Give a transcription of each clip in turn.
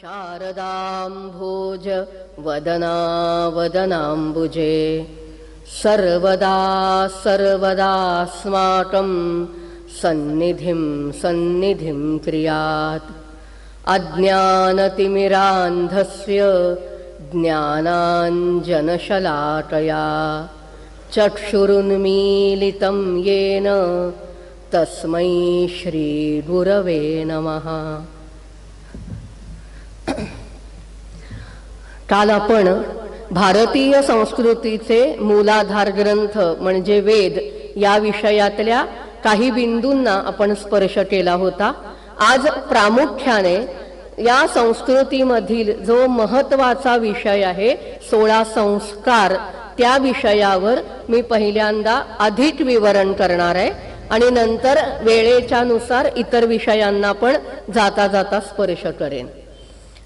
शारदाम्भोज वदना वदनाम्बुजे सर्वदा सर्वदास्माकं सन्निधिं सन्निधिं क्रियात्। अज्ञानतिमिरान्धस्य ज्ञानाञ्जनशलाकया चक्षुरुन्मीलितं येन तस्मै श्रीगुरवे नमः। काल आपण भारतीय संस्कृतीचे मूलाधार ग्रंथ म्हणजे वेद या विषयातल्या काही बिंदूंना आपण स्पर्श केला होता। आज प्रामुख्याने या संस्कृतीमधील जो महत्त्वाचा विषय आहे 16 संस्कार, त्या विषयावर मी पहिल्यांदा अधिक विवरण करणार आहे आणि नंतर वेळेच्या नुसार इतर विषयांना पण जाता जाता स्पर्श करेन।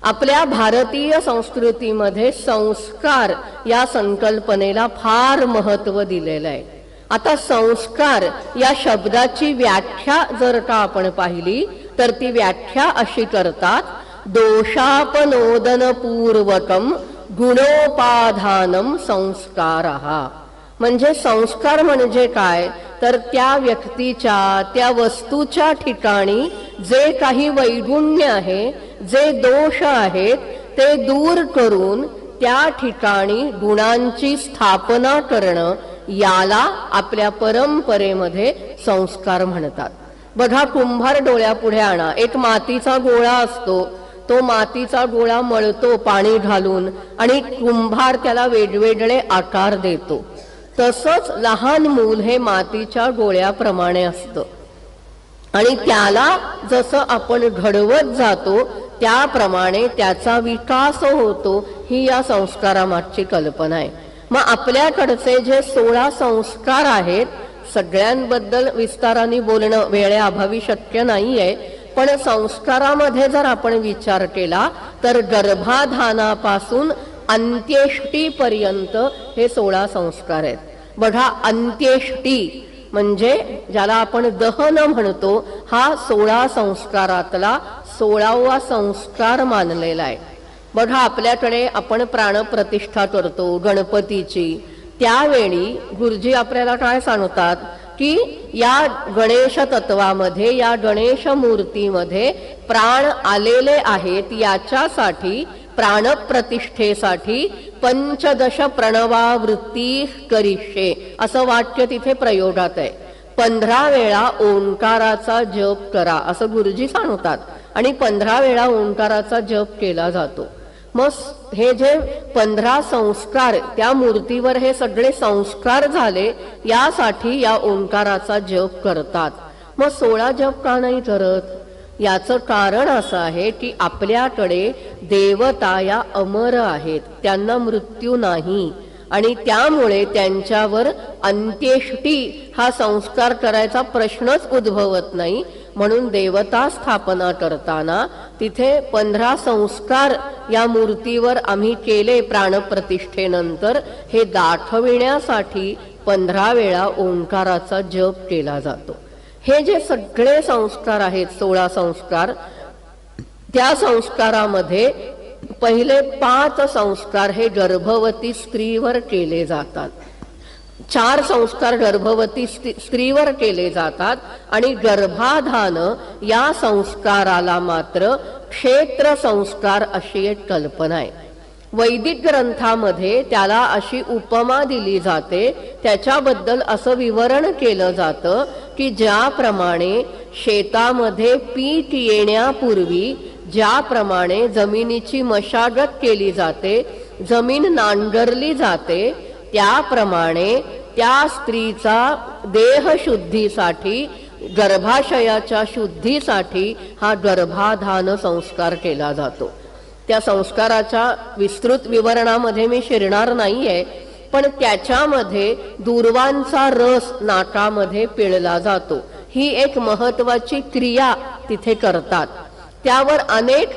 आपल्या भारतीय संस्कृतीमध्ये संस्कार या संकल्पनेला फार महत्त्व दिलेलं आहे। आता संस्कार या शब्दाची व्याख्या जर का आपण पाहिली तर ती व्याख्या अशी करतात, दोषापनोदन पूर्वकम गुणोपाधानम संस्कारः। म्हणजे संस्कार म्हणजे काय तर त्या व्यक्तीच्या त्या वस्तूच्या ठिकाणी जे काही वैगुण्य आहे, जे दोष आहेत ते दूर करून त्या ठिकाणी गुणांची स्थापना करणं, याला आपल्या परंपरेमध्ये संस्कार म्हणतात। बघा, कुंभार डोळ्यापुढे आणा, एक मातीचा गोळा असतो, तो मातीचा गोळा मळतो पाणी घालून आणि कुंभार त्याला वेगवेगळे आकार देतो। तसंच लहान मूल हे मातीच्या गोळ्याप्रमाणे असतं आणि त्याला जसं आपण घडवत जातो त्याप्रमाणे त्याचा विकास होतो, ही या संस्कारामागची कल्पना आहे। मग आपल्याकडचे जे 16 संस्कार आहेत, सगळ्यांबद्दल विस्ताराने बोलणं वेळेअभावी शक्य नाहीये, पण संस्कारामध्ये जर आपण विचार केला तर गर्भाधानापासून अंत्येष्टीपर्यंत हे 16 संस्कार आहेत। बघा, अंत्येष्टी म्हणजे ज्याला आपण दहन म्हणतो, हा 16 संस्कारातला 16वा संस्कार मानलेला आहे। बघा, आपल्याकडे आपण प्राणप्रतिष्ठा करतो गणपतीची, त्यावेळी गुरुजी आपल्याला काय सांगतात की या गणेश तत्वामध्ये, या गणेश मूर्तीमध्ये प्राण आलेले आहेत, याच्यासाठी प्राणप्रतिष्ठेसाठी 15 प्रणवावृत्ती करिष्ये असं वाक्य तिथे प्रयोगात आहे। 15 वेळा ओंकाराचा जप करा असं गुरुजी सांगतात आणि 15 वेळा ओंकाराचा जप केला जातो। मग हे जे 15 संस्कार त्या मूर्तीवर, हे सगळे संस्कार झाले, यासाठी या ओंकाराचा जप करतात। मग 16 जप का नाही करत? याचं कारण असं आहे की आपल्याकडे देवता या अमर आहेत, त्यांना मृत्यू नाही आणि त्यामुळे त्यांच्यावर अंत्येष्टी हा संस्कार करायचा प्रश्नच उद्भवत नाही। म्हणून देवता स्थापना करताना तिथे 15 संस्कार या मूर्तीवर आम्ही केले प्राणप्रतिष्ठेनंतर, हे दाखविण्यासाठी 15 वेळा ओंकाराचा जप केला जातो। हे जे सगळे संस्कार आहेत 16 संस्कार, त्या संस्कारामध्ये पहिले 5 संस्कार हे गर्भवती स्त्रीवर केले जातात, 4 संस्कार गर्भवती स्त्रीवर केले जातात आणि गर्भाधान या संस्काराला मात्र क्षेत्र संस्कार अशी एक कल्पना आहे। वैदिक ग्रंथामध्ये त्याला अशी उपमा दिली जाते, त्याच्याबद्दल असं विवरण केलं जातं की ज्याप्रमाणे शेतामध्ये पीक येण्यापूर्वी ज्याप्रमाणे जमिनीची मशागत केली जाते, जमीन नांगरली जाते, त्याप्रमाणे त्या स्त्रीचा देह शुद्धीसाठी, गर्भाशयाच्या शुद्धीसाठी हा गर्भाधान संस्कार केला जातो। त्या संस्काराच्या विस्तृत विवरणामध्ये मी शिरणार नाहीये, पण त्याच्यामध्ये दूर्वांचा रस नाकामध्ये पिळला जातो, ही एक महत्वाची क्रिया तिथे करतात। त्यावर अनेक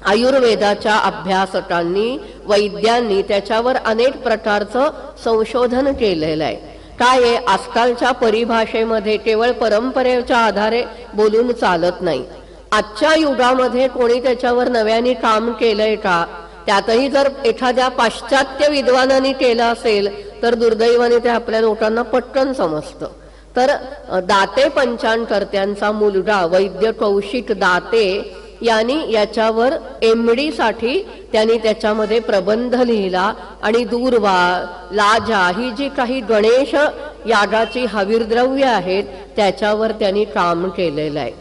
आयुर्वेदाच्या अभ्यासकांनी, वैद्यांनी त्याच्यावर अनेक प्रकारचं संशोधन केलेलं आहे। काय आहे, आजकालच्या परिभाषेमध्ये केवळ परंपरेच्या आधारे बोलून चालत नाही। आजच्या युगामध्ये कोणी त्याच्यावर नव्याने काम केलंय का, त्यातही जर एखाद्या पाश्चात्य विद्वानांनी केलं असेल तर दुर्दैवाने ते आपल्या लोकांना पटकन समजतं. तर दाते पंचांगकर्त्यांचा मुलगा वैद्य कौशिक दाते यांनी याच्यावर MD साठी त्यांनी त्याच्यामध्ये प्रबंध लिहिला आणि दूर्वा, लाजा ही जी काही गणेश यागाची हविर्द्रव्य आहेत त्याच्यावर त्यांनी काम केलेलं आहे.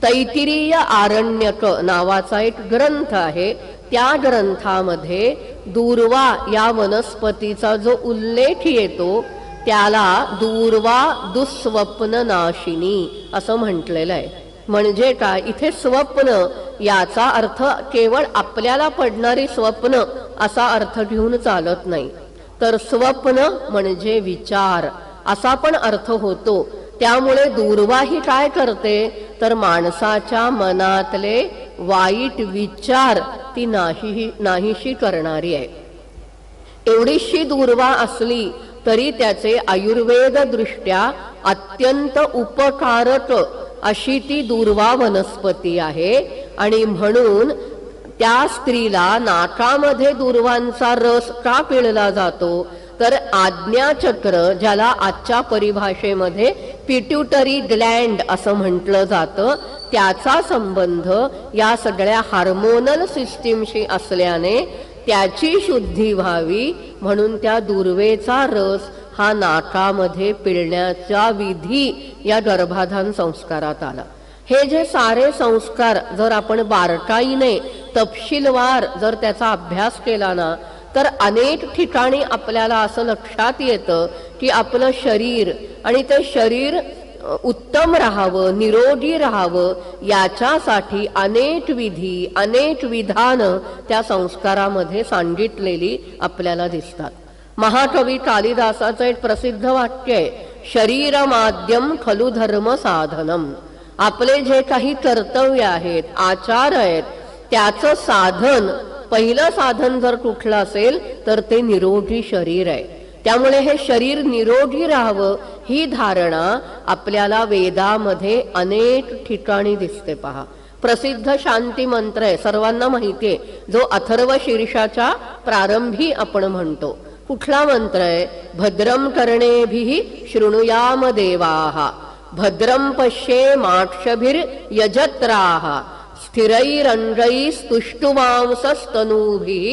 तैतिरीय आरण्यक नावाचा एक ग्रंथ आहे. त्या ग्रंथामध्ये दूर्वा या वनस्पतीचा जो उल्लेख येतो त्याला दूर्वा दुःस्वप्न नाशिनी असं म्हटलेलं आहे. म्हणजे काय, इथे स्वप्न याचा अर्थ केवळ आपल्याला पडणारी स्वप्न असा अर्थ घेऊन चालत नाही, तर स्वप्न म्हणजे विचार असा पण अर्थ होतो. त्यामुळे दूर्वा ही काय करते तर माणसाच्या मनातले वाईट विचार ती नाहीशी करणारी आहे. एवढीशी दूर्वा असली तरी त्याचे आयुर्वेद दृष्ट्या अत्यंत उपकारक अशी ती दूर्वा वनस्पती आहे. आणि म्हणून त्या स्त्रीला नाकामध्ये दूर्वांचा रस का पिळला जातो तर आज्ञाचक्र, ज्याला आजच्या परिभाषेमध्ये पिट्युटरी ग्लँड असं म्हटलं जातं, त्याचा संबंध या सगळ्या हार्मोनल सिस्टीमशी असल्याने त्याची शुद्धी व्हावी म्हणून त्या दूर्वेचा रस हा नाकामध्ये पिळण्याचा विधी या गर्भाधान संस्कारात आला. हे जे सारे संस्कार जर आपण बारकाईने तपशीलवार जर त्याचा अभ्यास केला ना तर अनेक ठिकाणी आपल्याला असं लक्षात येतं की आपलं शरीर आणि ते शरीर उत्तम राहावं, निरोगी राहावं याच्यासाठी अनेक विधी, अनेक विधानं त्या संस्कारामध्ये सांगितलेली आपल्याला दिसतात. महाकवी कालिदासाचं एक प्रसिद्ध वाक्य आहे, शरीर माध्यम खलु धर्म साधनम. आपले जे काही कर्तव्य आहेत, आचार आहेत, त्याचं साधन, पहिलं साधन जर कुठलं असेल तर ते निरोगी शरीर आहे. त्यामुळे हे शरीर निरोगी राहावं ही धारणा आपल्याला वेदामध्ये अनेक ठिकाणी दिसते. पहा, प्रसिद्ध शांती मंत्र आहे, सर्वांना माहिती आहे, जो अथर्व शीर्षाच्या प्रारंभी आपण म्हणतो. कुठला मंत्र आहे? भद्रम कर्णेभिः शृणुयाम देवाः, भद्रम पश्येमाक्षभिर् यजत्राः, स्थिरैरंजैस्तुष्टुवांसस्तनूभिः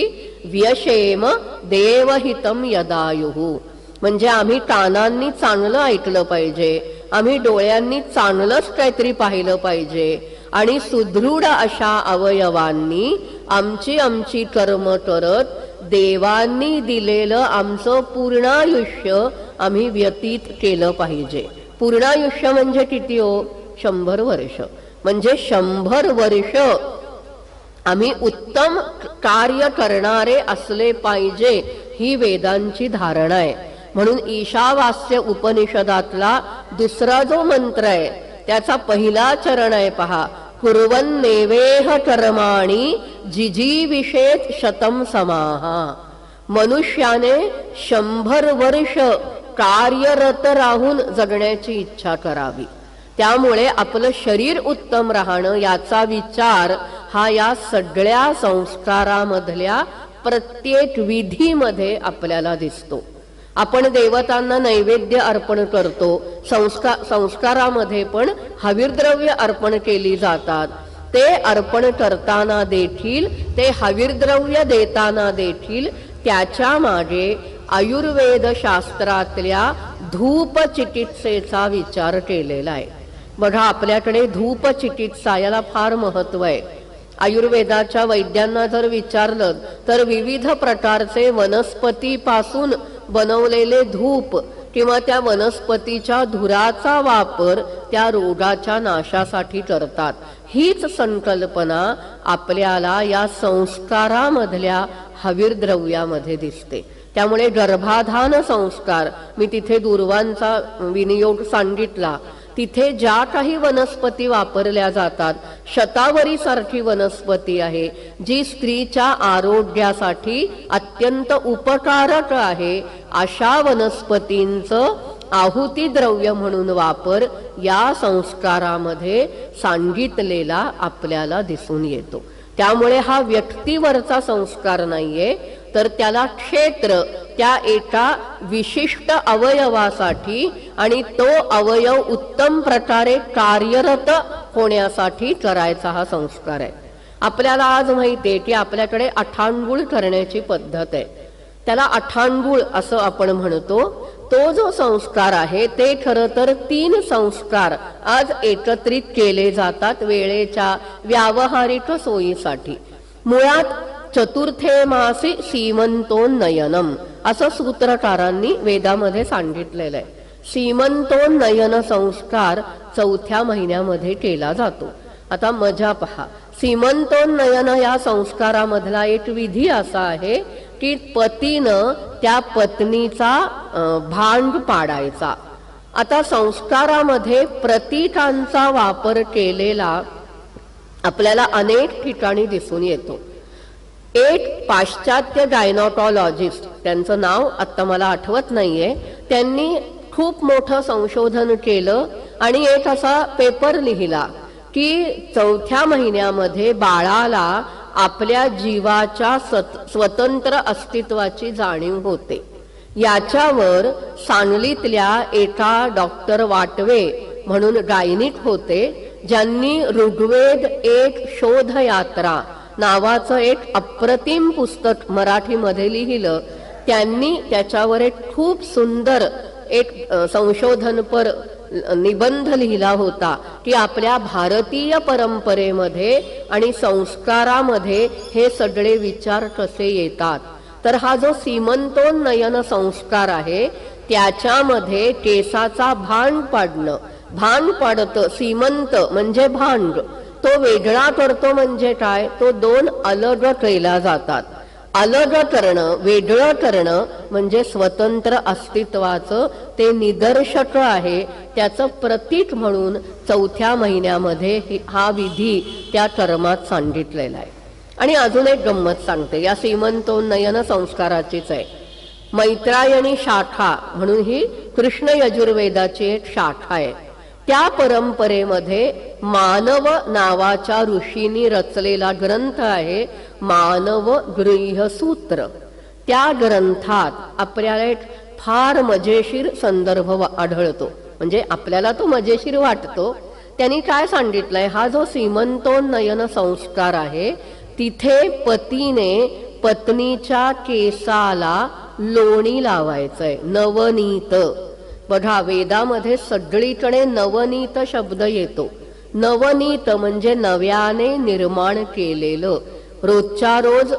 व्यशेम देवहितम यदायुः. म्हणजे आम्ही कानांनी चांगलं ऐकलं पाहिजे, आम्ही डोळ्यांनी चांगलंच काहीतरी पाहिलं पाहिजे आणि सुदृढ अशा अवयवांनी आमची आमची कर्म करत देवांनी दिलेलं आमचं पूर्णायुष्य आम्ही व्यतीत केलं पाहिजे. पूर्णायुष्य म्हणजे किती हो? 100 वर्ष. म्हणजे 100 वर्ष आम्ही उत्तम कार्य करणारे असले पाहिजे ही वेदांची धारणा आहे. म्हणून ईशावास्य उपनिषदातला दुसरा जो मंत्र आहे त्याचा पहिला चरण आहे. पहा, कुर्वन्नेवेह कर्माणि जिजीविषेत शतम समाहा. मनुष्याने 100 वर्ष कार्यरत राहून जगण्याची इच्छा करावी. त्यामुळे आपलं शरीर उत्तम राहणं याचा विचार हा या सगळ्या संस्कारामधल्या प्रत्येक विधीमध्ये आपल्याला दिसतो. आपण देवतांना नैवेद्य अर्पण करतो, संस्कारामध्ये पण हविर्द्रव्य अर्पण केली जातात. ते अर्पण करताना देखील, ते हविर्द्रव्य देताना देखील त्याच्या मागे आयुर्वेद शास्त्रातल्या धूप चिकित्सेचा विचार केलेला आहे. बघा, आपल्याकडे धूप चिकित्सा याला फार महत्व आहे. आयुर्वेदाच्या वैद्यांना जर विचारलं तर विविध प्रकारचे वनस्पतीपासून बनवलेले धूप किंवा त्या वनस्पतीच्या धुराचा वापर त्या रोगाच्या नाशासाठी करतात. हीच संकल्पना आपल्याला या संस्कारामधल्या हविर्द्रव्यामध्ये दिसते. त्यामुळे गर्भाधान संस्कार, मी तिथे दूर्वांचा विनियोग सांगितला, तिथे ज्या काही वनस्पती वापरल्या जातात, शतावरी सारखी वनस्पती आहे जी स्त्रीच्या आरोग्यासाठी अत्यंत उपकारक आहे, अशा वनस्पतींचं आहुती द्रव्य म्हणून वापर या संस्कारामध्ये सांगितलेला आपल्याला दिसून येतो. त्यामुळे हा व्यक्तीवरचा संस्कार नाहीये, तर त्याला क्षेत्र, त्या एका विशिष्ट अवयवासाठी आणि तो अवयव उत्तम प्रकारे कार्यरत होण्यासाठी करायचा हा संस्कार आहे. आपल्याला आज माहिती आहे की आपल्याकडे अठांगुळ करण्याची पद्धत आहे, त्याला अठांगुळ असं आपण म्हणतो. तो जो संस्कार आहे ते खरं तर 3 संस्कार आज एकत्रित केले जातात वेळेच्या व्यावहारिक सोयीसाठी. मुळात चतुर्थे मासी सीमंतोन्नयनम असं सूत्रकारांनी वेदामध्ये सांगितलेलं आहे. सीमंतोन्नयन संस्कार 4थ्या महिन्यामध्ये केला जातो. आता मजा पहा, सीमंतोन्नयन या संस्कारामधला एक विधी असा आहे की पतीनं त्या पत्नीचा भांग पाडायचा. आता संस्कारामध्ये प्रतीकांचा वापर केलेला आपल्याला अनेक ठिकाणी दिसून येतो. एक पाश्चात्य गायनॉकॉलॉजिस्ट, त्यांचं नाव आता मला आठवत नाहीये, त्यांनी खूप मोठं संशोधन केलं आणि एक असा पेपर लिहिला की 4थ्या महिन्यामध्ये बाळाला आपल्या जीवाच्या स्वतंत्र अस्तित्वाची जाणीव होते. याच्यावर सांगलीतल्या एका डॉक्टर वाटवे म्हणून गायनिक होते, ज्यांनी ऋग्वेद एक शोधयात्रा नावाचं एक अप्रतिम पुस्तक मराठीमध्ये लिहिलं. त्यांनी त्याच्यावर एक खूप सुंदर एक संशोधनपर निबंध लिहिला होता की आपल्या भारतीय परंपरेमध्ये आणि संस्कारामध्ये हे सगळे विचार कसे येतात. तर हा जो सीमंतोन्नयन संस्कार आहे त्याच्यामध्ये केसाचा भांग पाडणं, भांग पाडतं, सीमंत म्हणजे भांग, तो वेगळा करतो म्हणजे काय, तो 2 अलग केला जातात. अलग करणं, वेगळं करणं म्हणजे स्वतंत्र अस्तित्वाचं ते निदर्शक आहे. त्याचं प्रतीक म्हणून 4थ्या महिन्यामध्ये हा विधी त्या कर्मात सांगितलेला आहे. आणि अजून एक गंमत सांगते या सीमंतोन्नयन संस्काराचीच आहे. मैत्रायणी शाखा म्हणून ही कृष्ण यजुर्वेदाची एक शाखा आहे. त्या परंपरेमध्ये मानव नावाच्या ऋषींनी रचलेला ग्रंथ आहे मानव गृह्यसूत्र. त्या ग्रंथात आपल्याला एक फार मजेशीर संदर्भ आढळतो, म्हणजे आपल्याला तो मजेशीर वाटतो. त्यांनी काय सांगितलंय, हा जो सीमंतोन्नयन संस्कार आहे तिथे पतीने पत्नीच्या केसाला लोणी लावायचंय, नवनीत. बघा वेदामध्ये सगळीकडे नवनीत शब्द येतो. नवनीत म्हणजे नव्याने निर्माण केलेलं. रोजच्या रोज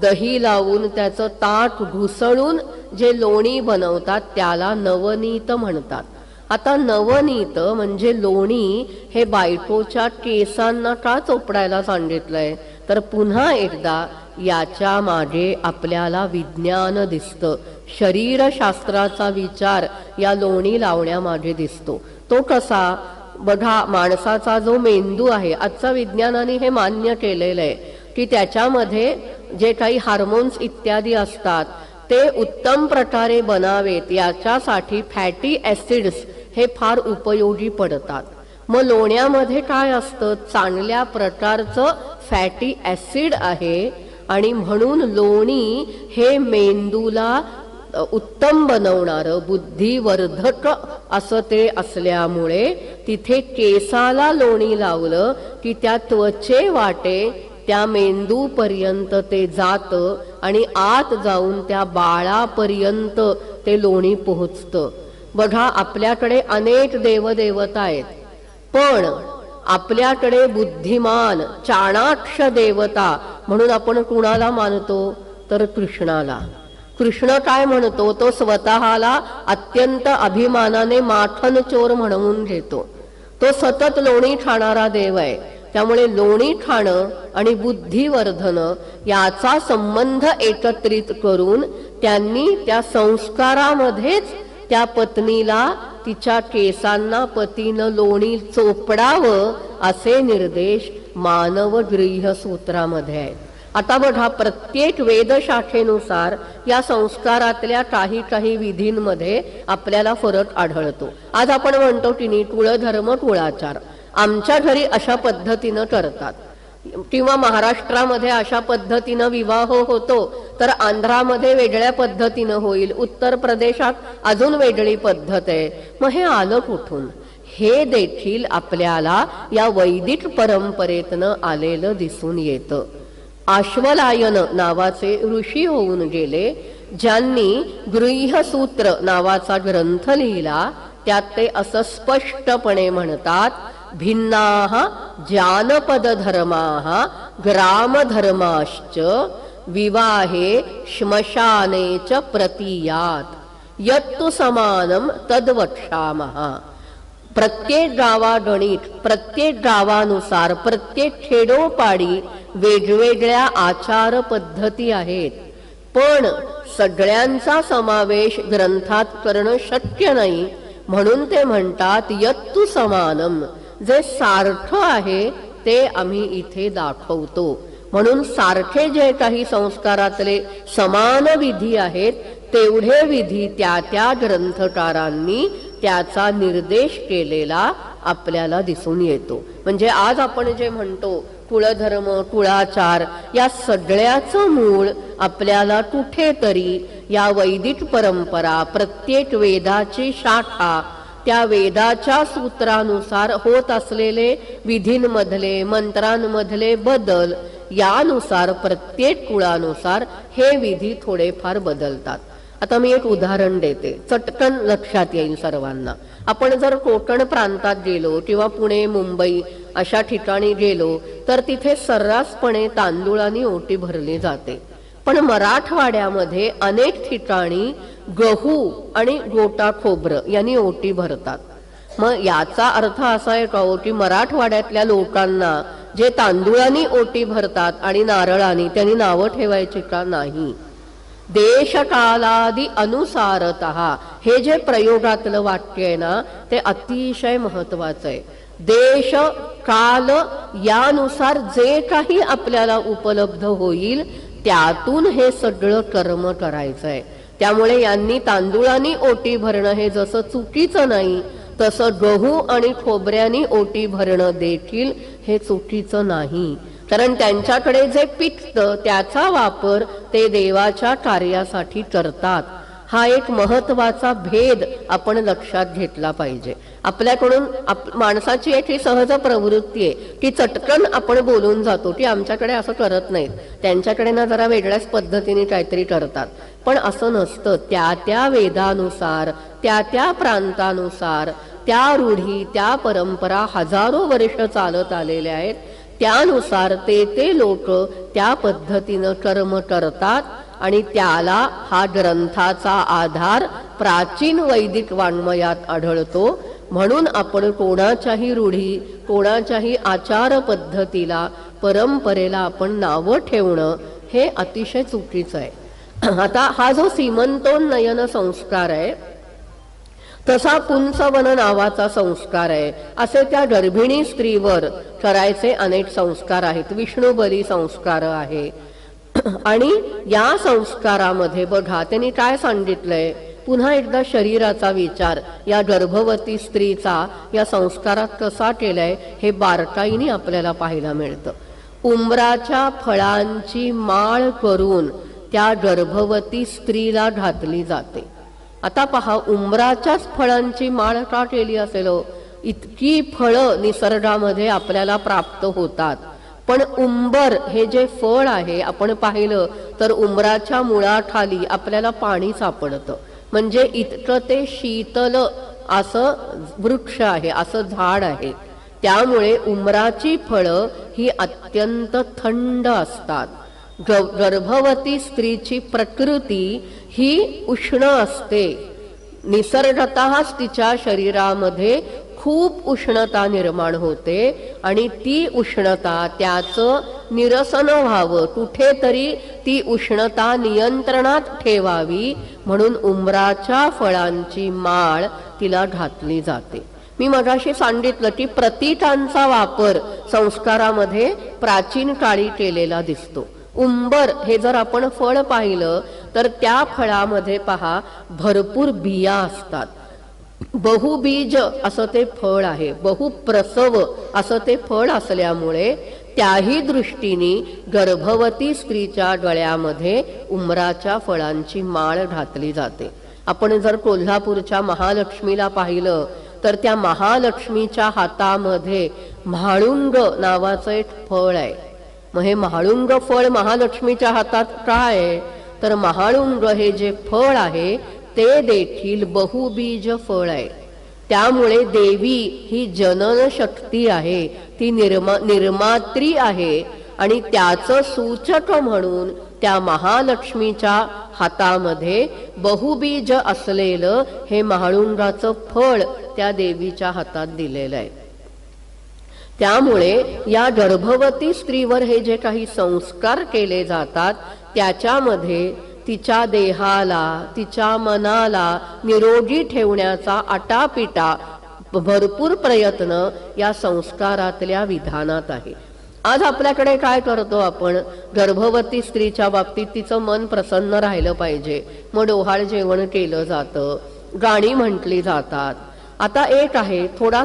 दही लावून त्याचं ताट घुसळून जे लोणी बनवतात त्याला नवनीत म्हणतात. आता नवनीत म्हणजे लोणी हे बायकोच्या केसांना का चोपडायला सांगितलंय, तर पुन्हा एकदा याच्या मागे आपल्याला विज्ञान दिसतं. शरीरशास्त्राचा विचार या लोणी लावण्यामागे दिसतो. तो कसा, बघा माणसाचा जो मेंदू आहे, आजच्या विज्ञानाने हे मान्य केलेलं आहे की त्याच्यामध्ये जे काही हार्मोन्स इत्यादी असतात ते उत्तम प्रकारे बनावेत याच्यासाठी फॅटी ऍसिड्स हे फार उपयोगी पडतात. मग लोण्यामध्ये काय असतं, चांगल्या प्रकारचं फॅटी ऍसिड आहे आणि म्हणून लोणी हे मेंदूला उत्तम बनवणारं बुद्धिवर्धक असं ते असल्यामुळे तिथे केसाला लोणी लावलं की त्या त्वचे वाटे त्या मेंदूपर्यंत ते जातं आणि आत जाऊन त्या बाळापर्यंत ते लोणी पोहोचतं. बघा आपल्याकडे अनेक देवदेवता आहेत, पण आपल्याकडे बुद्धिमान चाणाक्ष देवता म्हणून आपण कुणाला मानतो, तर कृष्णाला. कृष्ण काय म्हणतो, तो स्वतःला अत्यंत अभिमानाने माखन चोर म्हणून घेतो. तो सतत लोणी खाणारा देव आहे. त्यामुळे लोणी खाणं आणि बुद्धिवर्धन याचा संबंध एकत्रित करून त्यांनी त्या संस्कारामध्येच त्या पत्नीला तिच्या केसांना पतीनं लोणी चोपडावं असे निर्देश मानव गृह्य सूत्रामध्ये आहेत. आता बघा, प्रत्येक वेदशाखेनुसार या संस्कारातल्या काही काही विधींमध्ये आपल्याला फरक आढळतो. आज आपण म्हणतो की नाही, कुळधर्म कुळाचार आमच्या घरी अशा पद्धतीनं करतात, किंवा महाराष्ट्रामध्ये अशा पद्धतीनं विवाह होतो, तर आंध्रामध्ये वेगळ्या पद्धतीनं होईल, उत्तर प्रदेशात अजून वेगळी पद्धत आहे. मग हे आलं कुठून? हे देखील आपल्याला या वैदिक परंपरेतनं आलेलं दिसून येतं. आश्वलायन नावाचे ऋषी होऊन गेले, ज्यांनी गृह्यसूत्र नावाचा ग्रंथ लिहिला. त्यात ते असं स्पष्टपणे म्हणतात, भिन्नाः जानपद धर्माः ग्रामधर्माश्च विवाहे श्मशाने च प्रतीयात् यत्तु समानं तद्वक्ष्यामः. प्रत्येक गावागणिक, प्रत्येक गावानुसार, प्रत्येक खेडोपाडी वेगवेगळ्या आचार पद्धती आहेत, पण सगळ्यांचा समावेश ग्रंथात करणं शक्य नाही. म्हणून ते म्हणतात यत्तु समानम, जे सारखं आहे ते आम्ही इथे दाखवतो. म्हणून सारखे जे काही संस्कारातले समान विधी आहेत, तेवढे विधी त्या त्या ग्रंथकारांनी त्याचा निर्देश केलेला आपल्याला दिसून येतो. म्हणजे आज आपण जे म्हणतो कुळधर्म कुळाचार, या सगळ्याचं मूळ आपल्याला कुठेतरी या वैदिक परंपरा, प्रत्येक वेदाची शाखा, त्या वेदाच्या सूत्रानुसार होत असलेले विधींमधले मंत्रांमधले बदल, यानुसार प्रत्येक कुळानुसार हे विधी थोडेफार बदलतात. आता मी एक उदाहरण देते, चटकन लक्षात येईल सर्वांना. आपण जर कोकण प्रांतात गेलो किंवा पुणे मुंबई अशा ठिकाणी गेलो, तर तिथे सर्रासपणे तांदूळाने ओटी भरली जाते. पण मराठवाड्यामध्ये अनेक ठिकाणी गहू आणि गोटा खोबरं यांनी ओटी भरतात. मग याचा अर्थ असा आहे का की मराठवाड्यातल्या लोकांना जे तांदूळाने ओटी भरतात आणि नारळाने, त्यांनी नावं ठेवायची का? नाही. देशकालादी अनुसारतः, हे जे प्रयोगातलं वाक्य आहे ना, ते अतिशय महत्वाचं आहे. देश काल यानुसार जे काही आपल्याला उपलब्ध होईल, त्यातून हे सगळं कर्म करायचं आहे. त्यामुळे यांनी तांदूळानी ओटी भरणं हे जसं चुकीचं नाही, तसं गहू आणि खोबऱ्यानी ओटी भरणं देखील हे चुकीचं नाही. कारण त्यांच्याकडे जे पिकतं त्याचा वापर ते देवाच्या कार्यासाठी करतात. हा एक महत्वाचा भेद आपण लक्षात घेतला पाहिजे. आपल्याकडून माणसाची एक ही सहज प्रवृत्ती आहे की चटकन आपण बोलून जातो की आमच्याकडे असं करत नाहीत, त्यांच्याकडे ना जरा वेगळ्याच पद्धतीने काहीतरी करतात. पण असं नसतं. त्या त्या वेदानुसार, त्या त्या प्रांतानुसार त्या रूढी, त्या परंपरा हजारो वर्ष चालत आलेल्या आहेत. त्यानुसार ते लोक त्या पद्धतीनं कर्म करतात आणि त्याला हा ग्रंथाचा आधार प्राचीन वैदिक वाङ्मयात आढळतो. म्हणून आपण कोणाच्याही रूढी, कोणाच्याही आचार पद्धतीला, परंपरेला आपण नावं ठेवणं हे अतिशय चुकीचं आहे. आता हा जो सीमंतोन्नयन संस्कार आहे, तसा पुंसवन नावाचा संस्कार आहे. असे त्या गर्भिणी स्त्रीवर करायचे अनेक संस्कार आहेत. विष्णुबली संस्कार आहे. आणि या संस्कारामध्ये बघा त्यांनी काय सांगितलंय, पुन्हा एकदा शरीराचा विचार या गर्भवती स्त्रीचा या संस्कारात कसा केलाय हे बारकाईने आपल्याला पाहायला मिळतं. उंबराच्या फळांची माळ करून त्या गर्भवती स्त्रीला घातली जाते. आता पहा, उंबराच्याच फळांची माळ का केली असेल? इतकी फळं निसर्गामध्ये आपल्याला प्राप्त होतात, पण उंबर हे जे फळ आहे, आपण पाहिलं तर उंबराच्या मुळाखाली आपल्याला पाणी सापडतं. म्हणजे इतकं ते शीतल असं वृक्ष आहे, असं झाड आहे. त्यामुळे उंबराची फळं ही अत्यंत थंड असतात. गर्भवती स्त्रीची प्रकृती ही उष्ण असते. निसर्गतःच तिच्या शरीरामध्ये खूप उष्णता निर्माण होते आणि ती उष्णता, त्याचं निरसन व्हावं, कुठेतरी ती उष्णता नियंत्रणात ठेवावी म्हणून उंबराच्या फळांची माळ तिला घातली जाते. मी मगाशी सांगितलं की प्रतीकांचा वापर संस्कारामध्ये प्राचीन काळी केलेला दिसतो. उंबर हे जर आपण फळ पाहिलं तर त्या फळामध्ये पहा भरपूर बिया असतात. बहुबीज असं ते फळ आहे, बहुप्रसव असं ते फळ असल्यामुळे त्याही दृष्टीने गर्भवती स्त्रीच्या गळ्यामध्ये उंबराच्या फळांची माळ घातली जाते. आपण जर कोल्हापूरच्या महालक्ष्मीला पाहिलं तर त्या महालक्ष्मीच्या हातामध्ये म्हाळुंग नावाचं एक फळ आहे. मग हे म्हाळुंग फळ महालक्ष्मीच्या हातात काय आहे तर म्हाळुंग हे जे फळ आहे ते देखील बहुबीज फळ आहे. त्यामुळे देवी ही जनन शक्ती आहे, ती निर्मात्री आहे आणि त्याचं सूचक म्हणून त्या महालक्ष्मीच्या हातामध्ये बहुबीज असलेलं हे म्हाळुंगाचं फळ त्या देवीच्या हातात दिलेलं आहे. त्यामुळे या गर्भवती स्त्रीवर हे जे काही संस्कार केले जातात त्याच्यामध्ये तिच्या देहाला, तिच्या मनाला निरोगी ठेवण्याचा आटापिटा भरपूर प्रयत्न या संस्कारातल्या विधानात आहे. आज आपल्याकडे काय करतो आपण, गर्भवती स्त्रीच्या बाबतीत तिचं मन प्रसन्न राहिलं पाहिजे, मग डोहाळ जेवण केलं जातं, गाणी म्हटली जातात. आता एक आहे थोडा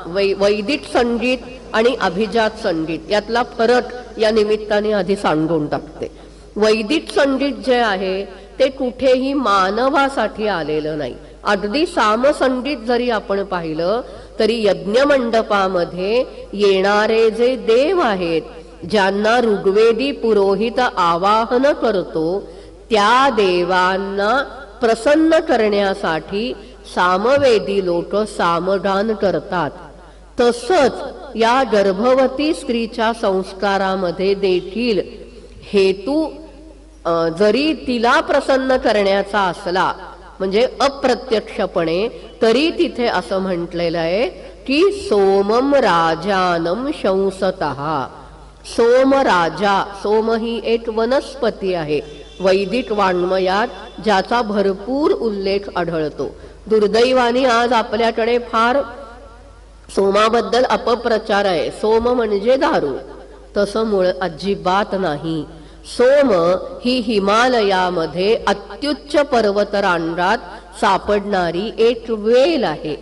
वैदिक संगीत आणि अभिजात संगीत यातला फरक या निमित्ताने आधी सांगून टाकते. वैदिक संगीत जे आहे ते कुठेही मानवासाठी आलेलं नाही. अगदी सामसंगीत जरी आपण पाहिलं तरी यज्ञमंडपामध्ये येणारे जे देव आहेत ज्यांना ऋग्वेदी पुरोहित आवाहन करतो त्या देवांना प्रसन्न करण्यासाठी सामवेदी लोक सामगान करतात. तसंच या गर्भवती स्त्रीच्या संस्कारामध्ये देखील हेतू जरी तिला प्रसन्न करण्याचा असला म्हणजे अप्रत्यक्षपणे तरी तिथे असं म्हटलेलं आहे की सोमम राजानम शंसतः. सोम राजा, सोम ही एक वनस्पती आहे वैदिक वाङ्मयात ज्याचा भरपूर उल्लेख आढळतो. दुर्दैवाने आज आपल्याकडे फार सोमाबद्दल अपप्रचार आहे. सोम म्हणजे दारू, तसं मूळ अजिबात नाही. सोम ही हिमालयामध्ये अत्युच्च पर्वतरांगात सापडणारी एक वेल आहे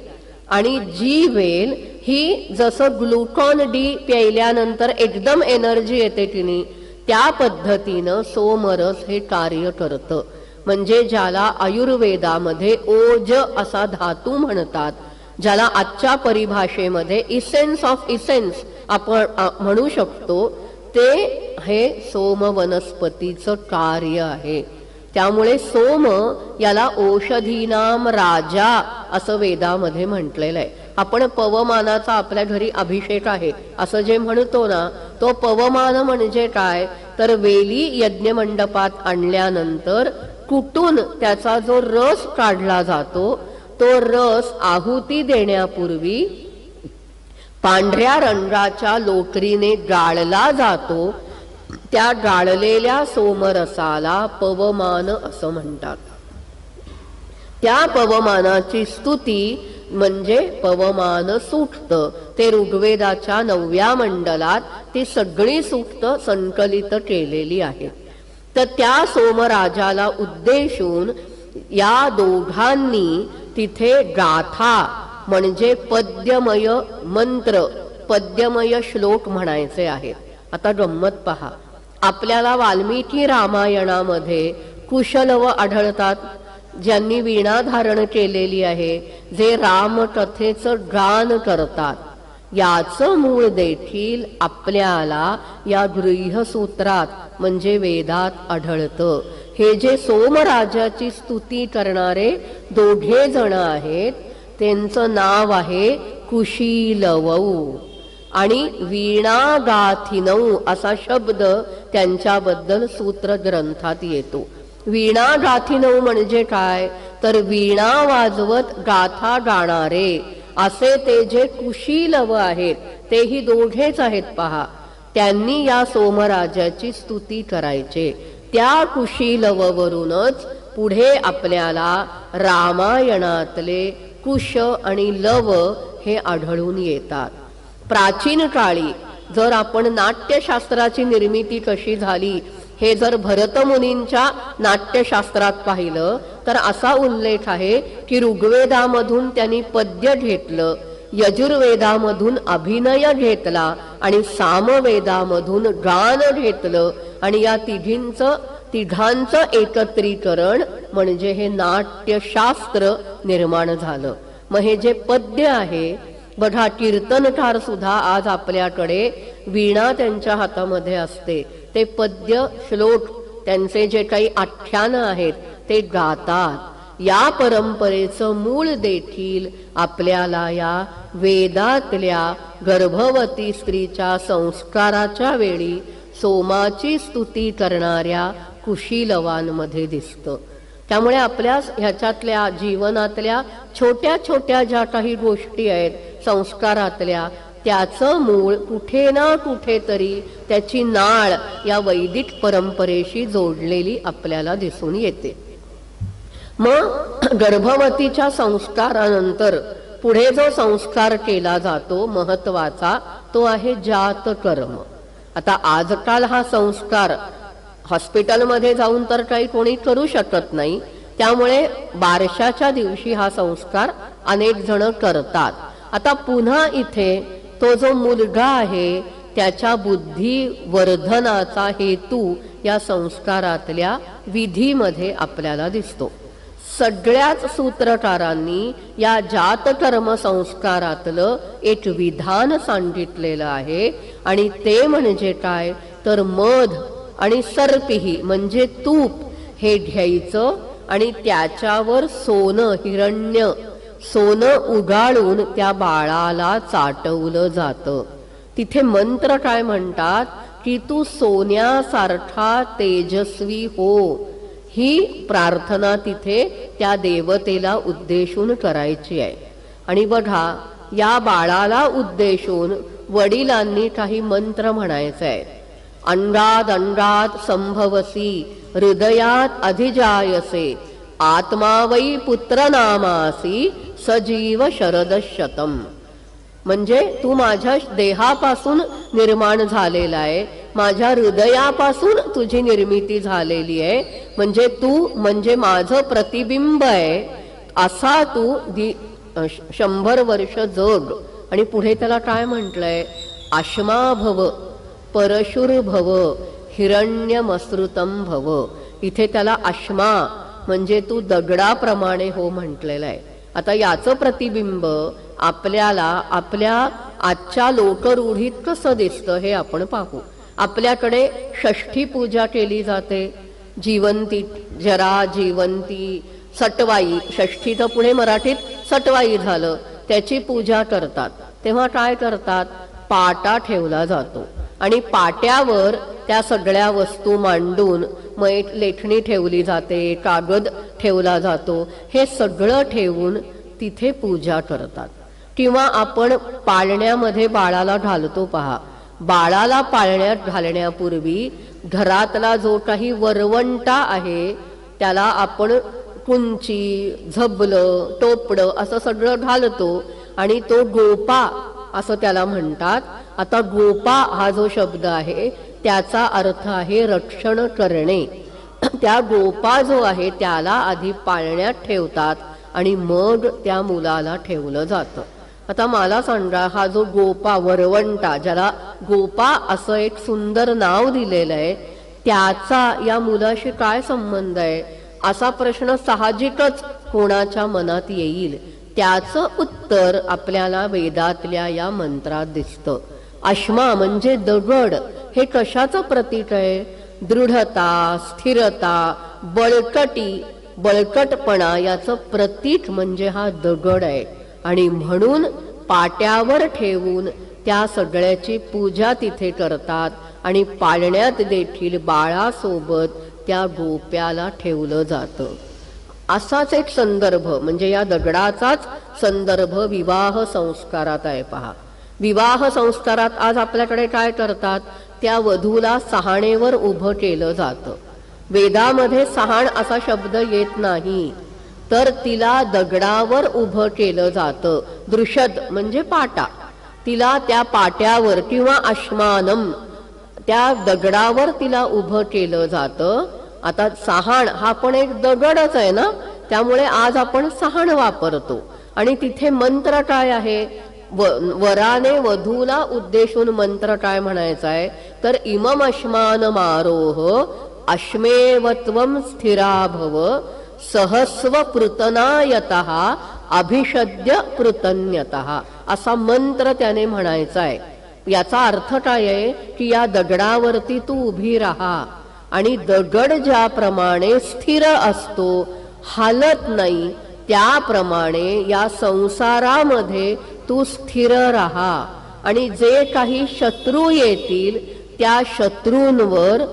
आणि जी वेल ही जसं ग्लुकॉन डी प्यायल्यानंतर एकदम एनर्जी येते की नाही त्या पद्धतीनं सोमरस हे कार्य करतं. म्हणजे ज्याला आयुर्वेदामध्ये ओज असा धातू म्हणतात, ज्याला आजच्या परिभाषेमध्ये इसेन्स ऑफ इसेन्स आपण म्हणू शकतो, ते हे सोम वनस्पतीचं कार्य आहे. त्यामुळे सोम याला औषधीनाम राजा असं वेदामध्ये म्हटलेलं आहे. आपण पवमानाचा आपल्या घरी अभिषेक आहे असं जे म्हणतो ना, तो पवमान म्हणजे काय तर वेली यज्ञमंडपात आणल्यानंतर कुटून त्याचा जो रस काढला जातो तो रस आहुती देण्यापूर्वी पांढऱ्या रंगाच्या लोटरीने गाळला जातो. त्या गाळलेल्या सोमरसाला पवमान असं म्हणतात. त्या पवमानाची स्तुती म्हणजे पवमान सूक्त, ते ऋग्वेदाच्या 9व्या मंडलात ती सगळी सूक्त संकलित केलेली आहेत. तर त्या सोमराजाला उद्देशून या दोघांनी तिथे गाथा म्हणजे पद्यमय मंत्र, पद्यमय श्लोक म्हणायचे आहेत. आता गंमत पहा, आपल्याला वाल्मिकी रामायणामध्ये कुशलव आढळतात ज्यांनी वीणा धारण केलेली आहे, जे रामकथेचं गान करतात. याचं मूळ देखील आपल्याला या गृह्यसूत्रात म्हणजे वेदात आढळतं. हे जे सोमराजाची स्तुती करणारे दोघे जण आहेत त्यांचं नाव आहे कुशीलवौ आणि वीणागाथिनौ असा शब्द त्यांच्याबद्दल सूत्र ग्रंथात येतो. वीणागाथिनौ म्हणजे काय तर वीणा वाजवत गाथा गाणारे असे ते जे कुशीलव आहेत तेही दोघेच आहेत. पहा, त्यांनी या सोमराजाची स्तुती करायचे. त्या कुशीलववरूनच पुढे आपल्याला रामायणातले कुश आणि लव हे आढळून येतात. प्राचीन काळी जर आपण नाट्यशास्त्राची निर्मिती कशी झाली हे जर भरतमुनींच्या नाट्यशास्त्रात पाहिलं तर असा उल्लेख आहे की ऋग्वेदामधून त्यांनी पद्य घेतलं, यजुर्वेदामधून अभिनय घेतला आणि सामवेदामधून गान घेतलं आणि या तिघांचं एकत्रीकरण म्हणजे हे नाट्यशास्त्र निर्माण झालं. मग हे जे पद्य आहे बघा, कीर्तनकार सुद्धा आज आपल्याकडे वीणा त्यांच्या हातामध्ये असते, ते पद्य श्लोक त्यांचे जे काही आख्यानं आहेत ते गातात. या परंपरेचं मूळ देखील आपल्याला या वेदातल्या गर्भवती स्त्रीच्या संस्काराच्या वेळी सोमाची स्तुती करणाऱ्या कुशीलवांमध्ये दिसतं. त्यामुळे आपल्या ह्याच्यातल्या जीवनातल्या छोट्या छोट्या ज्या काही गोष्टी आहेत संस्कारातल्या, त्याचं मूळ कुठे ना कुठेतरी त्याची नाळ या वैदिक परंपरेशी जोडलेली आपल्याला दिसून येते. मग गर्भवतीच्या संस्कारानंतर पुढे जो संस्कार केला जातो महत्वाचा तो आहे जातकर्म. आता आजकाल हा संस्कार हॉस्पिटलमध्ये जाऊन तर काही कोणी करू शकत नाही, त्यामुळे बारशाच्या दिवशी हा संस्कार अनेक जण करतात. आता पुन्हा इथे तो जो मुलगा आहे त्याच्या बुद्धी वर्धनाचा हेतू या संस्कारातल्या विधीमध्ये आपल्याला दिसतो. सगळ्याच सूत्रकारांनी या जातकर्म संस्कारातलं एक विधान सांगितलेलं आहे आणि ते म्हणजे काय तर मध आणि सर्पिही म्हणजे तूप हे घ्यायचं आणि त्याच्यावर सोनं, हिरण्य सोनं उगाळून त्या बाळाला चाटवलं जातं. तिथे मंत्र काय म्हणतात की तू सोन्यासारखा तेजस्वी हो, ही प्रार्थना तिथे त्या देवतेला उद्देशून करायची आहे. आणि बघा, या बाळाला उद्देशून वडिलांनी काही मंत्र म्हणायचे आहे. अंगाद अंगाद संभवसी हृदयात अधिजायसे आत्मा वै पुत्र नामासी सजीव शरदशतम. म्हणजे तू माझ्या देहापासून निर्माण झालेला आहे, माझ्या हृदयापासून तुझी निर्मिती झालेली आहे, म्हणजे तू म्हणजे माझं प्रतिबिंब आहे, असा तू 100 वर्ष जग. आणि पुढे त्याला काय म्हटलंय, आश्मा भव परशुर भव हिरण्यमसृतम भव. इथे त्याला आश्मा म्हणजे तू दगडाप्रमाणे हो म्हटलेलं आहे. आता याचं प्रतिबिंब आपल्याला आपल्या आजच्या लोकरूढीत कसं दिसतं हे आपण पाहू. आपल्याकडे षष्ठी पूजा केली जाते, जीवंती, जरा जीवंती, सटवाई. षष्ठीचं पुढे मराठीत सटवाई झालं, त्याची पूजा करतात. तेव्हा काय करतात, पाटा ठेवला जातो आणि पाट्यावर त्या सगळ्या वस्तू मांडून मग लेखणी ठेवली जाते, कागद ठेवला जातो, हे सगळं ठेवून तिथे पूजा करतात. किंवा आपण पाळण्यामध्ये बाळाला घालतो पहा, बाळाला पाळण्यात घालण्यापूर्वी घरातला जो काही वरवंटा आहे त्याला आपण कुंची, झबलं, टोपडं असं सगळं घालतो आणि तो गोपा असं त्याला म्हणतात. आता गोपा हा जो शब्द आहे त्याचा अर्थ आहे रक्षण करणे. त्या गोपा जो आहे त्याला आधी पाळण्यात ठेवतात आणि मग त्या मुलाला ठेवलं जातं. आता मला सांगा, हा जो गोपा वरवंटा, ज्याला गोपा असं एक सुंदर नाव दिलेलं आहे, त्याचा या मुलाशी काय संबंध आहे असा प्रश्न साहजिकच कोणाच्या मनात येईल. त्याचं उत्तर आपल्याला वेदातल्या या मंत्रात दिसतं. अश्मा म्हणजे दगड. हे कशाचं प्रतीक आहे, दृढता, स्थिरता, बळकटपणा याचं प्रतीक म्हणजे हा दगड आहे. आणि म्हणून पाट्यावर ठेवून त्या सगळ्याची पूजा तिथे करतात आणि पाळण्यात देखील बाळासोबत त्या गोप्याला ठेवलं जातं. असाच एक संदर्भ म्हणजे या दगडाचाच संदर्भ विवाह संस्कारात आहे पहा. विवाह संस्कारात आज आपल्याकडे काय करतात, त्या वधूला सहाणेवर उभं केलं जातं. वेदामध्ये सहाण असा शब्द येत नाही, तर तिला दगडावर उभं केलं जातं. दृषद म्हणजे पाटा, तिला त्या पाट्यावर किंवा अश्मानम त्या दगडावर तिला उभं केलं जातं. आता सहाण हा पण एक दगडच आहे ना, त्यामुळे आज आपण सहाण वापरतो. आणि तिथे मंत्र काय आहे, वराने वधूला उद्देशून मंत्र काय म्हणायचा आहे, तर इमम अश्मान मारोह अश्मेवत्वम स्थिरा भव सहस्व पृतनायतः अभिषद्य पृतन्यतः असा मंत्र त्याने म्हणायचा आहे. याचा अर्थ काय आहे की या दगडावरती तू उभी राहा आणि दगड ज्याप्रमाणे स्थिर असतो, हालत नाही, त्याप्रमाणे या संसारामध्ये तू स्थिर राहा. आणि जे काही शत्रू येतील त्या शत्रूंवर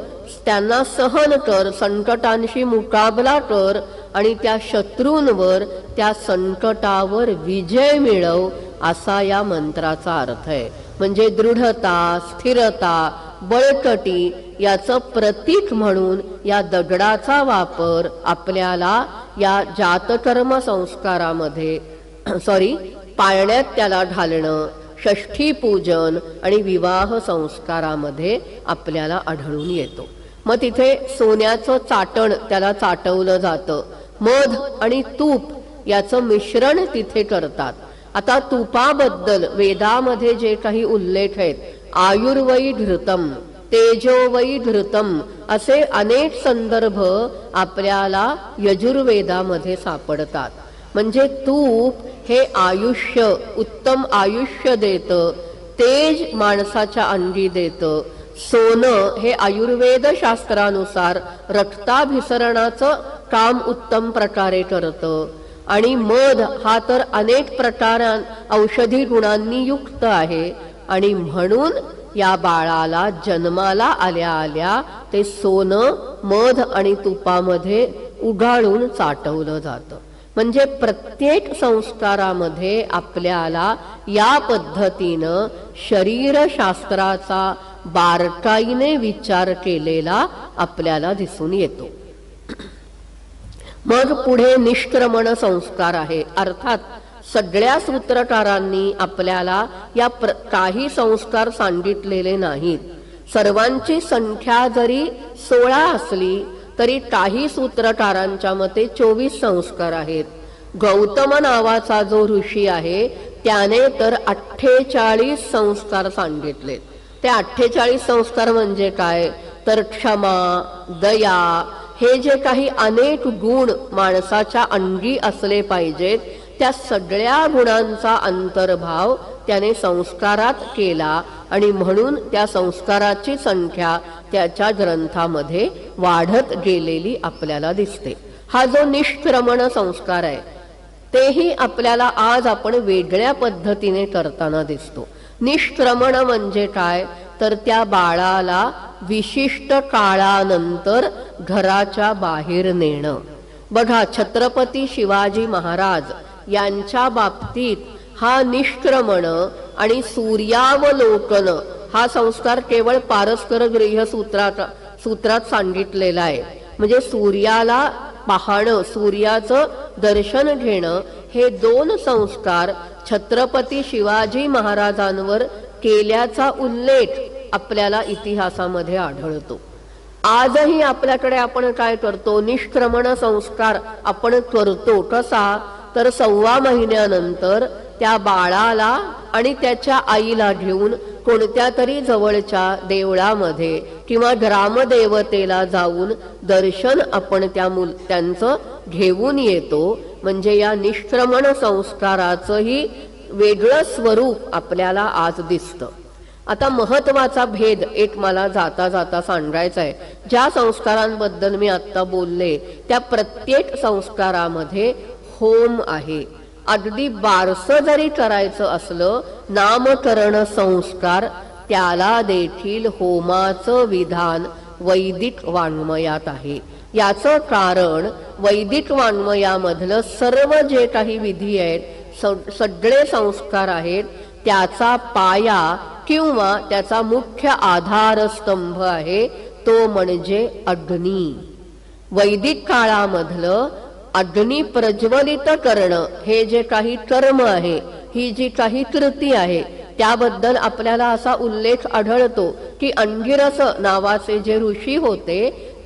त्यांना सहन कर, संकटांशी मुकाबला कर आणि त्या शत्रूंवर त्या संकटावर विजय मिळव, असा या मंत्राचा अर्थ आहे. म्हणजे दृढता, स्थिरता, बळकटी याचं प्रतीक म्हणून या दगडाचा वापर आपल्याला या जातकर्म संस्कारामध्ये पाळण्यात त्याला घालणं, षष्ठी पूजन आणि विवाह संस्कारामध्ये आपल्याला आढळून येतो. मग तिथे सोन्याचं चाटण त्याला चाटवलं जातं. मध आणि तूप याचं मिश्रण तिथे करतात. आता तुपाबद्दल वेदामध्ये जे काही उल्लेख आहेत, आयुर्वै घृतम, तेजोवै घृतम असे अनेक संदर्भ आपल्याला यजुर्वेदामध्ये सापडतात. म्हणजे तूप हे आयुष्य, उत्तम आयुष्य देतं, तेज माणसाच्या अंगी देतं. सोनं हे आयुर्वेद शास्त्रानुसार रक्ताभिसरणाचं काम उत्तम प्रकारे करतं. आणि मध हा तर अनेक प्रकारां औषधी गुणांनी युक्त आहे. आणि म्हणून या बाळाला जन्माला आल्या आल्या ते सोनं मध आणि तुपामध्ये उगाळून चाटवलं जातं. म्हणजे प्रत्येक संस्कारामध्ये आपल्याला या पद्धतीनं शरीरशास्त्राचा बारकाईने विचार केलेला आपल्याला दिसून येतो. मग पुढे निष्क्रमण संस्कार आहे. अर्थात सगळ्या सूत्रकारांनी आपल्याला या काही संस्कार सांगितलेले नाहीत. सर्वांची संख्या जरी 16 असली तरी काही सूत्रकारांच्या मते 24 संस्कार आहेत. गौतम नावाचा जो ऋषी आहे त्याने तर 48 संस्कार सांगितले. ते 48 संस्कार म्हणजे काय, तर क्षमा, दया हे जे काही अनेक गुण माणसाच्या अंगी असले पाहिजेत, त्या सगळ्या गुणांचा अंतर्भाव त्याने संस्कारात केला. आणि म्हणून त्या संस्काराची संख्या त्याच्या ग्रंथामध्ये वाढत गेलेली आपल्याला दिसते. हा जो निष्क्रमण संस्कार आहे तेही आपल्याला आज आपण वेगळ्या पद्धतीने करताना दिसतो. निष्क्रमण म्हणजे काय, तर त्या बाळाला विशिष्ट काळानंतर घराच्या बाहेर नेणं. बघा, छत्रपती शिवाजी महाराज यांच्या बाबतीत हा निष्क्रमण आणि सूर्यावलोकन हा संस्कार केवळ पारस्कर गृह्य सूत्रात सांगितलेला आहे. म्हणजे सूर्याला पाहणं, सूर्याचं दर्शन घेणं हे 2 संस्कार छत्रपती शिवाजी महाराजांवर केल्याचा उल्लेख आपल्याला इतिहासामध्ये आढळतो. आजही आपल्याकडे आपण काय करतो, निष्क्रमण संस्कार आपण करतो. कसा, तर 1.25 महिन्यानंतर त्या बाळाला आणि त्याच्या आईला घेऊन कोणत्या तरी जवळच्या देवळामध्ये किंवा ग्रामदेवतेला जाऊन दर्शन आपण त्यांचं घेऊन येतो. म्हणजे या निष्क्रमण संस्काराचंही वेगळं स्वरूप आपल्याला आज दिसतं. आता महत्वाचा भेद एक मला जाता जाता सांगायचा आहे. ज्या संस्कारांबद्दल मी आता बोलले त्या प्रत्येक संस्कारामध्ये होम आहे. अगदी बारसं जरी करायचं असलं, नामकरण संस्कार, त्याला देखील होमाचं विधान वैदिक वाङ्मयात आहे. याचं कारण वैदिक वाङ्मयामधलं सर्व जे काही विधी आहेत, सगळे संस्कार आहेत, त्याचा पाया किंवा त्याचा मुख्य आधारस्तंभ आहे तो म्हणजे अग्नी. वैदिक काळामधलं अग्नी प्रज्वलित करणं हे जे काही कर्म आहे, ही जी काही कृती आहे, त्याबद्दल आपल्याला असा उल्लेख आढळतो की अंगिरस नावाचे जे ऋषी होते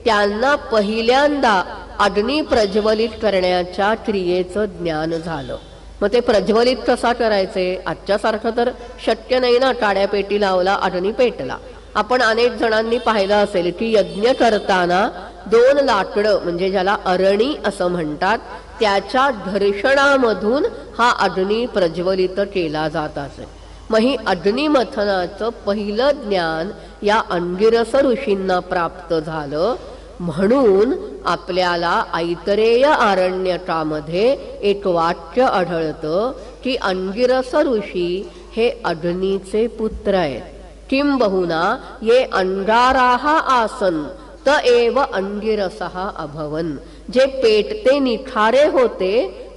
त्यांना पहिल्यांदा अग्नी प्रज्वलित करण्याच्या क्रियेचं ज्ञान झालं. मग ते प्रज्वलित कसा करायचे? आजच्यासारखं तर शक्य नाही ना, टाळ्या पेटी लावला अग्नी पेटला. आपण अनेक जणांनी पाहिलं असेल की यज्ञ करताना 2 लाकडं म्हणजे ज्याला अरणी असं म्हणतात त्याच्या घर्षणामधून हा अग्नी प्रज्वलित केला जात असे. मग ही अग्निमथनाचं पहिलं ज्ञान या अंगिरस ऋषींना प्राप्त झालं. म्हणून आपल्याला ऐतरेय आरण्यकामध्ये एक वाक्य आढळतं की अंगिरस ऋषी हे अग्नीचे पुत्र आहेत. किंबहुना ये अंगाराः आसन त एव अंगिरसः अभवन. जे पेटते निखारे होते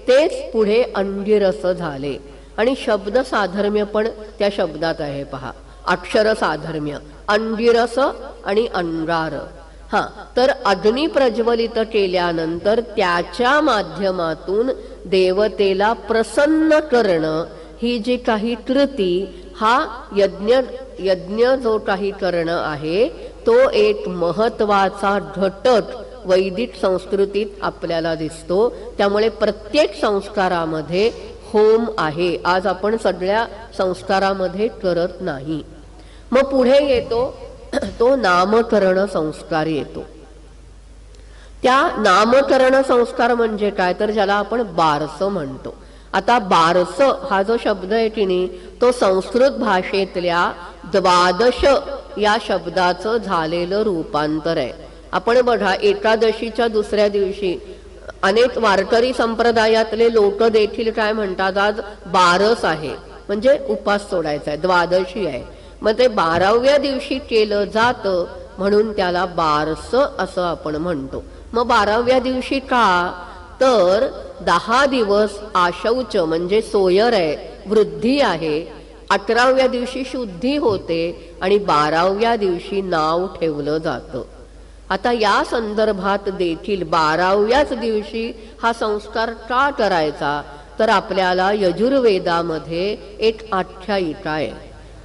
तेच पुढे अंगिरस झाले. आणि शब्द साधर्म्य पण त्या शब्दात आहे पहा, अक्षर साधर्म्य, अंगिरस आणि अंगार. तर अग्नी प्रज्वलित केल्यानंतर त्याच्या माध्यमातून देवतेला प्रसन्न करणं ही जी काही कृती, हा यज्ञ जो काही करणं आहे तो एक महत्वाचा घटक वैदिक संस्कृतीत आपल्याला दिसतो. त्यामुळे प्रत्येक संस्कारामध्ये होम आहे. आज आपण सगळ्या संस्कारामध्ये करत नाही. मग पुढे येतो तो नामकरण संस्कार येतो. त्या नामकरण संस्कार म्हणजे काय, तर ज्याला आपण बारस म्हणतो. आता बारस हा जो शब्द आहे की नाही, तो संस्कृत भाषेतल्या 12 या शब्दाचं झालेलं रूपांतर आहे. आपण बघा, एकादशीच्या दुसऱ्या दिवशी अनेक वारकरी संप्रदायातले लोक देखील काय म्हणतात, आज बारस आहे म्हणजे उपास सोडायचा आहे, द्वादशी आहे. मग ते 12व्या दिवशी केलं जातं म्हणून त्याला बारस असं आपण म्हणतो. मग 12व्या दिवशी का, तर 10 दिवस आशौच म्हणजे सोयर आहे, वृद्धी आहे. 11व्या दिवशी शुद्धी होते आणि 12व्या दिवशी नाव ठेवलं जातं. आता या संदर्भात देखील 12व्याच दिवशी हा संस्कार का करायचा, तर आपल्याला यजुर्वेदामध्ये एक आख्यायिका आहे.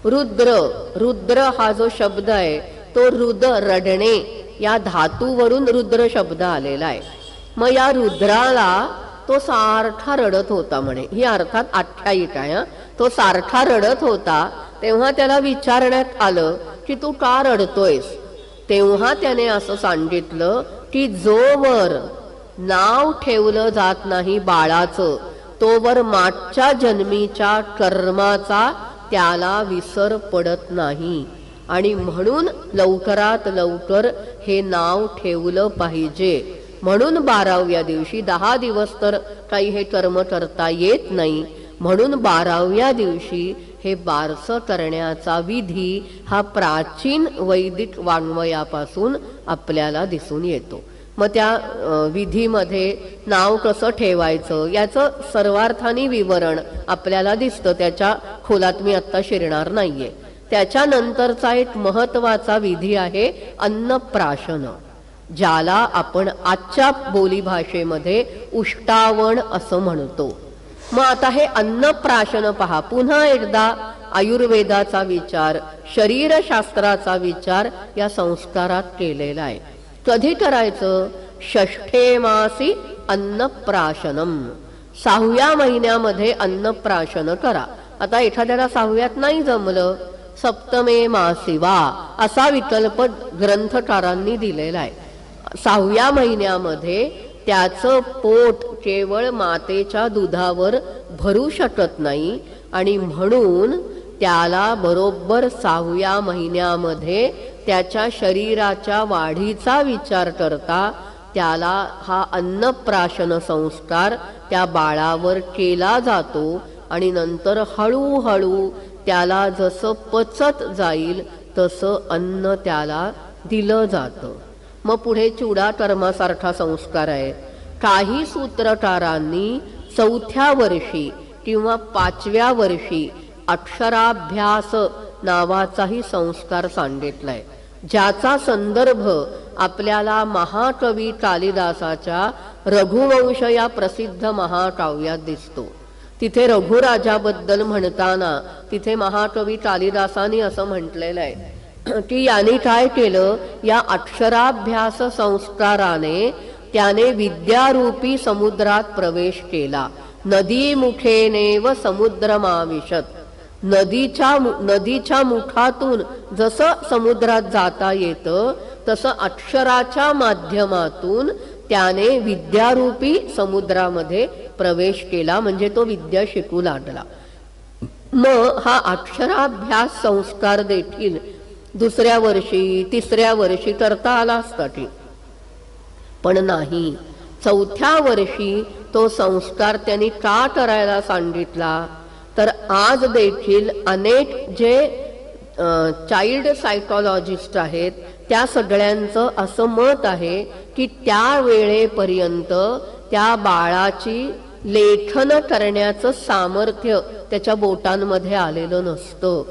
रुद्र हा जो शब्द आहे तो रुद, रडणे या धातूवरून रुद्र शब्द आलेला आहे. मग या रुद्राला तो सारखा रडत होता म्हणे, ही अर्थात आख्यायिका आहे. तो सारखा रडत होता. तेव्हा त्याला विचारण्यात आलं की तू का रडतोयस. तेव्हा त्याने असं सांगितलं की जोवर नाव ठेवलं जात नाही बाळाचं, तोवर मागच्या जन्मीच्या कर्माचा त्याला विसर पडत नाही. आणि म्हणून लवकरात लवकर हे नाव ठेवलं पाहिजे. म्हणून 12व्या दिवशी, 10 दिवस तर काही हे कर्म करता येत नाही, म्हणून 12व्या दिवशी हे बारस करण्याचा विधी हा प्राचीन वैदिक वाङ्मयापासून आपल्याला दिसून येतो. मग त्या विधीमध्ये नाव कसं ठेवायचं याचं सर्वार्थाने विवरण आपल्याला दिसतं. त्याच्या खोलात मी आत्ता शिरणार नाहीये. त्याच्यानंतरचा एक महत्वाचा विधी आहे अन्नप्राशन, ज्याला आपण आजच्या बोलीभाषेमध्ये उष्टावण असं म्हणतो. मग आता हे अन्नप्राशन पहा, पुन्हा एकदा आयुर्वेदाचा विचार, शरीरशास्त्राचा विचार या संस्कारात केलेला आहे. कधी करायचं, षष्ठे मासी अन्नप्राशनम, 6व्या महिन्यामध्ये अन्नप्राशन करा. आता एखाद्याला 6व्यात नाही जमलं, सप्तमे मासी वा असा विकल्प ग्रंथकारांनी दिलेला आहे. 6व्या महिन्यामध्ये त्याचं पोट केवळ मातेच्या दुधावर भरू शकत नाही आणि म्हणून त्याला बरोबर 6व्या महिन्यामध्ये त्याच्या शरीराच्या वाढीचा विचार करता त्याला हा अन्नप्राशन संस्कार त्या बाळावर केला जातो. आणि नंतर हळूहळू त्याला जसं पचत जाईल तसं अन्न त्याला दिलं जातं. मग पुढे चूडाकर्मासारखा संस्कार आहे. काही सूत्रकारांनी 4थ्या वर्षी किंवा 5व्या वर्षी अक्षराभ्यास नावाचाही संस्कार सांगितलाय, ज्याचा संदर्भ आपल्याला महाकवी कालिदासाच्या रघुवंश या प्रसिद्ध महाकाव्यात दिसतो. तिथे रघुराजाबद्दल म्हणताना तिथे महाकवी कालिदासानी असं म्हटलेलं आहे की याने काय केलं, या अक्षराभ्यास संस्काराने त्याने विद्यारूपी समुद्रात प्रवेश केला. नदी मुखेनेव समुद्रमाविशत. नदीच्या मुखातून जसं समुद्रात जाता येतं तसं अक्षराच्या माध्यमातून त्याने विद्यारूपी समुद्रामध्ये प्रवेश केला, म्हणजे तो विद्या शिकू लागला. मग हा अक्षराभ्यास संस्कार देखील दुसऱ्या वर्षी तिसऱ्या वर्षी करता आला असता की, पण नाही. चौथ्या वर्षी तो संस्कार त्यांनी का करायला सांगितला, तर आज देखील अनेक जे चाइल्ड सायकोलॉजिस्ट आहेत त्या सगळ्यांचं असं मत आहे की त्या वेळेपर्यंत त्या बाळाची लेखन करण्याचं सामर्थ्य त्याच्या बोटांमध्ये आलेलं नसतं.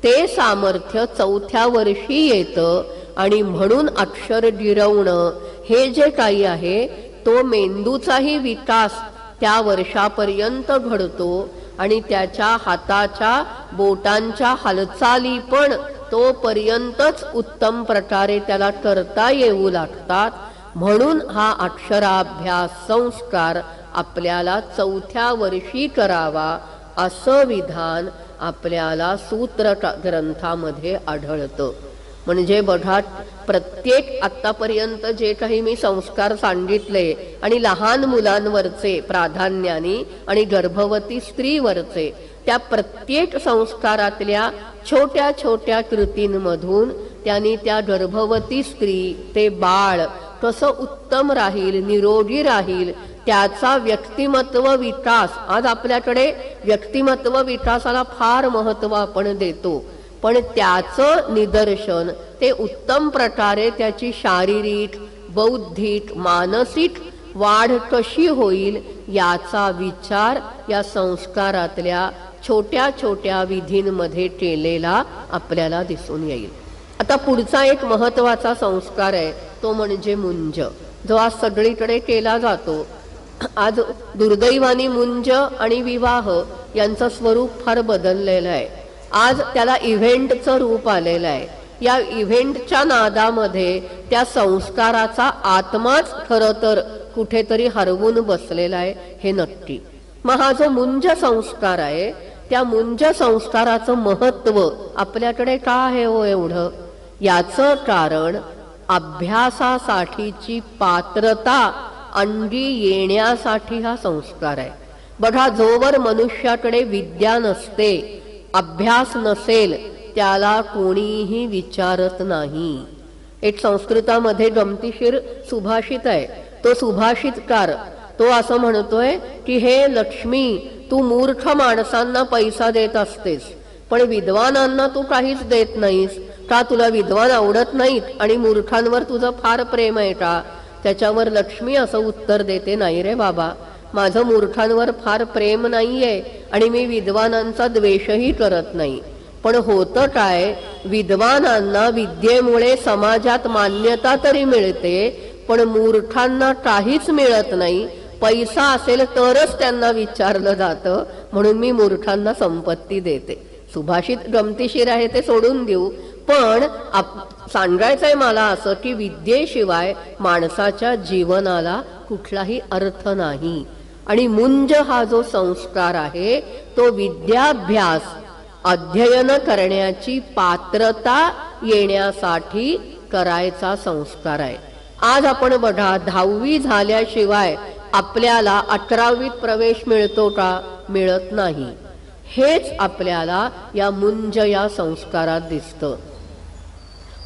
ते सामर्थ्य चौथ्या वर्षी येतं आणि म्हणून अक्षर गिरवणं हे जे काही आहे तो मेंदूचाही विकास त्या वर्षापर्यंत घडतो आणि त्याच्या हाताच्या बोटांच्या हालचाली पण तोपर्यंतच उत्तम प्रकारे त्याला करता येऊ लागतात. म्हणून हा अक्षराभ्यास संस्कार आपल्याला चौथ्या वर्षी करावा असं विधान आपल्याला सूत्र ग्रंथामध्ये आढळतं. म्हणजे बघा, प्रत्येक आतापर्यंत जे काही मी संस्कार सांगितले आणि लहान मुलांवरचे प्राधान्याने आणि गर्भवती स्त्रीवरचे, त्या प्रत्येक संस्कारातल्या छोट्या छोट्या कृतींमधून त्यांनी त्या गर्भवती स्त्री ते बाळ कसं उत्तम राहील, निरोगी राहील, त्याचा व्यक्तिमत्व विकास. आज आपल्याकडे व्यक्तिमत्व विकासाला फार महत्त्व आपण देतो, पण त्याचं निदर्शन ते उत्तम प्रकारे त्याची शारीरिक, बौद्धिक, मानसिक वाढ कशी होईल याचा विचार या संस्कारातल्या छोट्या छोट्या विधींमध्ये केलेला आपल्याला दिसून येईल. आता पुढचा एक महत्वाचा संस्कार आहे तो म्हणजे मुंज, जो आज सगळीकडे केला जातो. आज दुर्दैवानी मुंज आणि विवाह यांचं स्वरूप फार बदललेलं आहे. आज त्याला इव्हेंटचं रूप आलेलं आहे. या इव्हेंटच्या नादामध्ये त्या संस्काराचा आत्माच खरं तर कुठेतरी हरवून बसलेला आहे हे नक्की. मग हा जो मुंज संस्कार आहे त्या मुंज संस्काराचं महत्व आपल्याकडे का आहे हो एवढं, याचं कारण अभ्यासासाठीची पात्रता अंगी येण्यासाठी हा संस्कार आहे. बघा, जोवर मनुष्याकडे विद्या नसते, अभ्यास नसेल, त्याला कोणीही विचारत नाही. एक संस्कृतामध्ये गमतीशीर सुभाषित आहे. तो सुभाषितकार तो असं म्हणतोय की हे लक्ष्मी, तू मूर्ख माणसांना पैसा देत असतेस पण विद्वानांना तू काहीच देत नाहीस का? तुला विद्वान आवडत नाहीत आणि मूर्खांवर तुझं फार प्रेम आहे का? त्याच्यावर लक्ष्मी असं उत्तर देते, नाही रे बाबा, माझं मूर्खांवर फार प्रेम नाहीये आणि मी विद्वानांचा द्वेषही करत नाही. पण होतं काय, विद्वानांना विद्येमुळे समाजात मान्यता तरी मिळते पण मूर्खांना काहीच मिळत नाही. पैसा असेल तरच त्यांना विचारलं जातं, म्हणून मी मूर्खांना संपत्ती देते. सुभाषित गमतीशीर आहे, ते सोडून देऊ. पण सांगायचंय मला असं की विद्येशिवाय माणसाच्या जीवनाला कुठलाही अर्थ नाही. आणि मुंज हा जो संस्कार आहे तो विद्याभ्यास, अध्ययन करण्याची पात्रता येण्यासाठी करायचा संस्कार आहे. आज आपण बघा, 10वी झाल्याशिवाय आपल्याला 11वीत प्रवेश मिळतो का? मिळत नाही. हेच आपल्याला या मुंज या संस्कारात दिसतं.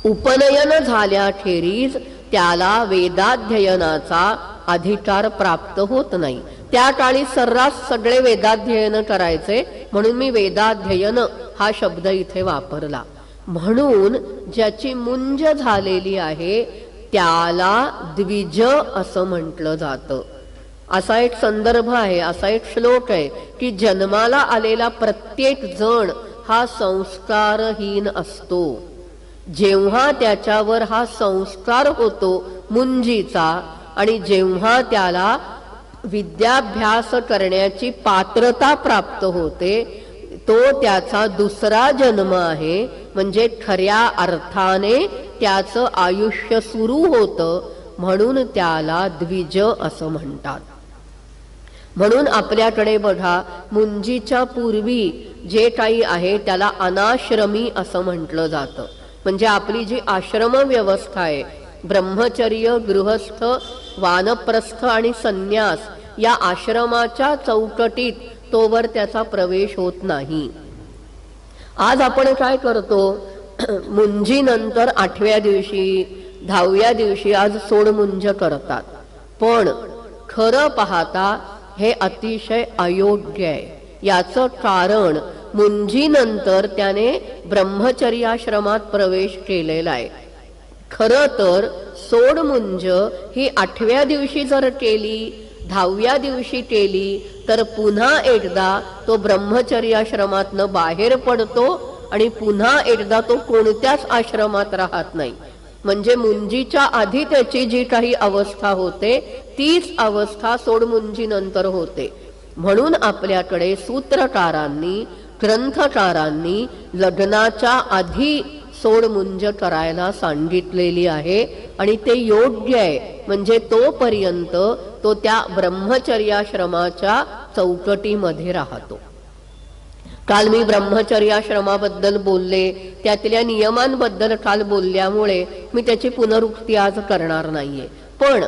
उपनयन झाल्याखेरीज त्याला वेदाध्ययनाचा अधिकार प्राप्त होत नाही. त्या काळी सर्रास सगळे वेदाध्ययन करायचे, म्हणून मी वेदाध्ययन हा शब्द इथे वापरला. म्हणून ज्याची मुंज झालेली आहे त्याला द्विज असं म्हटलं जातं. असा एक संदर्भ आहे, असा एक श्लोक आहे की जन्माला आलेला प्रत्येक जण हा संस्कारहीन असतो. जेव्हा त्याच्यावर हा संस्कार होतो मुंजीचा आणि जेव्हा त्याला विद्याभ्यास करण्याची पात्रता प्राप्त होते, तो त्याचा दुसरा जन्म आहे. म्हणजे खऱ्या अर्थाने त्याचं आयुष्य सुरू होतं, म्हणून त्याला द्विज असं म्हणतात. म्हणून आपल्याकडे बघा, मुंजीच्या पूर्वी जे काही आहे त्याला अनाश्रमी असं म्हटलं जातं. म्हणजे आपली जी आश्रम व्यवस्था आहे, ब्रह्मचर्य, गृहस्थ, वानप्रस्थ आणि संन्यास, या आश्रमाच्या चौकटीत तोवर त्याचा प्रवेश होत नाही. आज आपण काय करतो, मुंजीनंतर 8व्या दिवशी 10व्या दिवशी आज सोडमुंज करतात. पण खरं पाहता हे अतिशय अयोग्य आहे. याचं कारण मुंजीनंतर त्याने ब्रह्मचर्याश्रमात प्रवेश केलेला आहे. खरं तर सोडमुंज ही 8व्या दिवशी जर केली, 10व्या दिवशी केली, तर पुन्हा एकदा तो ब्रह्मचर्याश्रमातनं बाहेर पडतो आणि पुन्हा एकदा तो कोणत्याच आश्रमात राहत नाही. म्हणजे मुंजीच्या आधी त्याची जी काही अवस्था होते तीच अवस्था सोडमुंजीनंतर होते. म्हणून आपल्याकडे सूत्रकारांनी, ग्रंथकारांनी लग्नाच्या आधी सोडमुंज करायला सांगितलेली आहे आणि ते योग्य आहे. म्हणजे तोपर्यंत तो त्या ब्रह्मचर्याश्रमाच्या चौकटीमध्ये राहतो. काल मी ब्रह्मचर्याश्रमाबद्दल बोलले, त्यातल्या नियमांबद्दल काल बोलल्यामुळे मी त्याची पुनरुक्ती आज करणार नाहीये. पण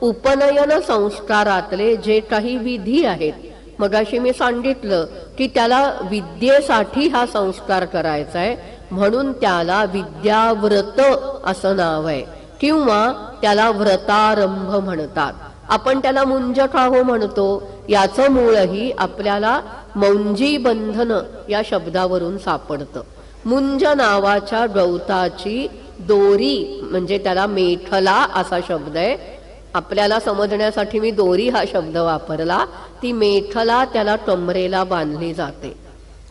उपनयन संस्कारातले जे काही विधी आहेत, मगाशी मी सांगितलं की त्याला विद्येसाठी हा संस्कार करायचा आहे, म्हणून त्याला विद्याव्रत असं नाव आहे किंवा त्याला व्रतारंभ म्हणतात. आपण त्याला मुंज का हो म्हणतो, याचं मूळही आपल्याला मौंजी बंधन या शब्दावरून सापडतं. मुंज नावाच्या गवताची दोरी, म्हणजे त्याला मेखला असा शब्द आहे, आपल्याला समजण्यासाठी मी दोरी हा शब्द वापरला. ती मेखला त्याला कमरेला बांधली जाते.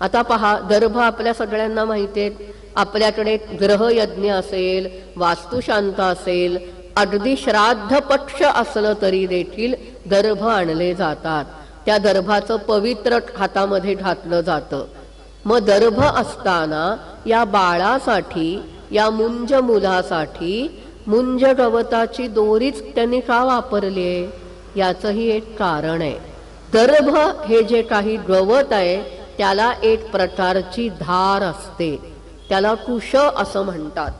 आता पहा, दर्भ आपल्या सगळ्यांना माहिती आहे. आपल्याकडे ग्रहयज्ञ असेल, वास्तुशांत असेल, अगदी श्राद्ध पक्ष असलं तरी देखील दर्भ आणले जातात. त्या दर्भाचं पवित्र हातामध्ये घातलं जातं. मग दर्भ असताना या बाळासाठी, या मुंज मुलासाठी मुंज गवताची दोरीच त्यांनी का वापरली आहे, याचंही एक कारण आहे. दर्भ हे जे काही गवत आहे त्याला एक प्रकारची धार असते, त्याला कुश असं म्हणतात.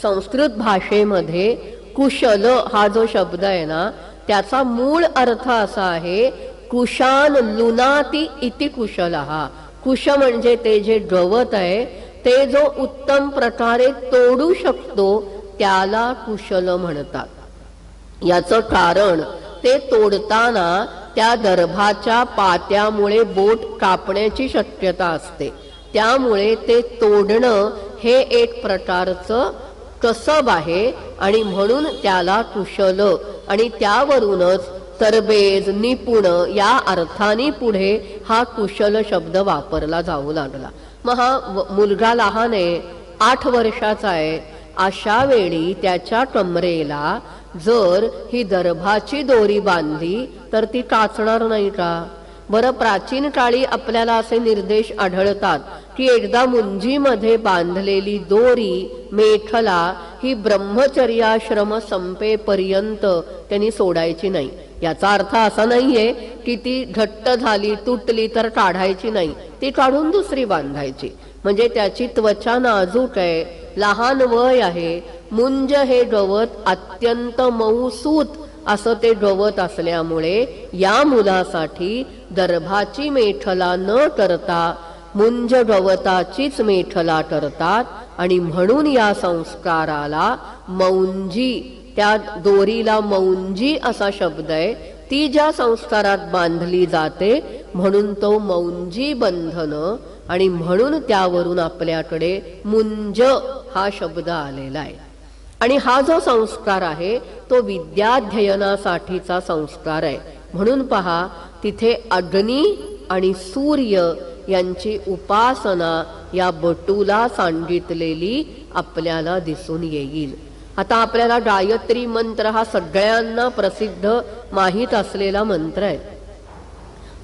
संस्कृत भाषेमध्ये कुशल हा जो शब्द आहे ना, त्याचा मूळ अर्थ असा आहे, कुशान लुनाती इति कुशलहा. कुश म्हणजे ते जे गवत आहे ते जो उत्तम प्रकारे तोडू शकतो त्याला कुशल म्हणतात. याचं कारण ते तोडताना त्या दर्भाच्या पात्यामुळे बोट कापण्याची शक्यता असते. त्यामुळे ते तोडणं हे एक प्रकारचं कसब आहे आणि म्हणून त्याला कुशल, आणि त्यावरूनच तरबेज, निपुण या अर्थाने पुढे हा कुशल शब्द वापरला जाऊ लागला. मग हा मुलगा लहान आहे, 8 वर्षाचा आहे, अशा वेळी त्याच्या कमरेला जर ही दर्भाची दोरी बांधली तर ती टाचणार नाही का? बरं, प्राचीन काळी आपल्याला असे निर्देश आढळतात की एकदा मुंजीमध्ये बांधलेली दोरी, मेखला, ही ब्रह्मचर्याश्रम संपेपर्यंत त्यांनी सोडायची नाही. याचा अर्थ असा नाहीये की ती घट्ट झाली, तुटली तर काढायची नाही, ती काढून दुसरी बांधायची. म्हणजे त्याची त्वचा नाजूक आहे, लहान वय आहे. मुंज हे गवत अत्यंत मऊसूत असं ते गवत असल्यामुळे या मुलासाठी दर्भाची मेखला न करता मुंज गवताचीच मेखला करतात. आणि म्हणून या संस्काराला मौंजी, त्या दोरीला मौंजी असा शब्द आहे. ती ज्या संस्कारात बांधली जाते म्हणून तो मौंजी बंधन, आणि म्हणून त्यावरून आपल्याकडे मुंज हा शब्द आलेला आहे. आणि हा जो संस्कार आहे तो विद्याध्ययनासाठीचा संस्कार आहे. म्हणून पहा, तिथे अग्नी आणि सूर्य यांची उपासना या बटूला सांगितलेली आपल्याला दिसून येईल. आता आपल्याला गायत्री मंत्र हा सगळ्यांना प्रसिद्ध माहीत असलेला मंत्र आहे.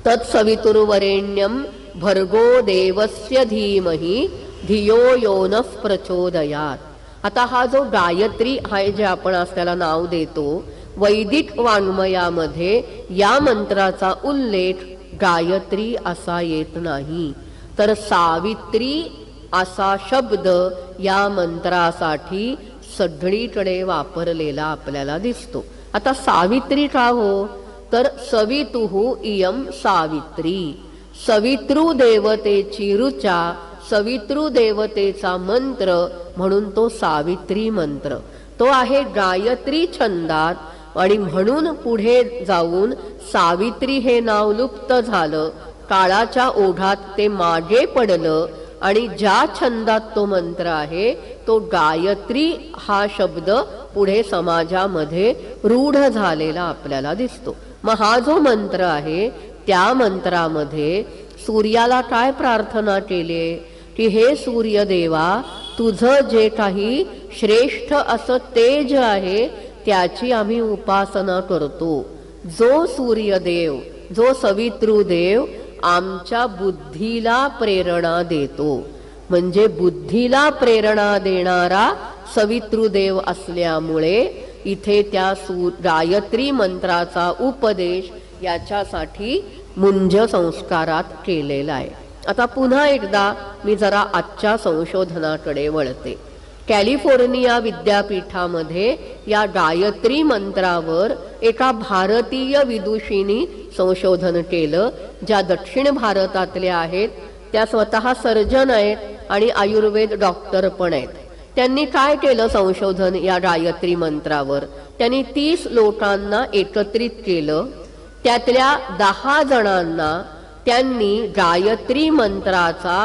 तत्सवितुर्वरेण्यं भर्गो देवस्य धीमहि धियो यो नः प्रचोदयात्. आता हा जो गायत्री आहे जे आपण आज त्याला नाव देतो, वैदिक वाङ्मयामध्ये या मंत्राचा उल्लेख गायत्री असा येत नाही, तर सावित्री असा शब्द या मंत्रासाठी सगळीकडे वापरलेला आपल्याला दिसतो. आता सावित्री का हो, तर सवितुः इयं सावित्री, सवितृ देवतेची ऋचा, सवितृ देवतेचा मंत्र म्हणून तो सावित्री मंत्र. तो आहे गायत्री छंदात, आणि म्हणून पुढे जाऊन सावित्री हे नाव लुप्त झालं, काळाच्या ओढात ते मागे पडलं, आणि ज्या छंदात तो मंत्र आहे तो गायत्री हा शब्द पुढे समाजामध्ये रूढ झालेला आपल्याला दिसतो. मग हा जो मंत्र आहे त्या मंत्रामध्ये सूर्याला काय प्रार्थना केली की हे सूर्यदेवा, तुझं जे काही श्रेष्ठ असं तेज आहे त्याची आम्ही उपासना करतो. जो सूर्यदेव, जो सवितृदेव आमच्या बुद्धीला प्रेरणा देतो, म्हणजे बुद्धीला प्रेरणा देणारा सवितृदेव असल्यामुळे इथे त्या गायत्री मंत्राचा उपदेश याच्यासाठी मुंज संस्कारात केलेला आहे. आता पुन्हा एकदा मी जरा आजच्या संशोधनाकडे वळते. कॅलिफोर्निया विद्यापीठामध्ये या गायत्री मंत्रावर एका भारतीय विदुषींनी संशोधन केलं, ज्या दक्षिण भारतातल्या आहेत. त्या स्वतः सर्जन आहेत आणि आयुर्वेद डॉक्टर पण आहेत. त्यांनी काय केलं संशोधन या गायत्री मंत्रावर, त्यांनी 30 लोकांना एकत्रित केलं. त्यातल्या 10 जणांना त्यांनी गायत्री मंत्राचा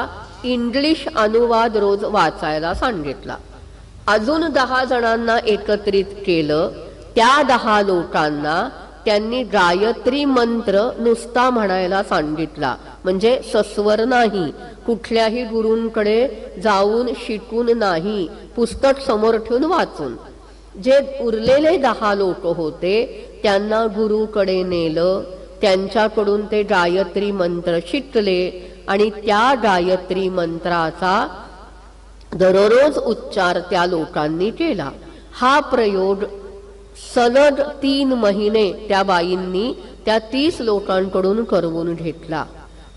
इंग्लिश अनुवाद रोज वाचायला सांगितला. अजून 10 जणांना एकत्रित केलं. त्या 10 लोकांना त्यांनी गायत्री मंत्र नुसता म्हणायला सांगितला, म्हणजे सस्वर नाही, कुठल्याही गुरूंकडे जाऊन शिकून नाही, पुस्तक समोर ठेवून वाचून. जे उरलेले 10 लोक होते त्यांना गुरुकडे नेलं, त्यांच्याकडून ते गायत्री मंत्र शिकले आणि त्या गायत्री मंत्राचा दररोज उच्चार त्या लोकांनी केला. हा प्रयोग सलग 3 महिने त्या बाईंनी त्या 30 लोकांकडून करवून घेतला.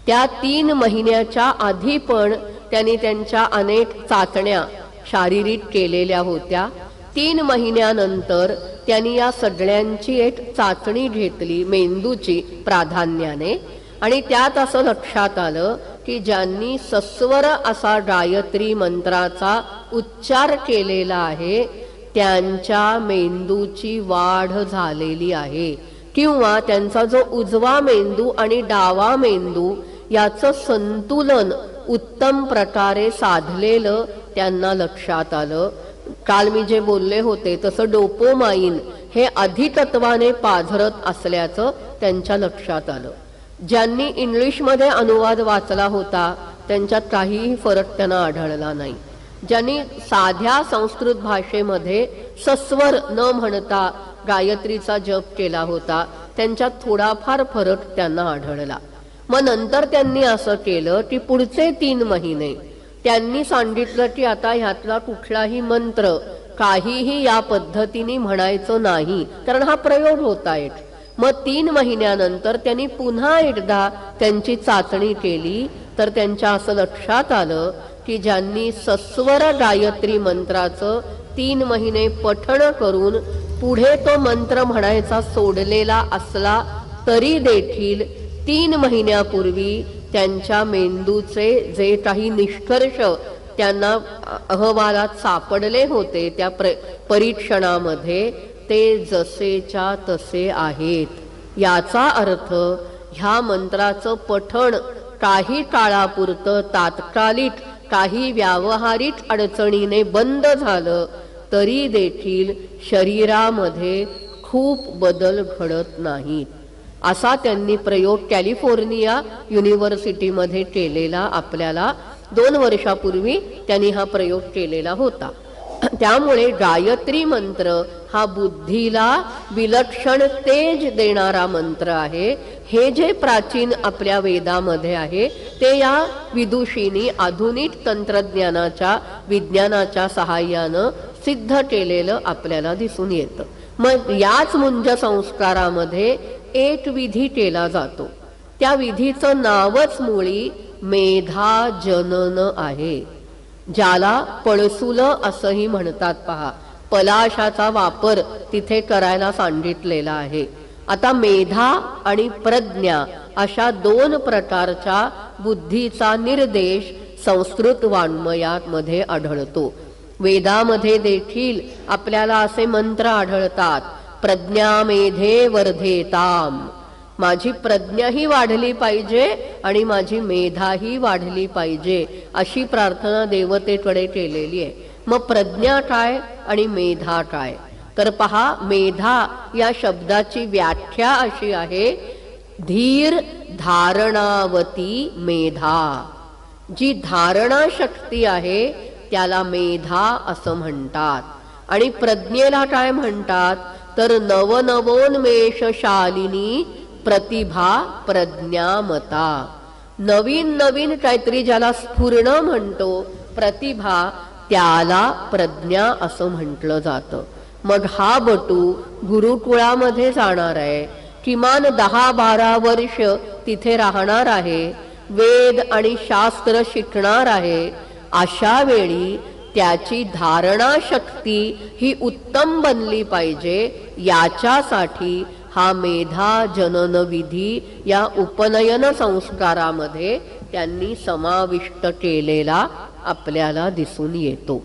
त्या 3 महिन्याच्या आधी पण त्यांनी त्यांच्या अनेक चाचण्या शारीरिक केलेल्या होत्या. 3 महिन्यानंतर त्यांनी या सगळ्यांची एक चाचणी घेतली मेंदूची प्राधान्याने, आणि त्यात असं लक्षात आलं की ज्यांनी सस्वर असा गायत्री मंत्राचा उच्चार केलेला आहे त्यांच्या मेंदूची वाढ झालेली आहे, किंवा त्यांचा जो उजवा मेंदू आणि डावा मेंदू याचं संतुलन उत्तम प्रकारे साधलेलं त्यांना लक्षात आलं. काल मी जे बोलले होते तसं डोपोमाइन हे अधितत्वाने पाझरत असल्याचं त्यांच्या लक्षात आलं. ज्यांनी इंग्लिशमध्ये अनुवाद वाचला होता त्यांच्यात काहीही फरक त्यांना आढळला नाही. ज्यांनी साध्या संस्कृत भाषेमध्ये सस्वर न म्हणता गायत्रीचा जप केला होता त्यांच्यात थोडाफार फरक त्यांना आढळला. मग नंतर त्यांनी असं केलं की पुढचे 3 महिने त्यांनी सांगितलं की आता ह्यातला कुठलाही मंत्र काहीही या पद्धतीने म्हणायचं नाही, कारण हा प्रयोग होता एक. मग 3 महिन्यानंतर त्यांनी पुन्हा एकदा त्यांची चाचणी केली, तर त्यांच्या असं लक्षात आलं की ज्यांनी सस्वर गायत्री मंत्राचं 3 महिने पठण करून पुढे तो मंत्र म्हणायचा सोडलेला असला तरी देखील 3 महिन्यापूर्वी त्यांच्या मेंदूचे जे काही निष्कर्ष त्यांना अहवालात सापडले होते त्या परीक्षणामध्ये ते जसेच्या तसे आहेत. याचा अर्थ ह्या मंत्राचं पठण काही काळापुरतं तात्कालिक काही व्यावहारिक अडचणीने बंद झालं तरी देखील शरीरामध्ये खूप बदल घडत नाहीत. असा त्यांनी प्रयोग कॅलिफोर्निया युनिव्हर्सिटीमध्ये केलेला आपल्याला 2 वर्षापूर्वी त्यांनी हा प्रयोग केलेला होता. त्यामुळे गायत्री मंत्र हा बुद्धीला विलक्षण तेज देणारा मंत्र आहे हे जे प्राचीन आपल्या वेदामध्ये आहे ते या विदुषींनी आधुनिक तंत्रज्ञानाच्या विज्ञानाच्या सहाय्यानं सिद्ध केलेलं आपल्याला दिसून येतं. मग याच मुंज संस्कारामध्ये एक विधी केला जातो. त्या विधीचं नावच मुळी मेधा जनन आहे, ज्याला पळसुल असंही म्हणतात. पहा, पलाशाचा वापर तिथे करायला सांगितलेला आहे. आता मेधा आणि प्रज्ञा अशा दोन प्रकारच्या बुद्धीचा निर्देश संस्कृत वाङ्मयात मध्ये आढळतो. वेदामध्ये देखील आपल्याला असे मंत्र आढळतात, प्रज्ञा मेधे वर्धेताम. माझी प्रज्ञाही वाढली पाहिजे आणि माझी मेधाही वाढली पाहिजे अशी प्रार्थना देवतेकडे केलेली आहे. मग प्रज्ञा काय आणि मेधा काय? तर पहा, मेधा या शब्दाची व्याख्या अशी आहे, धीर धारणावती मेधा. जी धारणा शक्ती आहे त्याला मेधा असं म्हणतात. आणि प्रज्ञेला काय म्हणतात तर नवनवोन्मेषशालिनी प्रतिभा प्रज्ञामता. नवीन नवीन काहीतरी ज्याला स्फुरण म्हणतो, प्रतिभा, त्याला प्रज्ञा असं म्हटलं जातं. मग हा बटू गुरुकुळामध्ये जाणार आहे, किमान 10-12 वर्ष तिथे राहणार आहे, वेद आणि शास्त्र शिकणार आहे. अशा वेळी त्याची धारणा शक्ती ही उत्तम बनली पाहिजे. याच्यासाठी हा मेधा जनन विधी या उपनयन संस्कारामध्ये त्यांनी समाविष्ट केलेला आपल्याला दिसून येतो.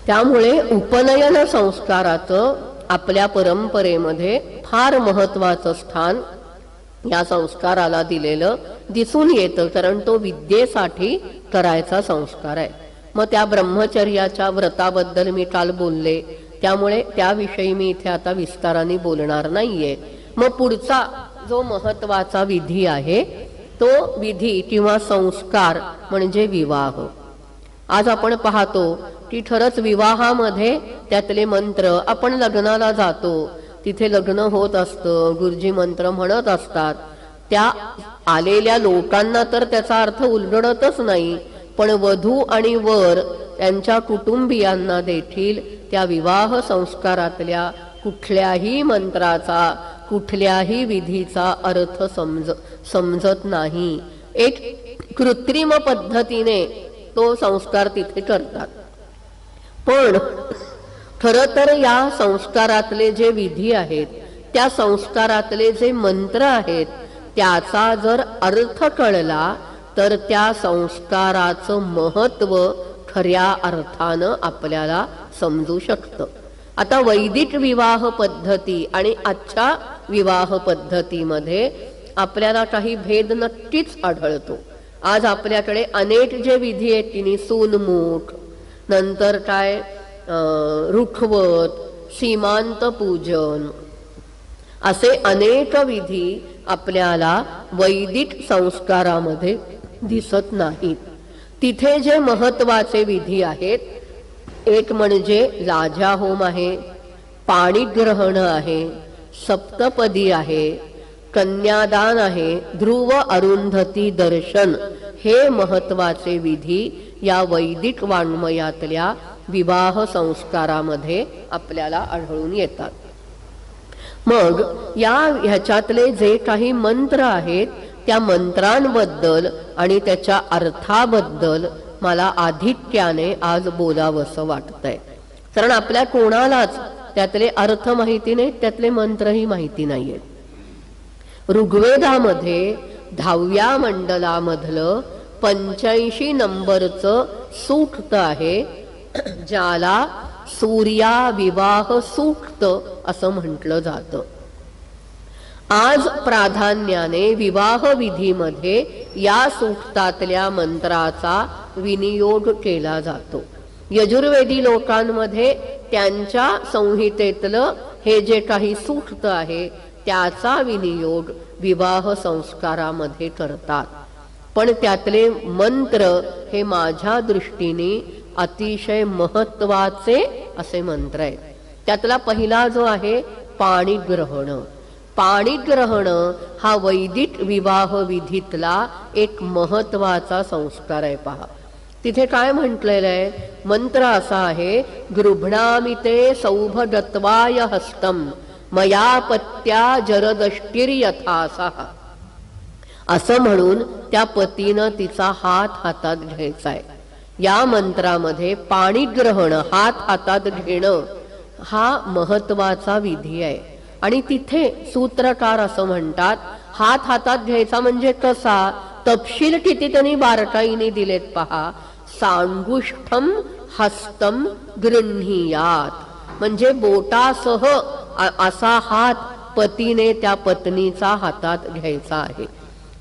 त्यामुळे उपनयन संस्काराचं आपल्या परंपरेमध्ये फार महत्वाचं स्थान या संस्काराला दिलेलं दिसून येतं, कारण तो विद्येसाठी करायचा संस्कार आहे. मग त्या ब्रह्मचर्याच्या व्रताबद्दल मी काल बोलले, त्यामुळे त्याविषयी मी इथे आता विस्ताराने बोलणार नाहीये. मग पुढचा जो महत्वाचा विधी आहे तो विधी किंवा संस्कार म्हणजे विवाह. आज आपण पाहतो की खरंच विवाहामध्ये त्यातले मंत्र, आपण लग्नाला जातो तिथे लग्न होत असतं, गुरुजी मंत्र म्हणत असतात. त्या आलेल्या लोकांना तर त्याचा अर्थ उलगडतच नाही, पण वधू आणि वर त्यांच्या कुटुंबियांना देखील त्या विवाह संस्कारातल्या कुठल्याही मंत्राचा, कुठल्याही विधीचा अर्थ समजत नाही. एक कृत्रिम पद्धतीने तो संस्कार तिथे करतात. पण खरं तर या संस्कारातले जे विधी आहेत, त्या संस्कारातले जे मंत्र आहेत, त्याचा जर अर्थ कळला तर त्या संस्काराचं महत्व खऱ्या अर्थानं आपल्याला समजू शकतं. आता वैदिक विवाह पद्धती आणि आजच्या विवाह पद्धतीमध्ये आपल्याला काही भेद नक्कीच आढळतो. आज आपल्याकडे अनेक जे विधी आहेत की सूनमुख, नंतर काय रुखवत, सीमांत पूजन, असे अनेक विधी आपल्याला वैदिक संस्कारामध्ये दिसत नाहीत. तिथे जे महत्वाचे विधी आहेत, एक म्हणजे लाजा होम आहे, पाणीग्रहण आहे, सप्तपदी आहे, कन्यादान आहे, ध्रुव अरुंधती दर्शन, हे महत्वाचे विधी या वैदिक वाङ्मयातल्या विवाह संस्कारामध्ये आपल्याला आढळून येतात. मग ह्याच्यातले जे काही मंत्र आहेत त्या मंत्रांबद्दल आणि त्याच्या अर्थाबद्दल मला आधिक्याने आज बोलावंसं वाटतंय. कारण आपल्या कोणालाच त्यातले अर्थ माहिती नाहीत, त्यातले मंत्रही माहिती नाहीयेत. ऋग्वेदामध्ये 10व्या मंडलामधलं 85 नंबरचं सूक्त आहे, ज्याला सूर्या विवाह सूक्त असं म्हटलं जातं. आज प्राधान्याने विवाह विधीमध्ये या सूक्तातल्या मंत्राचा विनियोग केला जातो. यजुर्वेदी लोकांमध्ये त्यांच्या संहितेतलं हे जे काही सुटत आहे त्याचा विनियोग विवाह संस्कारामध्ये करतात. पण त्यातले मंत्र हे माझ्या दृष्टीने अतिशय महत्वाचे असे मंत्र आहेत. त्यातला पहिला जो आहे पाणिग्रहण. पाणिग्रहण हा वैदिक विवाह विधीतला एक महत्वाचा संस्कार आहे. पहा तिथे काय म्हटलेलं आहे, मंत्र असा आहे, गृभणामि ते सौभगत्वाय हस्तम मया पत्या जरदष्टिर्यथासः. असं म्हणून त्या पतीनं तिचा हात हातात घ्यायचा आहे. या मंत्रामध्ये पाणिग्रहण हात हातात घेणं हा महत्वाचा विधी आहे. आणि तिथे सूत्रकार असं म्हणतात, हात हातात घ्यायचा म्हणजे कसा, तपशील किती त्यांनी बारकाईने दिलेत पहा. सांगुष्ठम हस्तम गृह्णीयात, म्हणजे बोटासह असा हात पतीने त्या पत्नीचा हातात घ्यायचा आहे.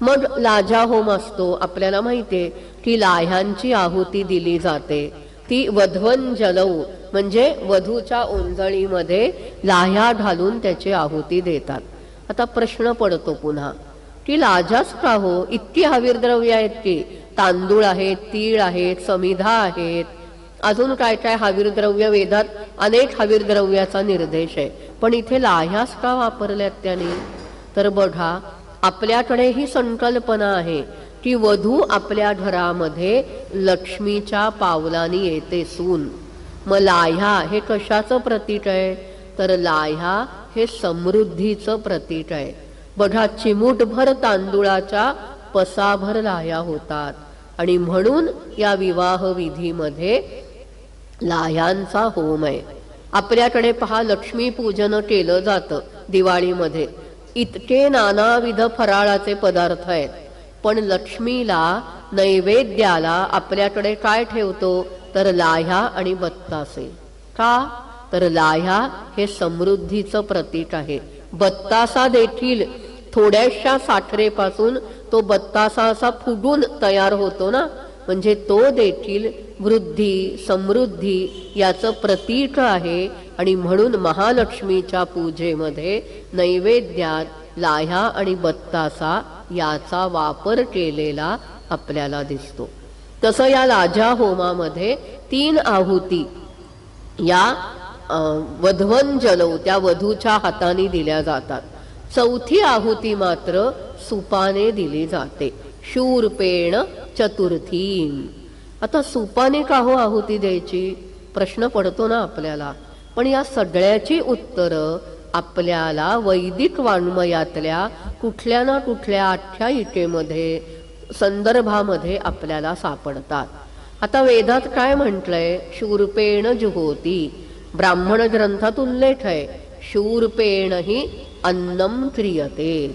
मग लाजा होम असतो. आपल्याला माहितीये की लाह्यांची आहुती दिली जाते. ती वध्वन जलौ म्हणजे वधूच्या ओंजळीमध्ये लाह्या घालून त्याची आहुती देतात. आता प्रश्न पडतो पुन्हा की लाजाच का हो, इतकी हवीरद्रव्य आहेत की, तांदूळ आहेत, तीळ आहेत, समिधा आहेत, अजून काय काय हवीरद्रव्य, वेदात अनेक हवीरद्रव्याचा निर्देश आहे, पण इथे लाह्याच का वापरल्यात त्यांनी. तर बघा आपल्याकडे ही संकल्पना आहे की वधू आपल्या घरामध्ये लक्ष्मीच्या पावलानी येते सून. मग लाह्या हे कशाचं प्रतीक आहे, तर लाह्या हे समृद्धीचं प्रतीक आहे. बघा चिमूटभर तांदूळाच्या पसाभर लाह्या होतात आणि म्हणून या विवाह विधीमध्ये लाह्यांचा होम आहे. आपल्याकडे पहा लक्ष्मी पूजन केलं जातं दिवाळीमध्ये. इतके नानाविध फराळाचे पदार्थ आहेत, पण लक्ष्मीला नैवेद्याला आपल्याकडे काय ठेवतो, तर लाह्या आणि बत्तासे. का, तर लाह्या हे समृद्धीचं प्रतीक आहे. बत्तासा देखील थोड्याशा साखरेपासून तो बत्तासा असा फुगून तयार होतो ना, म्हणजे तो देखील वृद्धी समृद्धी याचं प्रतीक आहे. आणि म्हणून महालक्ष्मीच्या पूजेमध्ये नैवेद्यात लाह्या आणि बत्तासा याचा वापर केलेला आपल्याला दिसतो. तसं या लाजा होमामध्ये 3 आहुती या वध्वन जलौ त्या वधूच्या हाताने दिल्या जातात. 4थी आहुती मात्र सुपाने दिली जाते. शूर्पेण चतुर्थी. आता सुपाने का हो आहुती द्यायची प्रश्न पडतो ना आपल्याला. पण या सगळ्याची उत्तरं आपल्याला वैदिक वाङ्मयातल्या कुठल्या ना कुठल्या आख्यायिकेमध्ये संदर्भामध्ये आपल्याला सापडतात. आता वेदात काय म्हटलंय, शूर्पेण जुहोती. ब्राह्मण ग्रंथात उल्लेख आहे, शूर्पेण ही अन्नम क्रियते.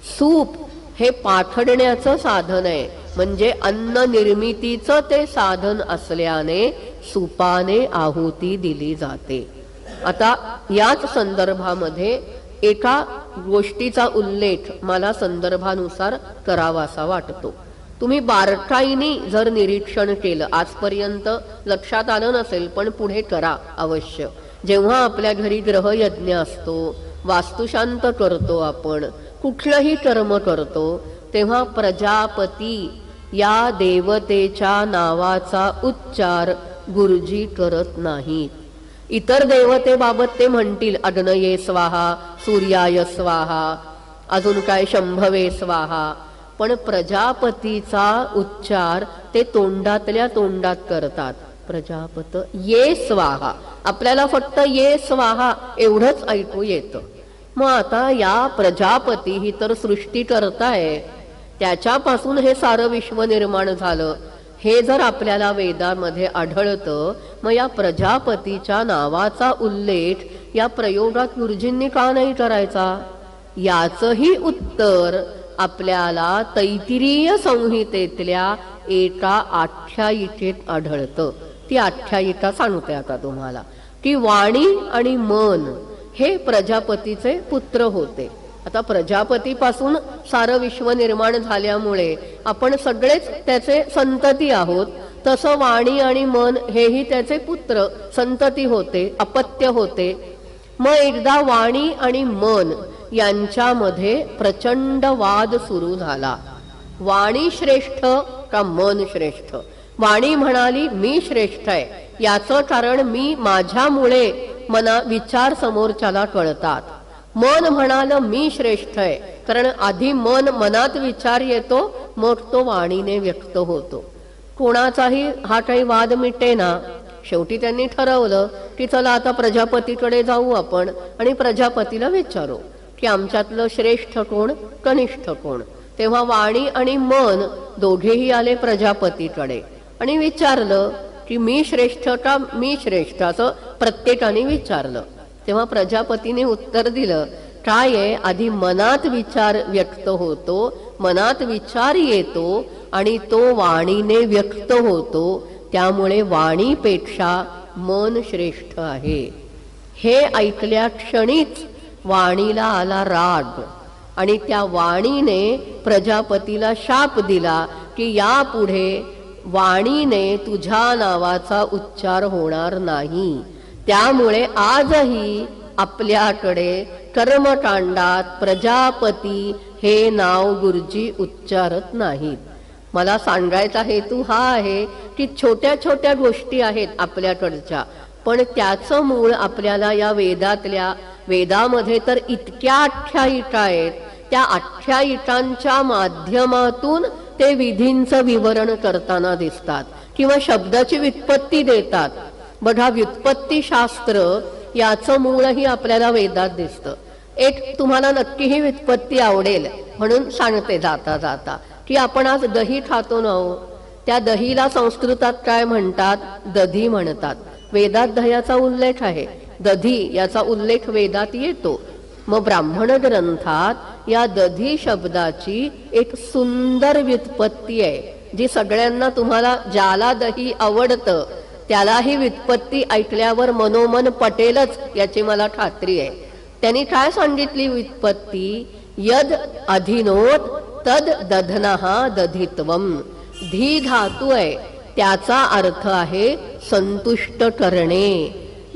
सूप हे पाखडण्याचं साधन आहे, म्हणजे अन्न निर्मितीचं ते साधन असल्याने सुपाने आहुती दिली जाते. आता याच संदर्भामध्ये एका गोष्टीचा उल्लेख मला संदर्भानुसार करावासा वाटतो. तुम्ही बारकाईने जर निरीक्षण केलं, आजपर्यंत लक्षात आलं नसेल पण पुढे करा अवश्य. जेव्हा आपल्या घरी ग्रहयज्ञ असतो, वास्तुशांत करतो, आपण कुठलंही कर्म करतो, तेव्हा प्रजापती या देवतेच्या नावाचा उच्चार गुरुजी करत नाहीत. इतर देवतेबाबत ते म्हणतील अग्नये स्वाहा, सूर्याय स्वाहा, अजून काय शंभवे स्वाहा, पण प्रजापतीचा उच्चार ते तोंडातल्या तोंडात करतात. प्रजापत ये स्वाहा, आपल्याला फक्त ये स्वाहा एवढंच ऐकू येतं. मग आता या प्रजापती ही तर सृष्टी करताय, त्याच्यापासून हे सारं विश्व निर्माण झालं, हे जर आपल्याला वेदामध्ये आढळतं, मग या प्रजापतीच्या नावाचा उल्लेख या प्रयोगात गुरुजींनी का नाही करायचा. याचंही उत्तर आपल्याला तैत्तिरीय संहितेतल्या एका आख्यायिकेत आढळतं. ती आख्यायिका सांगते आता तुम्हाला की वाणी आणि मन हे प्रजापतीचे पुत्र होते. आता प्रजापतीपासून सारं विश्व निर्माण झाल्यामुळे आपण सगळेच त्याचे संतती आहोत. तसं वाणी आणि मन हेही त्याचे पुत्र संतती होते, अपत्य होते. मग एकदा वाणी आणि मन यांच्यामध्ये प्रचंड वाद सुरू झाला. वाणी श्रेष्ठ का मन श्रेष्ठ? वाणी म्हणाली मी श्रेष्ठ आहे, याचं कारण मी माझ्यामुळे मना विचार समोरच्याला कळतात. मन म्हणाल मी श्रेष्ठ आहे, कारण आधी मनात विचार येतो, मग तो वाणीने व्यक्त होतो. कोणाचाही हा काही वाद मिटेना. शेवटी त्यांनी ठरवलं की चला आता प्रजापतीकडे जाऊ आपण आणि प्रजापतीला विचारू की आमच्यातलं श्रेष्ठ कोण, कनिष्ठ कोण. तेव्हा वाणी आणि मन दोघेही आले प्रजापतीकडे आणि विचारलं की मी श्रेष्ठ का मी श्रेष्ठ, असं प्रत्येकाने विचारलं. तेव्हा प्रजापतीने उत्तर दिलं, काय आहे, आधी मनात विचार व्यक्त होतो, मनात विचार येतो आणि तो वाणीने व्यक्त होतो, त्यामुळे वाणीपेक्षा मन श्रेष्ठ आहे. हे ऐकल्या क्षणीच वाणीला आला राग आणि त्या वाणीने प्रजापतीला शाप दिला की यापुढे वाणीने तुझ्या नावाचा उच्चार होणार नाही. त्यामुळे आजही आपल्याकडे कर्मकांडात प्रजापती हे नाव गुरुजी उच्चारत नाहीत. मला सांगायचा हेतू हा आहे की छोट्या छोट्या गोष्टी आहेत आपल्याकडच्या, पण त्याचं मूळ आपल्याला या वेदामध्ये तर इतक्या आख्यायिका आहेत, त्या आख्यायिकांच्या माध्यमातून ते विधींचं विवरण करताना दिसतात किंवा शब्दाची व्युत्पत्ती देतात. बघा, व्युत्पत्ती शास्त्र याचं मूळही आपल्याला वेदात दिसतं. एक तुम्हाला नक्की ही व्युत्पत्ती आवडेल म्हणून सांगते जाता जाता की आपण आज दही खातो ना, त्या दहीला संस्कृतात काय म्हणतात, दधी म्हणतात. वेदात दह्याचा उल्लेख आहे, दधी याचा उल्लेख वेदात येतो. मग ब्राह्मण ग्रंथात या दधी शब्दाची एक सुंदर व्युत्पत्ती आहे, जी सगळ्यांना तुम्हाला ज्याला दही आवडतं त्याला ही व्युत्पत्ती ऐकल्यावर मनोमन पटेलच याची मला खात्री आहे. त्यांनी काय सांगितली व्युत्पत्ती, यद अधिनोत तद दधनः दधित्वम. धी धातू आहे, त्याचा अर्थ आहे संतुष्ट करणे.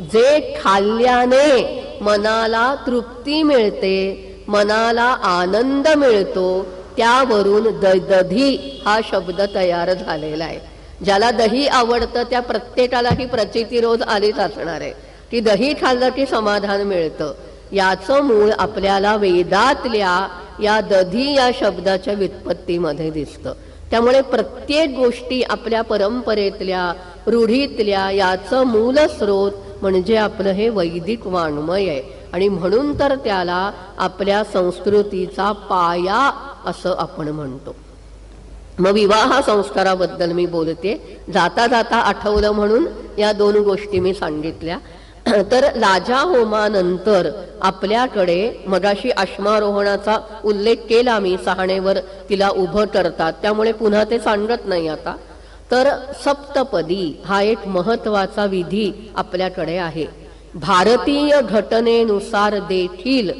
जे खाल्ल्याने मनाला तृप्ती मिळते, मनाला आनंद मिळतो, त्यावरून दधी हा शब्द तयार झालेला आहे. ज्याला दही आवडतं त्या प्रत्येकाला ही प्रचिती रोज आलीच असणार आहे की दही खाल्लं की समाधान मिळतं. याचं मूळ आपल्याला वेदातल्या या दधी या शब्दाच्या व्युत्पत्तीमध्ये दिसतं. त्यामुळे प्रत्येक गोष्टी आपल्या परंपरेतल्या रूढीतल्या याचं मूल स्रोत म्हणजे आपलं हे वैदिक वाङ्मय आहे आणि म्हणून तर त्याला आपल्या संस्कृतीचा पाया असं आपण म्हणतो. मग विवाह संस्काराबद्दल मी बोलते, जाता जाता आठवलं म्हणून या दोन गोष्टी मी सांगितल्या. तर लाजा होमानंतर आपल्याकडे मगाशी अश्मारोहणाचा उल्लेख केला मी, सहाणेवर तिला उभं करतात, त्यामुळे पुन्हा ते सांगत नाही आता. तर सप्तपदी हा एक महत्वाचा विधी आपल्याकडे आहे. भारतीय घटनेनुसार देखील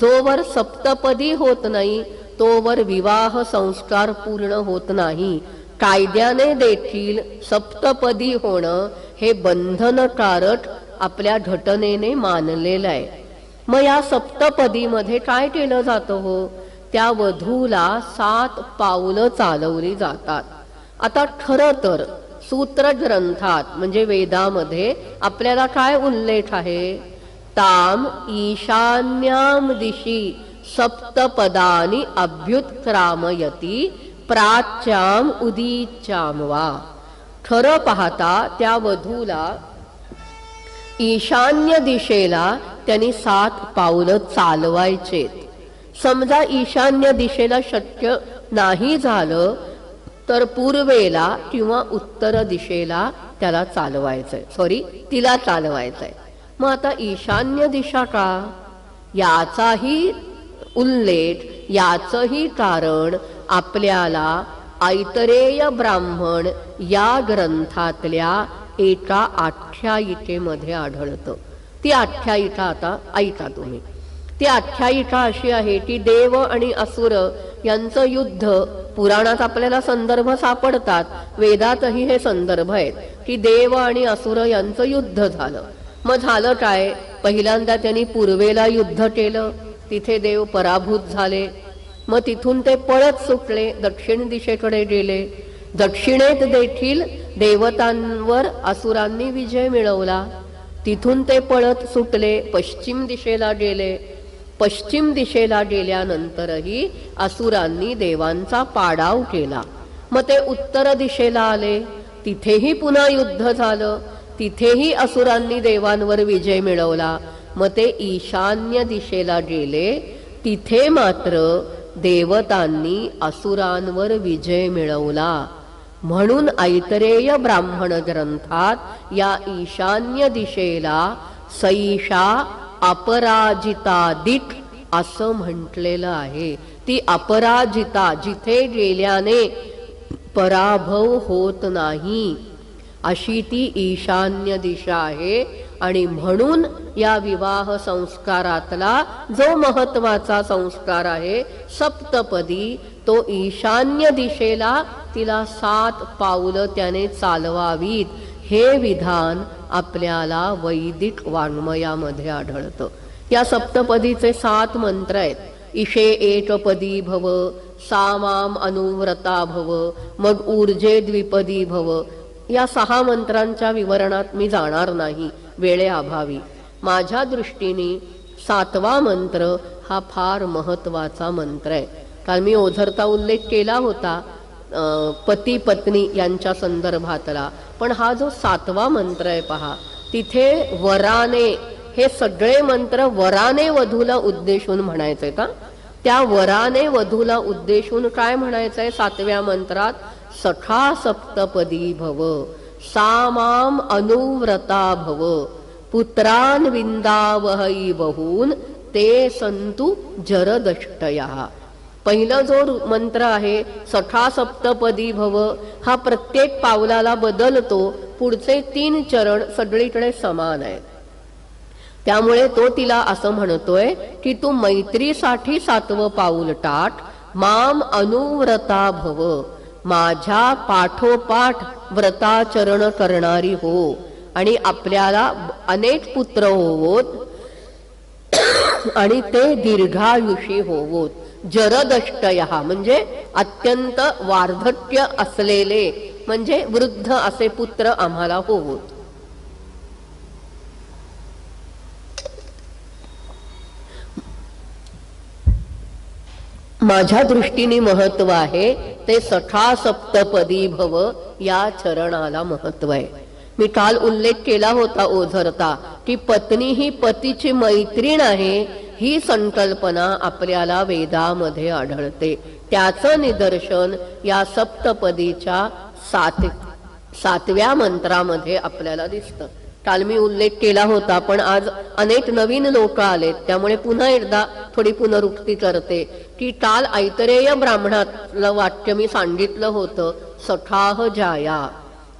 जोवर सप्तपदी होत नाही तोवर विवाह संस्कार पूर्ण होत नाही. कायद्याने देखील सप्तपदी होणं हे बंधनकारक आपल्या घटनेने मानलेलं आहे. मग या सप्तपदीमध्ये काय केलं जातं हो, त्या वधूला 7 पावलं चालवली जातात. आता खरं तर सूत्र ग्रंथात म्हणजे वेदामध्ये आपल्याला काय उल्लेख आहे, ताम ईशान्याम दिशी सप्तपदानी अभ्युत्क्रामयती प्राच्याम उदीच्याम वा. खरं पाहता त्या वधूला ईशान्य दिशेला त्यांनी 7 पावलं चालवायचे. समजा ईशान्य दिशेला शक्य नाही झालं तर पूर्वेला किंवा उत्तर दिशेला त्याला चालवायचंय, तिला चालवायचंय. मग आता ईशान्य दिशा का, याचाही उल्लेख, याचंही कारण आपल्याला ऐतरेय ब्राह्मण या ग्रंथातल्या एका आख्यायिकेमध्ये आढळतं. ती आख्यायिका आता ऐका तुम्ही. ती आख्यायिका अशी आहे की देव आणि असुर यांचं युद्ध, पुराणात आपल्याला संदर्भ सापडतात, वेदातही हे संदर्भ आहेत की देव आणि असुर यांचं युद्ध झालं. मग झालं काय, पहिल्यांदा त्यांनी पूर्वेला युद्ध केलं, तिथे देव पराभूत झाले. मग तिथून ते पळत सुटले, दक्षिण दिशेकडे गेले. दक्षिणेत देखील देवतांवर असुरांनी विजय मिळवला. तिथून ते पळत सुटले, पश्चिम दिशेला गेले. पश्चिम दिशेला गेल्यानंतरही असुरांनी देवांचा पाडाव केला. मग ते उत्तर दिशेला आले, तिथेही पुन्हा युद्ध झालं. तिथेही असुरांनी देवांवर विजय मिळवला. मग ते ईशान्य दिशेला गेले, तिथे मात्र देवतांनी असुरांवर विजय मिळवला. म्हणून ऐतरेय ब्राह्मण ग्रंथात या ईशान्य दिशेला सैषा अपराजिता दिक असं म्हटलेलं आहे. ती अपराजिता, जिथे गेल्याने पराभव होत नाही, अशी ती ईशान्य दिशा आहे. आणि म्हणून या विवाह संस्कारातला जो महत्वाचा संस्कार आहे सप्तपदी, तो ईशान्य दिशेला तिला 7 पावलं त्याने चालवावीत, हे विधान आपल्याला वैदिक वाङ्मयामध्ये आढळतं. या सप्तपदीचे 7 मंत्र आहेत. ईशे एकपदी भव, सामाम अनुव्रता भव, मग ऊर्जे द्विपदी भव. या 6 मंत्रांच्या विवरणात मी जाणार नाही वेळेअभावी. माझ्या दृष्टीने 7वा मंत्र हा फार महत्वाचा मंत्र आहे. कारण मी ओझरता उल्लेख केला होता पती पत्नी यांच्या संदर्भातला, पण हा जो 7वा मंत्र आहे पहा, तिथे वराने, हे सगळे मंत्र वराने वधूला उद्देशून म्हणायचंय का? त्या वराने वधूला उद्देशून काय म्हणायचंय 7व्या मंत्रात? सखा सप्तपदी भव, सामाम अनुव्रता भव, पुत्रान विंदावहई बहून ते संतु जरदष्टया. पहिला जो मंत्र आहे सखा सप्तपदी भव, हा प्रत्येक पावलाला बदलतो. पुढचे 3 चरण सगळीकडे समान आहेत. त्यामुळे तो तिला असं म्हणतोय की तू मैत्रीसाठी 7वं पाऊल टाक. माम अनुव्रता भव, माझ्या पाठोपाठ व्रताचरण करणारी हो, आणि आपल्याला अनेक पुत्र होवोत आणि ते दीर्घायुषी होवोत. जरदष्टया म्हणजे अत्यंत वार्धक्य असलेले, म्हणजे वृद्ध असे पुत्र आम्हाला होवोत. माझ्या दृष्टीने महत्व आहे ते सखा सप्तपदी भव या चरणाला महत्व आहे. मी काल उल्लेख केला होता ओझरता की पत्नी ही पतीची मैत्रीण आहे, ही संकल्पना आपल्याला वेदामध्ये आढळते. त्याचं निदर्शन या सप्तपदीच्या 7व्या मंत्रामध्ये आपल्याला दिसतं. काल मी उल्लेख केला होता, पण आज अनेक नवीन लोक आलेत, त्यामुळे पुन्हा एकदा थोडी पुनरुक्ती करते की काल ऐतरेय ब्राह्मणातलं वाक्य मी सांगितलं होतं, सखाह जाया,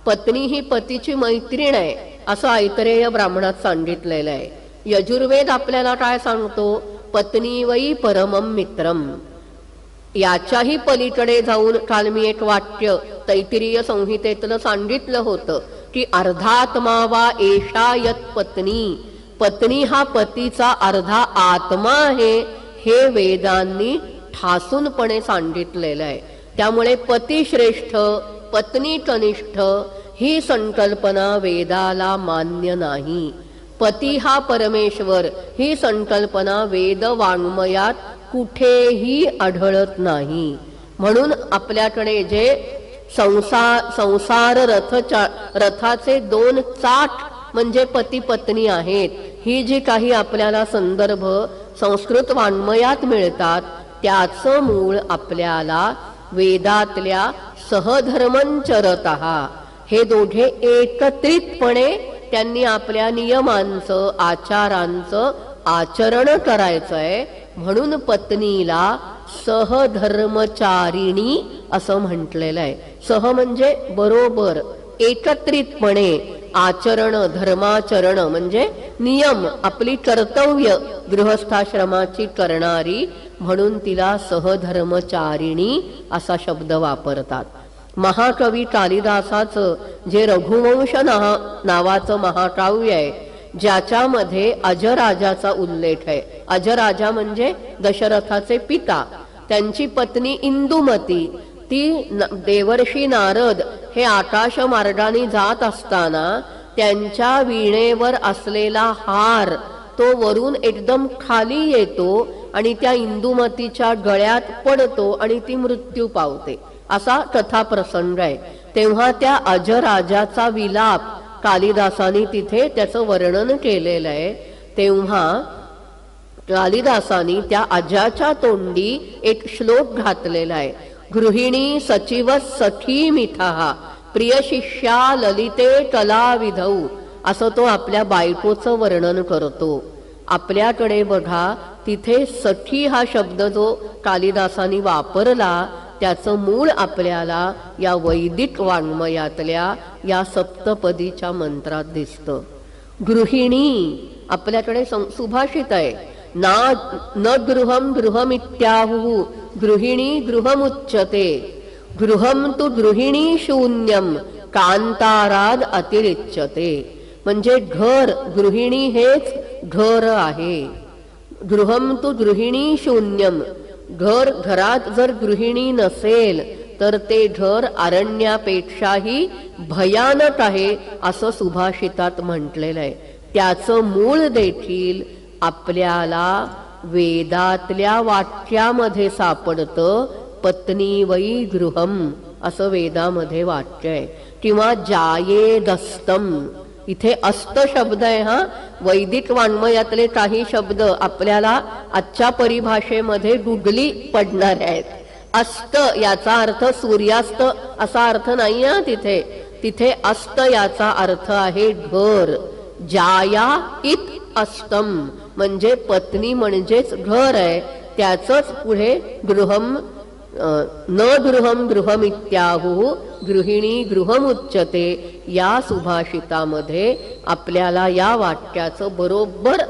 पत्नी ही पतीची मैत्रीण आहे असं ऐतरेय ब्राह्मणात सांगितलेलं आहे. यजुर्वेद आपल्याला काय सांगतो? पत्नी वै परमम मित्रम. याच्याही पलीकडे जाऊन काल मी एक वाक्य तैत्तिरीय संहितेतलं सांगितलं होतं की अर्धात्मा वा एषा यत पत्नी, पत्नी हा पतीचा अर्धा आत्मा आहे, हे वेदांनी ठासूनपणे सांगितलेलं आहे. त्यामुळे पती श्रेष्ठ पत्नी कनिष्ठ ही संकल्पना वेदाला मान्य नाही. पती हा परमेश्वर ही संकल्पना वेद वाङ्मयात कुठेही आढळत नाही. म्हणून आपल्याकडे जे संसार रथाचे 2 चाक म्हणजे पती पत्नी आहेत, ही जी काही आपल्याला संदर्भ संस्कृत वाङ्मयात मिळतात, त्याचं मूळ आपल्याला वेदातल्या सहधर्मंचरतः, हे दोघे एकत्रितपणे त्यांनी आपल्या नियमांचं आचारांचं आचरण करायचंय. म्हणून पत्नीला सहधर्मचारिणी असं म्हटलेलं आहे. सह म्हणजे बरोबर, एकत्रितपणे आचरण, धर्माचरण म्हणजे नियम, आपली कर्तव्य गृहस्थाश्रमाची करणारी, म्हणून तिला सहधर्मचारिणी असा शब्द वापरतात. महाकवी कालिदासाचं जे रघुवंश नावाचं महाकाव्य आहे, ज्याच्यामध्ये अजराजाचा उल्लेख आहे. अजराजा म्हणजे दशरथाचे पिता. त्यांची पत्नी इंदुमती, ती देवर्षी नारद हे आकाश मार्गाने जात असताना त्यांच्या वीणेवर असलेला हार तो वरून एकदम खाली येतो आणि त्या इंदुमतीच्या गळ्यात पडतो आणि ती मृत्यू पावते, असा कथा प्रसंग आहे. तेव्हा त्या अजराजाचा विलाप कालिदासानी तिथे त्याचं वर्णन केलेलं आहे. तेव्हा कालिदासानी त्या अजाच्या तोंडी एक श्लोक घातलेला आहे. गृहिणी सचिव सखी मिथाहा प्रिय शिष्या ललिते कलाविधौ, असं तो आपल्या बायकोचं वर्णन करतो. आपल्याकडे बघा तिथे सखी हा शब्द जो कालिदासानी वापरला त्याचं मूळ आपल्याला या वैदिक वाङ्मयातल्या या सप्तपदीच्या मंत्रात दिसतं. गृहिणी आपल्याकडे सुभाषित आहे. न गृहम गृहमित्याहु गृहिणी गृहमुच्यते, गृहम तु गृहिणी शून्यम कांताराद अतिरिच्यते. म्हणजे घर, गृहिणी हेच घर आहे. गृहम तु गृहिणी शून्यम, घर, घरात जर गृहिणी नसेल तर ते घर अरण्यापेक्षाही भयानक आहे असं सुभाषितात म्हटलेलं आहे. त्याचं मूळ देखील आपल्याला वेदातल्या वाक्यामध्ये सापडतं. पत्नी वै गृहम असं वेदामध्ये वाक्य आहे. किंवा जायेदस्तम, इथे अस्त शब्द आहे. हा वैदिक वाङ्मयातले काही शब्द आपल्याला आजच्या परिभाषेमध्ये गुगली पडणार आहेत. अस्त याचा अर्थ सूर्यास्त असा अर्थ नाही आहे तिथे. तिथे अस्त याचा अर्थ आहे घर. जाया इत अस्तम म्हणजे पत्नी म्हणजेच घर आहे. त्याचंच पुढे गृहम न गृहम गृहमित्याहु गृहिणी गृहमुच्यते या सुभाषितामध्ये आपल्याला या वाक्याचं बरोबर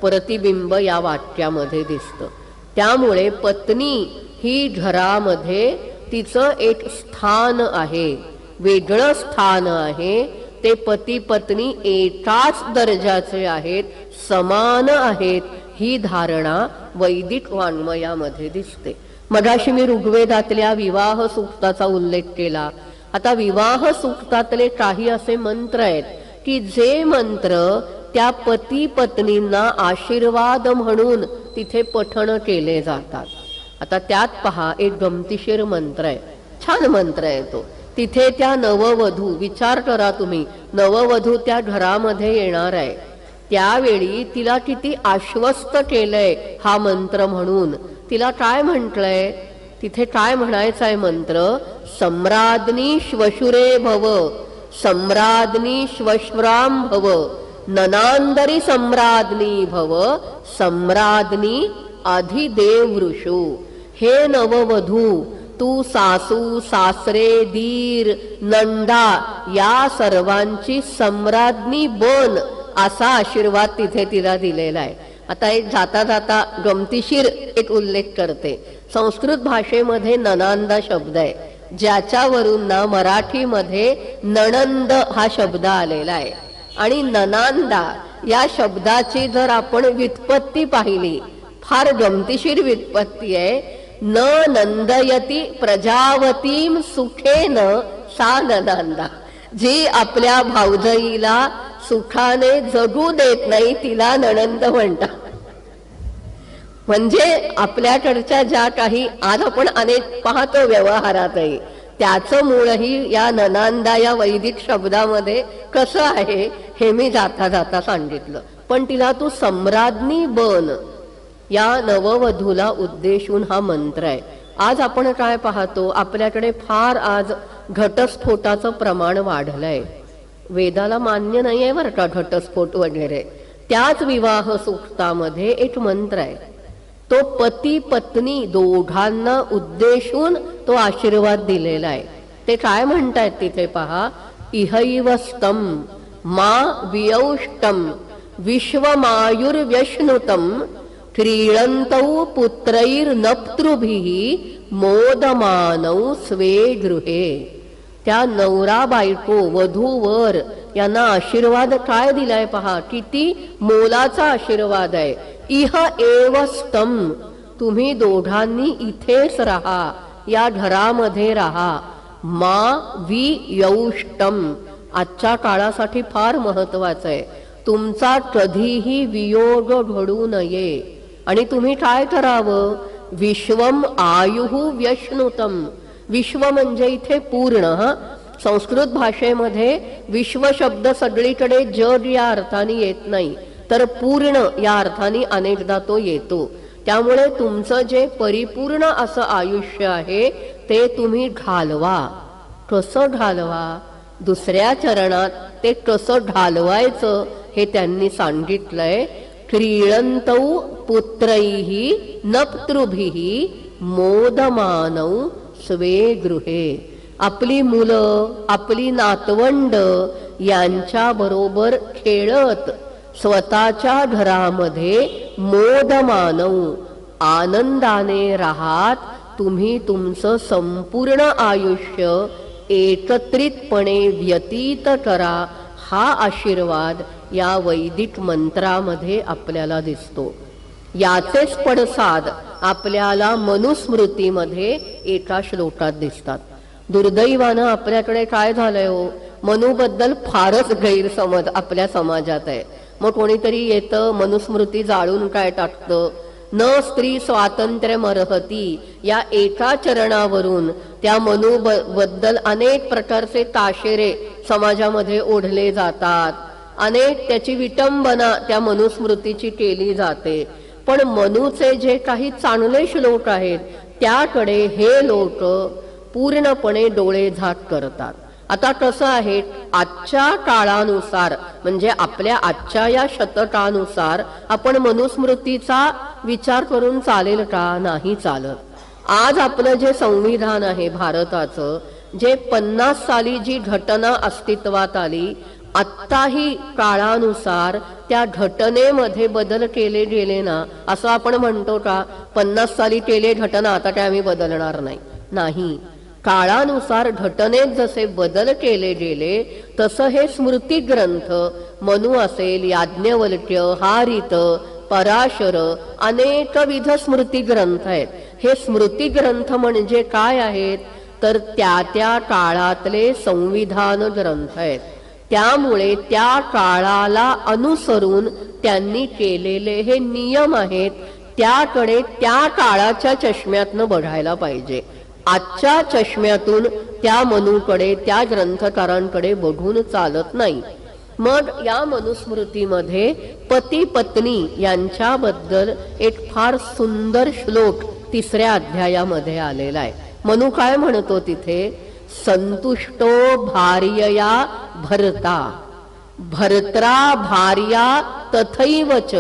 प्रतिबिंब या वाक्यामध्ये दिसतं. त्यामुळे पत्नी ही घरामध्ये तिचं एक स्थान आहे, वेगळं स्थान आहे. ते पती पत्नी एकाच दर्जाचे आहेत, समान आहेत, ही धारणा वैदिक वाङ्मयामध्ये दिसते. मगाशी मी ऋग्वेदातल्या विवाह सूक्ताचा उल्लेख केला. आता विवाह सूक्तातले काही असे मंत्र आहेत की जे मंत्र त्या पती पत्नींना आशीर्वाद म्हणून तिथे पठण केले जातात. आता त्यात पहा एक गमतीशीर मंत्र आहे, छान मंत्र आहे तो. तिथे त्या नववधू, विचार करा तुम्ही, नववधू त्या घरामध्ये येणार आहे, त्यावेळी तिला किती आश्वस्त केलंय हा मंत्र म्हणून. तिला काय म्हटलंय तिथे, काय म्हणायचं आहे मंत्र? सम्राज्ञी श्वशुरे भव, सम्राज्ञी श्वश्राम भव, ननांदरी सम्राज्ञी भव, सम्राज्ञी अधिदेवृषु. हे नववधू, तू सासू सासरे दीर नंदा या सर्वांची सम्राज्ञी बन, असा आशीर्वाद तिथे तिला दिलेला आहे. आता एक जाता जाता गमतीशीर एक उल्लेख करते. संस्कृत भाषेमध्ये ननांदा शब्द आहे, ज्याच्यावरून ना मराठीमध्ये नणंद हा शब्द आलेला आहे. आणि ननांदा या शब्दाची जर आपण व्युत्पत्ती पाहिली, फार गमतीशीर व्युत्पत्ती आहे. न नंदयती प्रजावतीम सुखेन सा ननांदा, जी आपल्या भावजईला सुखाने जगू देत नाही तिला नणंद म्हणतात. म्हणजे आपल्याकडच्या ज्या काही आज आपण अनेक पाहतो व्यवहारातही, त्याचं मूळही या ननांदा या वैदिक शब्दामध्ये कसं आहे हे मी जाता जाता सांगितलं. पण तिला तू सम्राज्ञी बन, या नववधूला उद्देशून हा मंत्र आहे. आज आपण काय पाहतो, आपल्याकडे फार आज घटस्फोटाचं प्रमाण वाढलंय. वेदाला मान्य नाही आहे बरं का घटस्फोट वगैरे. त्याच विवाह सूक्तामध्ये एक मंत्र आहे, तो पती पत्नी दोघांना उद्देशून तो आशीर्वाद दिलेला आहे. ते काय म्हणतायत तिथे पहा, इहैवस्तम मा वियौष्टम विश्वमायुर्व्यश्नुतम क्रीडन्तौ पुत्रैर्नप्तृभिः मोदमानौ स्वे गृहे. त्या नवरा बायको वधू वर यांना आशीर्वाद काय दिलाय पहा, किती मोलाचा आशीर्वाद आहे. इह एव स्तम, तुम्ही दोघांनी इथेच राहा, या घरामध्ये राहा. मा वि यौष्टम, आजच्या काळासाठी फार महत्वाचं आहे. तुमचा कधीही वियोग घडू नये. आणि तुम्ही काय करावं, विश्वम आयुः व्यश्नुतम. विश्व म्हणजे इथे पूर्ण. संस्कृत भाषेमध्ये विश्व शब्द सगळीकडे जग या अर्थाने येत नाही, तर पूर्ण या अर्थाने अनेकदा तो येतो. त्यामुळे तुमचं जे परिपूर्ण असं आयुष्य आहे ते तुम्ही घालवा. कसं घालवा, दुसऱ्या चरणात ते कसं घालवायचं हे त्यांनी सांगितलंय. क्रीडन्तौ पुत्रैः नप्तृभिः मोदमानौ स्वे गृहे. आपली मुलं, आपली नातवंड यांच्या बरोबर खेळत स्वतःच्या घरामध्ये मोदमानौ, आनंदाने राहात. तुम्ही तुमचं संपूर्ण आयुष्य एकत्रितपणे व्यतीत करा. हा आशीर्वाद या वैदिक मंत्रामध्ये आपल्याला दिसतो. याचेच पडसाद आपल्याला मनुस्मृतीमध्ये एका श्लोकात दिसतात. दुर्दैवानं आपल्याकडे काय झालंय हो, मनूबद्दल फारच गैरसमज आपल्या समाजात आहे. मग कोणीतरी येतं मनुस्मृती जाळून काय टाकतं, न स्त्री स्वातंत्र्यमर्हती या एका चरणावरून त्या मनू बद्दल अनेक प्रकारचे ताशेरे समाजामध्ये ओढले जातात. अनेक त्याची विटंबना त्या मनुस्मृतीची केली जाते. पण मनूचे जे काही चांगले श्लोक आहेत त्याकडे हे लोक पूर्णपणे डोळे झाक करतात. आता कसं आहे, आजच्या काळानुसार म्हणजे आपल्या आजच्या या शतकानुसार आपण मनुस्मृतीचा विचार करून चालेल का, नाही चालत. आज आपलं जे संविधान आहे भारताचं, जे 50 साली जी घटना अस्तित्वात आली, आत्ताही काळानुसार त्या घटनेमध्ये बदल केले गेले ना, असं आपण म्हणतो का 50 साली केले घटना आता काय आम्ही बदलणार नाही. नाही, काळानुसार घटनेत जसे बदल केले गेले तसं हे स्मृती ग्रंथ, मनु असेल, याज्ञवल्क्य, हारित, पराशर, अनेकविध स्मृती ग्रंथ आहेत. हे स्मृती ग्रंथ म्हणजे काय आहेत, तर त्या त्या काळातले संविधान ग्रंथ आहेत. त्यामुळे त्या काळाला अनुसरून त्यांनी केलेले हे नियम आहेत, त्याकडे त्या काळाच्या चष्म्यातनं बघायला पाहिजे. आजच्या चष्म्यातून त्या मनूकडे, त्या ग्रंथकारांकडे बघून चालत नाही. मग या मनुस्मृतीमध्ये पती पत्नी यांच्याबद्दल एक फार सुंदर श्लोक 3ऱ्या अध्यायामध्ये आलेला आहे. मनू काय म्हणतो तिथे, संतुष्टो भार्यया भर्ता भर्त्रा भार्या तथैवच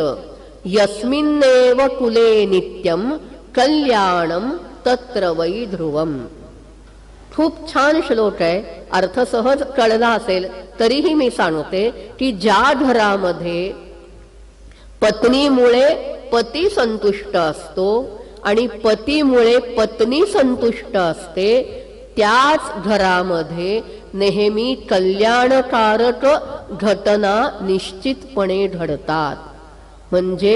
यस्मिन्नेव कुले नित्यम कल्याणम तत्र वै ध्रुवम. खूप छान श्लोक आहे. अर्थ सहज कळला असेल तरीही मी सांगते की ज्या घरामध्ये पत्नीमुळे पती संतुष्ट असतो आणि पतीमुळे पत्नी संतुष्ट असते, त्याच घरामध्ये नेहमी कल्याणकारक घटना निश्चितपणे घडतात. म्हणजे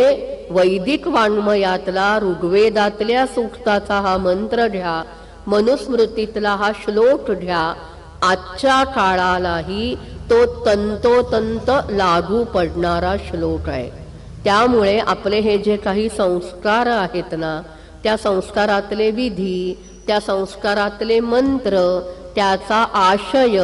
वैदिक वाङ्मयातला, ऋग्वेदातल्या सूक्ताचा हा मंत्र घ्या, मनुस्मृतीतला हा श्लोक घ्या, आजच्या काळालाही तो तंतोतंत लागू पडणारा श्लोक आहे. त्यामुळे आपले हे जे काही संस्कार आहेत ना, त्या संस्कारातले विधी, त्या संस्कारातले मंत्र, त्याचा आशय,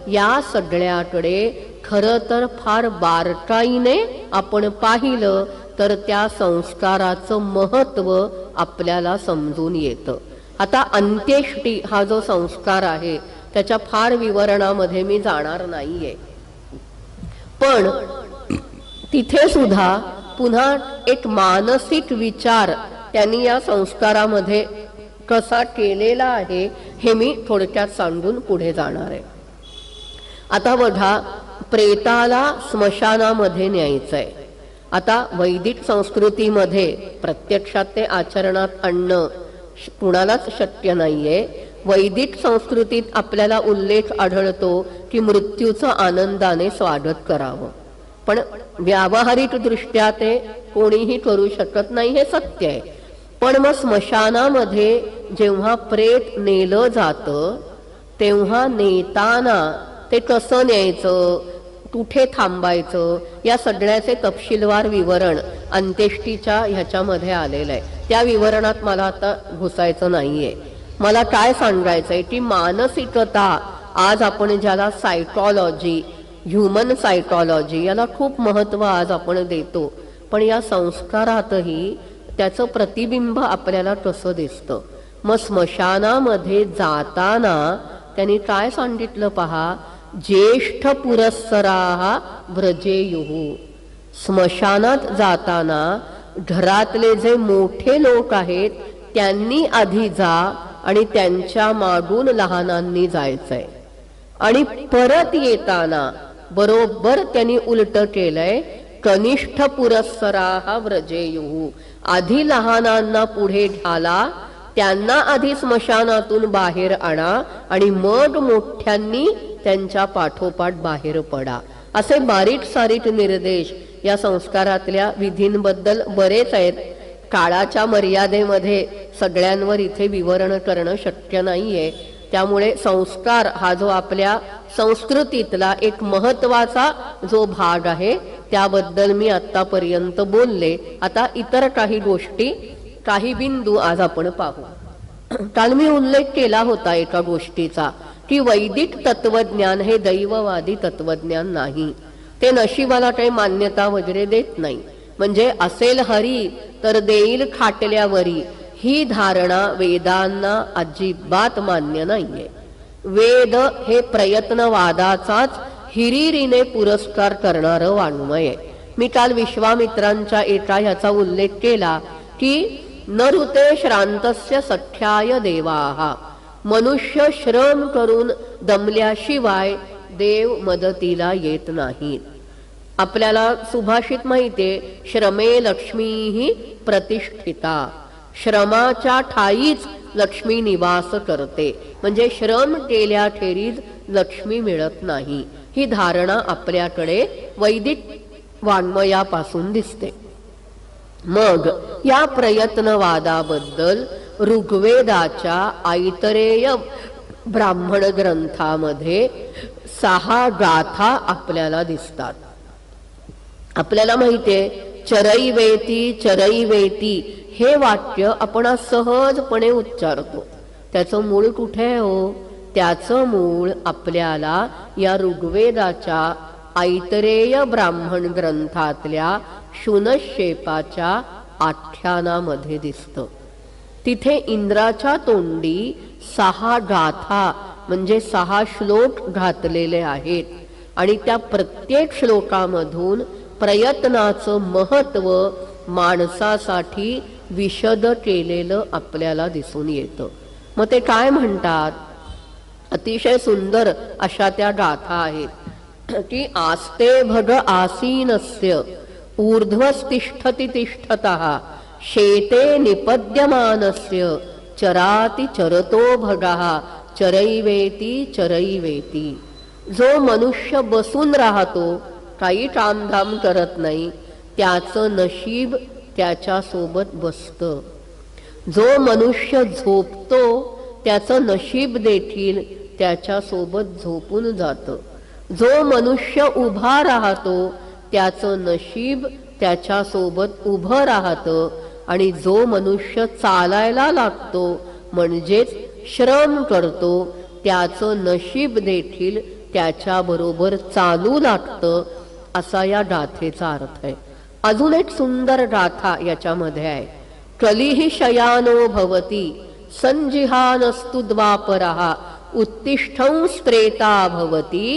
या सगळ्याकडे खरं तर फार बारकाईने आपण पाहिलं तर त्या संस्काराचं महत्व आपल्याला समजून येतं. आता अंत्येष्टी हा जो संस्कार आहे त्याच्या फार विवरणामध्ये मी जाणार नाहीये, पण तिथे सुद्धा पुन्हा एक मानसिक विचार त्यांनी या संस्कारामध्ये कसा केलेला आहे हे मी थोडक्यात सांगून पुढे जाणार आहे. आता बघा, प्रेताला स्मशानामध्ये न्यायचंय. आता वैदिक संस्कृतीमध्ये प्रत्यक्षात ते आचरणात आणणं कुणालाच शक्य नाहीये. वैदिक संस्कृतीत आपल्याला उल्लेख आढळतो की मृत्यूचं आनंदाने स्वागत करावं, पण व्यावहारिक दृष्ट्या ते कोणीही करू शकत नाही, हे सत्य आहे. पण मग स्मशानामध्ये जेव्हा प्रेत नेलं जातं तेव्हा नेताना ते कसं न्यायचं, कुठे थांबायचं, या सगळ्याचे तपशीलवार विवरण अंत्येष्टीच्या ह्याच्यामध्ये आलेलं आहे. त्या विवरणात मला आता घुसायचं नाहीये. मला काय सांगायचंय की मानसिकता, आज आपण ज्याला सायकॉलॉजी, ह्युमन सायकॉलॉजी, याला खूप महत्व आज आपण देतो, पण या संस्कारातही त्याचं प्रतिबिंब आपल्याला कसं दिसतं. मग स्मशानामध्ये जाताना त्यांनी काय सांगितलं पहा, ज्येष्ठ पुरस्सराः व्रजेयुः. स्मशानात जाताना घरातले जे मोठे लोक आहेत त्यांनी आधी जा आणि त्यांच्या मागून लहानांनी जायचंय. आणि परत येताना बरोबर त्यांनी उलट केलंय, कनिष्ठ पुरस्सराः व्रजेयुः. आधी लहानांना पुढे घाला, त्यांना आधी स्मशानातून बाहेर आणा आणि मग मोठ्यांनी त्यांच्या पाठोपाठ बाहेर पडा. असे बारीक सारीक निर्देश या संस्कारातल्या विधींबद्दल बरेच आहेत. काळाच्या मर्यादेमध्ये सगळ्यांवर इथे विवरण करणं शक्य नाहीये. त्यामुळे संस्कार हा जो आपल्या संस्कृतीतला एक महत्वाचा जो भाग आहे त्याबद्दल मी आतापर्यंत बोलले. आता इतर काही गोष्टी, काही बिंदू आज आपण पाहू. काल मी उल्लेख केला होता एका गोष्टीचा की वैदिक तत्वज्ञान हे दैववादी तत्वज्ञान नाही. ते नशिबाला काही मान्यता वगैरे देत नाही. म्हणजे असेल हरी तर देईल खाटल्यावरी, ही धारणा वेदांना अजिबात मान्य नाहीये. वेद हे प्रयत्नवादाचाच हिरिरीने पुरस्कार करणारं वाङ्मय आहे. मी काल विश्वामित्रांच्या एका ह्याचा उल्लेख केला की न ऋते श्रांतस्य सख्याय देवाः. मनुष्य श्रम करून दमल्याशिवाय देव मदतीला येत नाहीत. आपल्याला सुभाषित माहितीये, श्रमे लक्ष्मीही प्रतिष्ठिता. श्रमाच्या ठाईच लक्ष्मी निवास करते. म्हणजे श्रम केल्याखेरीज लक्ष्मी मिळत नाही, ही धारणा आपल्याकडे वैदिक वाङ्मयापासून दिसते. मग या प्रयत्नवादाबद्दल ऋग्वेदाच्या ऐतरेय ब्राह्मण ग्रंथामध्ये 6 गाथा आपल्याला दिसतात. आपल्याला माहितीये, चरैवेती चरैवेती हे वाक्य आपण सहजपणे उच्चारतो. त्याचं मूळ कुठे आहे हो? त्याचं मूळ आपल्याला या ऋग्वेदाच्या ऐतरेय ब्राह्मण ग्रंथातल्या शुनशेपाच्या आख्यानामध्ये दिसतं. तिथे इंद्राच्या तोंडी 6 गाथा म्हणजे 6 श्लोक घातलेले आहेत आणि त्या प्रत्येक श्लोकामधून प्रयत्नाचं महत्व माणसासाठी विशद केलेलं आपल्याला दिसून येतं. मग ते काय म्हणतात? अतिशय सुंदर अशा त्या गाथा आहेत की आस्ते भग आसीनस्य ऊर्ध्वस्तिष्ठति तिष्ठतः शेते निपद्यमानस्य चराति चरतो भगः चरैवेती चरैवेती. जो मनुष्य बसून राहतो, काही कामधाम करत नाही, त्याचं नशीब त्याच्या सोबत बसतं. जो मनुष्य झोपतो त्याचं नशीब देखील त्याच्या सोबत झोपून जातं. जो मनुष्य उभा राहतो त्याचं नशीब त्याच्या सोबत उभं राहतं. आणि जो मनुष्य चालायला लागतो म्हणजेच श्रम करतो त्याचं नशीब देखील त्याच्या बरोबर चालू लागतं, असा या गाथेचा अर्थ आहे. अजून एक सुंदर गाथा याच्यामध्ये आहे. कलिहि शयानो भवति संजिहानस्तु द्वापरः उत्तिष्ठंस्त्रेता भवति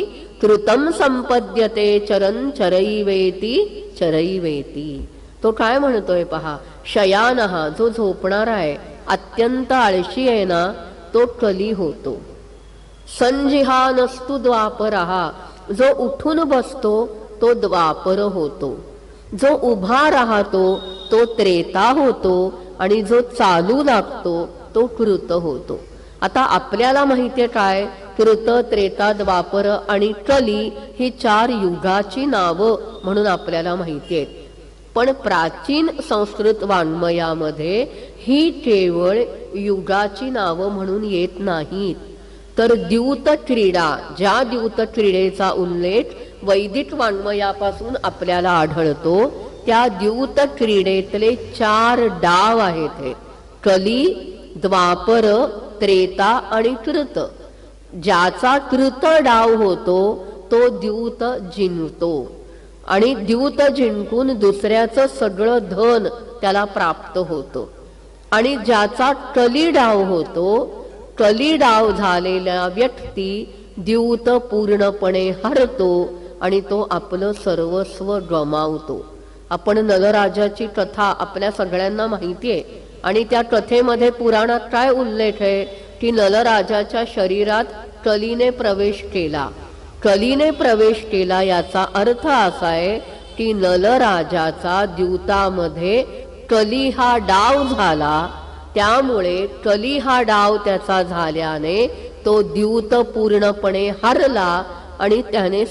कृतं संपद्यते चरन् चरैवेती चरैवेती. तो काय म्हणतोय पहा, शयानः जो झोपणार आहे, अत्यंत आळशी आहे ना, तो कली होतो. संजिहानस्तु द्वापरः जो उठून बसतो तो द्वापर होतो. जो उभा राहतो तो त्रेता होतो आणि जो चालू लागतो तो कृत होतो. आता आपल्याला माहितीये काय, कृत, त्रेता, द्वापर आणि कली ही 4 युगाची नावं म्हणून आपल्याला माहिती आहेत. पण प्राचीन संस्कृत वाङ्मयामध्ये ही केवळ युगाची नावं म्हणून येत नाहीत, तर द्यूत क्रीडा, ज्या द्यूत क्रीडेचा उल्लेख वैदिक वाङ्मयापासून आपल्याला आढळतो, त्या द्यूत क्रीडेतले 4 डाव आहेत. हे कली, द्वापर, त्रेता आणि कृत. ज्याचा कृत डाव होतो तो द्यूत जिंकतो आणि द्यूत जिंकून दुसऱ्याचं सगळं धन त्याला प्राप्त होतं. आणि ज्याचा कली डाव होतो, कली डाव झालेला व्यक्ती द्यूत पूर्णपणे हरतो आणि तो आपलं सर्वस्व गमावतो. आपण नलराजाची कथा आपल्या सगळ्यांना माहिती आहे आणि त्या कथेमध्ये पुराणात काय उल्लेख आहे की नलराजाच्या शरीरात कलीने प्रवेश केला. कलीने प्रवेश केला याचा अर्थ असा आहे की नलराजाचा द्यूतामध्ये कली हा डाव झाला, त्यामुळे कली हा डाव त्याचा झाल्याने तो द्यूत पूर्णपणे हरला आणि त्याने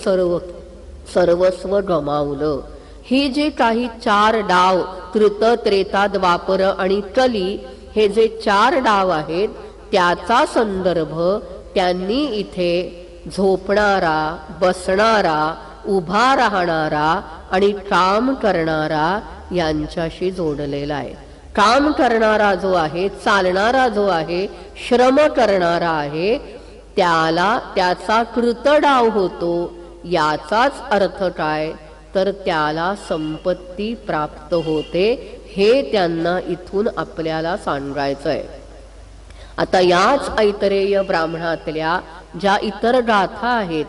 सर्वस्व गमावलं. ही जे काही 4 डाव, कृत, त्रेता, द्वापर आणि कली, हे जे 4 डाव आहेत त्याचा संदर्भ त्यांनी इथे झोपणारा, बसणारा, उभा राहणारा आणि काम करणारा यांच्याशी जोडलेला आहे. काम करणारा जो आहे, चालणारा जो आहे, श्रम करणारा आहे, त्याला त्याचा कृत डाव होतो. याचाच अर्थ काय, तर त्याला संपत्ती प्राप्त होते. हे त्यांना इथून आपल्याला सांगायचंय. आता याच ऐतरेय ब्राह्मणातल्या ज्या इतर गाथा आहेत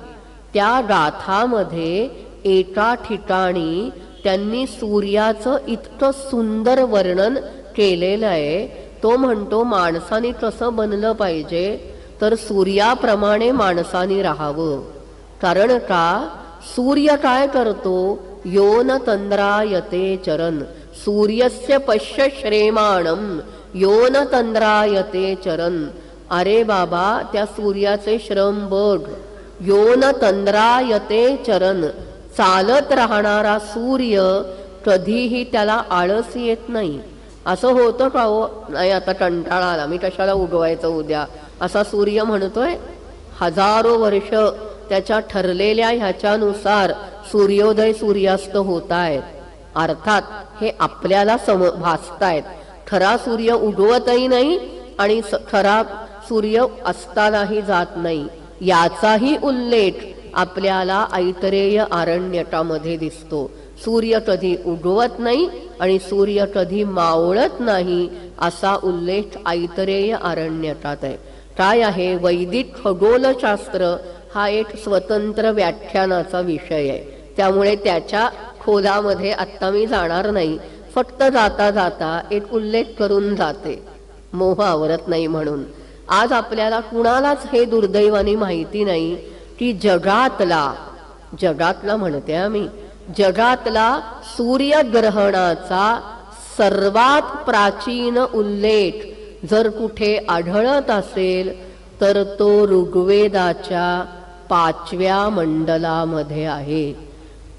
त्या गाथामध्ये एका ठिकाणी त्यांनी सूर्याचं इतकं सुंदर वर्णन केलेलं आहे. तो म्हणतो माणसाने कसं बनलं पाहिजे, तर सूर्याप्रमाणे माणसाने राहावं. कारण का, सूर्य काय करतो, योन तंद्रायते चरण, सूर्यस्य पश्य श्रेमाणम योन तंद्रायते चरण. अरे बाबा, त्या सूर्याचे श्रम बघ. योन तंद्रायते चरण, चालत राहणारा सूर्य कधीही त्याला आळस येत नाही. असं होतं का हो, नाही आता कंटाळा आला, मी कशाला उगवायचं उद्या, असा सूर्य म्हणतोय. हजारो वर्ष त्याच्या ठरलेल्या ह्याच्यानुसार सूर्योदय सूर्यास्त होत आहेत. अर्थात हे आपल्याला भासतायत. खरा सूर्य उगवतही नाही आणि खरा सूर्य असतानाही जात नाही. याचाही उल्लेख आपल्याला ऐतरेय आरण्यकामध्ये दिसतो. सूर्य कधी उगवत नाही आणि सूर्य कधी मावळत नाही असा उल्लेख ऐतरेय आरण्यकात आहे. काय आहे, वैदिक खगोलशास्त्र हा एक स्वतंत्र व्याख्यानाचा विषय आहे. त्यामुळे त्याच्या खोलामध्ये आत्ता मी जाणार नाही. फक्त जाता जाता एक उल्लेख करून जाते, मोह आवरत नाही म्हणून. आज आपल्याला कुणालाच हे दुर्दैवाने माहिती नाही की जगातला म्हणते आम्ही, जगातला सूर्यग्रहणाचा सर्वात प्राचीन उल्लेख जर कुठे आढळत असेल तर तो ऋग्वेदाच्या 5व्या मंडलामध्ये आहे.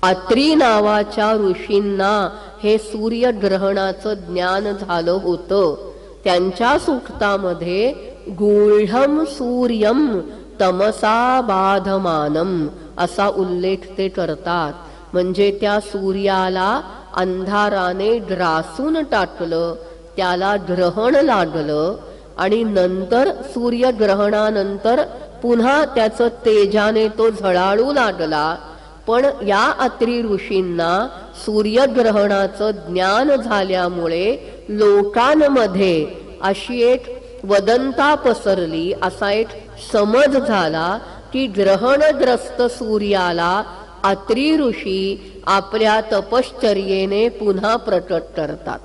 अत्री नावाच्या ऋषींना हे सूर्यग्रहणाचं ज्ञान झालं होतं. त्यांच्या सूक्तामध्ये गूढम सूर्यम तमसा बाधमानम असा उल्लेख ते करतात. म्हणजे त्या सूर्याला अंधाराने ग्रासून टाकलं, त्याला ग्रहण लागलं आणि नंतर सूर्यग्रहणानंतर पुन्हा त्याचं तेजाने तो झळाळू लागला. पण या अत्री ऋषींना सूर्यग्रहणाचं ज्ञान झाल्यामुळे लोकांमध्ये अशी एक वदंता पसरली, असा एक समज झाला की ग्रहणग्रस्त सूर्याला अत्री ऋषी आपल्या तपश्चर्येने पुन्हा प्रकट करतात.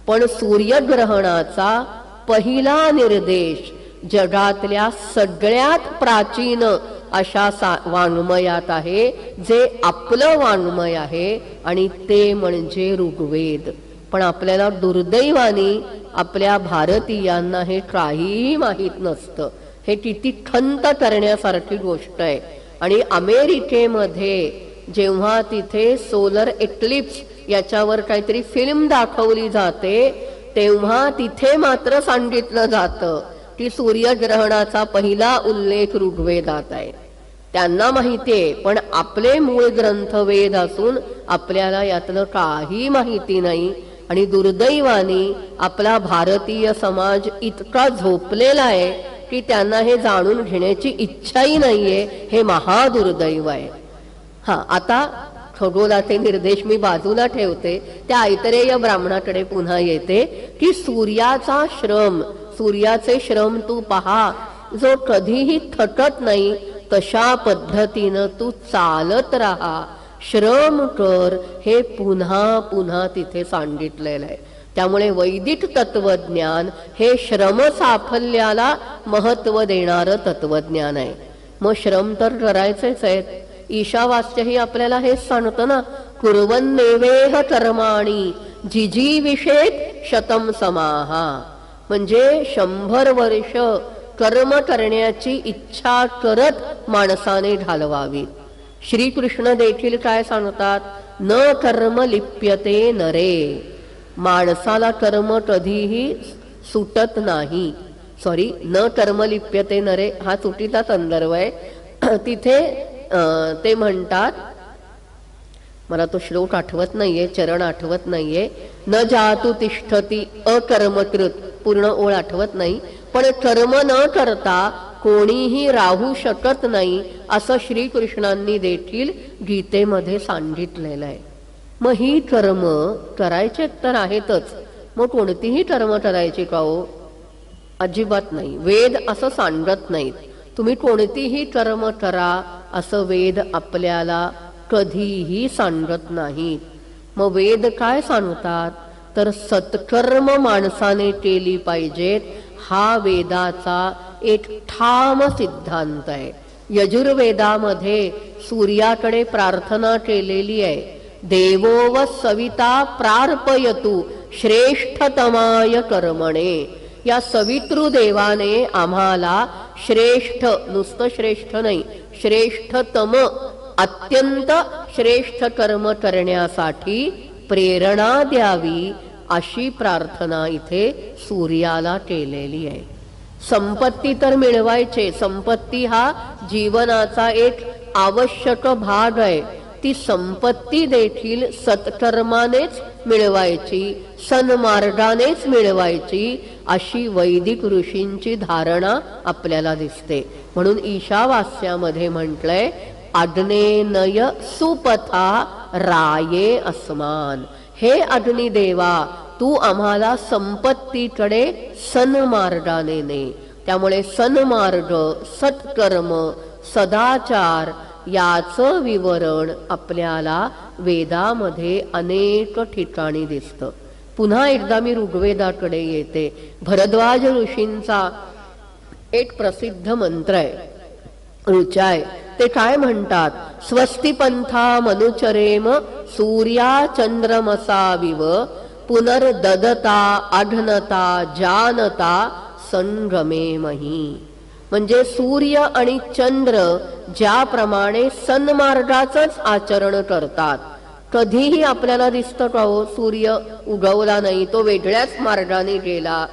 पण सूर्यग्रहणाचा पहिला निर्देश जगातल्या सगळ्यात प्राचीन अशा वाङ्मयात आहे, जे आपलं वाङ्मय आहे आणि ते म्हणजे ऋग्वेद. पण आपल्याला दुर्दैवाने आपल्या भारतीयांना हे काहीही माहीत नसतं. हे किती खंत करण्यासारखी गोष्ट आहे. आणि अमेरिकेमध्ये जेव्हा तिथे सोलर एक्लिप्स याच्यावर काहीतरी फिल्म दाखवली जाते, तेव्हा तिथे मात्र सांगितलं जातं की सूर्यग्रहणाचा पहिला उल्लेख ऋग्वेदात आहे. त्यांना माहितीये, पण आपले मूळ ग्रंथ वेद असून आपल्याला यातलं काही माहिती नाही. आणि दुर्दैवाने आपला भारतीय समाज इतका झोपलेला आहे की त्यांना हे जाणून घेण्याची इच्छाही नाहीये. हे महादुर्दैव आहे. आता खगोलाचे निर्देश मी बाजूला ठेवते. त्या ऐतरेय ब्राह्मणाकडे पुन्हा येते की सूर्याचा श्रम, सूर्याचे श्रम तू पहा, जो कधीही थकत नाही तशा पद्धतीनं तू चालत राहा, श्रम कर, हे पुन्हा पुन्हा तिथे सांगितलेलं आहे. त्यामुळे वैदिक तत्वज्ञान हे श्रम साफल्याला महत्व देणारं तत्वज्ञान आहे. मग श्रम तर करायचेच आहेत. ईशावास्यही आपल्याला हेच सांगतं ना, कुर्वन्नेवेह कर्माणि जिजीविषेत शतम समाहा. म्हणजे 100 वर्ष कर्म करण्याची इच्छा करत माणसाने घालवावी. श्रीकृष्ण देखील काय सांगतात, न कर्म लिप्यते नरे. माणसाला कर्म कधीही सुटत नाही. न कर्म लिप्यते नरे हा चुकीचा संदर्भ आहे. तिथे ते म्हणतात, मला तो श्लोक आठवत नाहीये, चरण आठवत नाहीये, न जातु तिष्ठती अकर्मकृत, पूर्ण ओळ आठवत नाही, पण कर्म न करता कोणीही राहू शकत नाही असं श्रीकृष्णांनी देखील गीतेमध्ये सांगितलेलं आहे. मग ही कर्म करायचे तर आहेतच, मग कोणतीही कर्म करायची का हो? अजिबात नाही. वेद असं सांगत नाहीत. तुम्ही कोणतीही कर्म करा असं वेद आपल्याला कधीही सांगत नाहीत. मग वेद काय सांगतात, तर सत्कर्म माणसाने केली पाहिजेत, हा वेदाचा एक ठाम सिद्धांत आहे. यजुर्वेदामध्ये सूर्याकडे प्रार्थना केलेली आहे, देवो व सविता प्रार्पयतु श्रेष्ठतमाय कर्मणे. या सवितृ देवाने आम्हाला श्रेष्ठ, नुसतं श्रेष्ठ नाही, श्रेष्ठतम, अत्यंत श्रेष्ठ कर्म करण्यासाठी प्रेरणा द्यावी, अशी प्रार्थना इथे सूर्याला केलेली आहे. संपत्ती तर मिळवायचे, संपत्ती हा जीवनाचा एक आवश्यक भाग आहे. ती संपत्ती देखील सत्कर्मानेच मिळवायची, सन्मार्गानेच मिळवायची, अशी वैदिक ऋषींची धारणा आपल्याला दिसते. म्हणून ईशावास्यामध्ये म्हटलंय, अग्नेनय सुपथा राये अस्मान. हे अग्निदेवा, तू आम्हाला संपत्तीकडे सन्मार्गाने ने. त्यामुळे सन्मार्ग, सत्कर्म, सदाचार याचं विवरण आपल्याला वेदामध्ये अनेक ठिकाणी दिसतं. पुन्हा एकदा मी ऋग्वेदाकडे येते. भरद्वाज ऋषींचा एक प्रसिद्ध मंत्र आहे, ऋचाय. ते काय म्हणतात, स्वस्ति पंथा मनुचरेम सूर्या चंद्रमसाविव पुनर्ददता अढनता जानता संगमे मही. म्हणजे सूर्य आणि चंद्र ज्याप्रमाणे सन्मार्गाचंच आचरण करतात, कधीही आपल्याला दिसतं का हो, सूर्य उगवला नाही, तो वेगळ्याच मार्गाने गेला,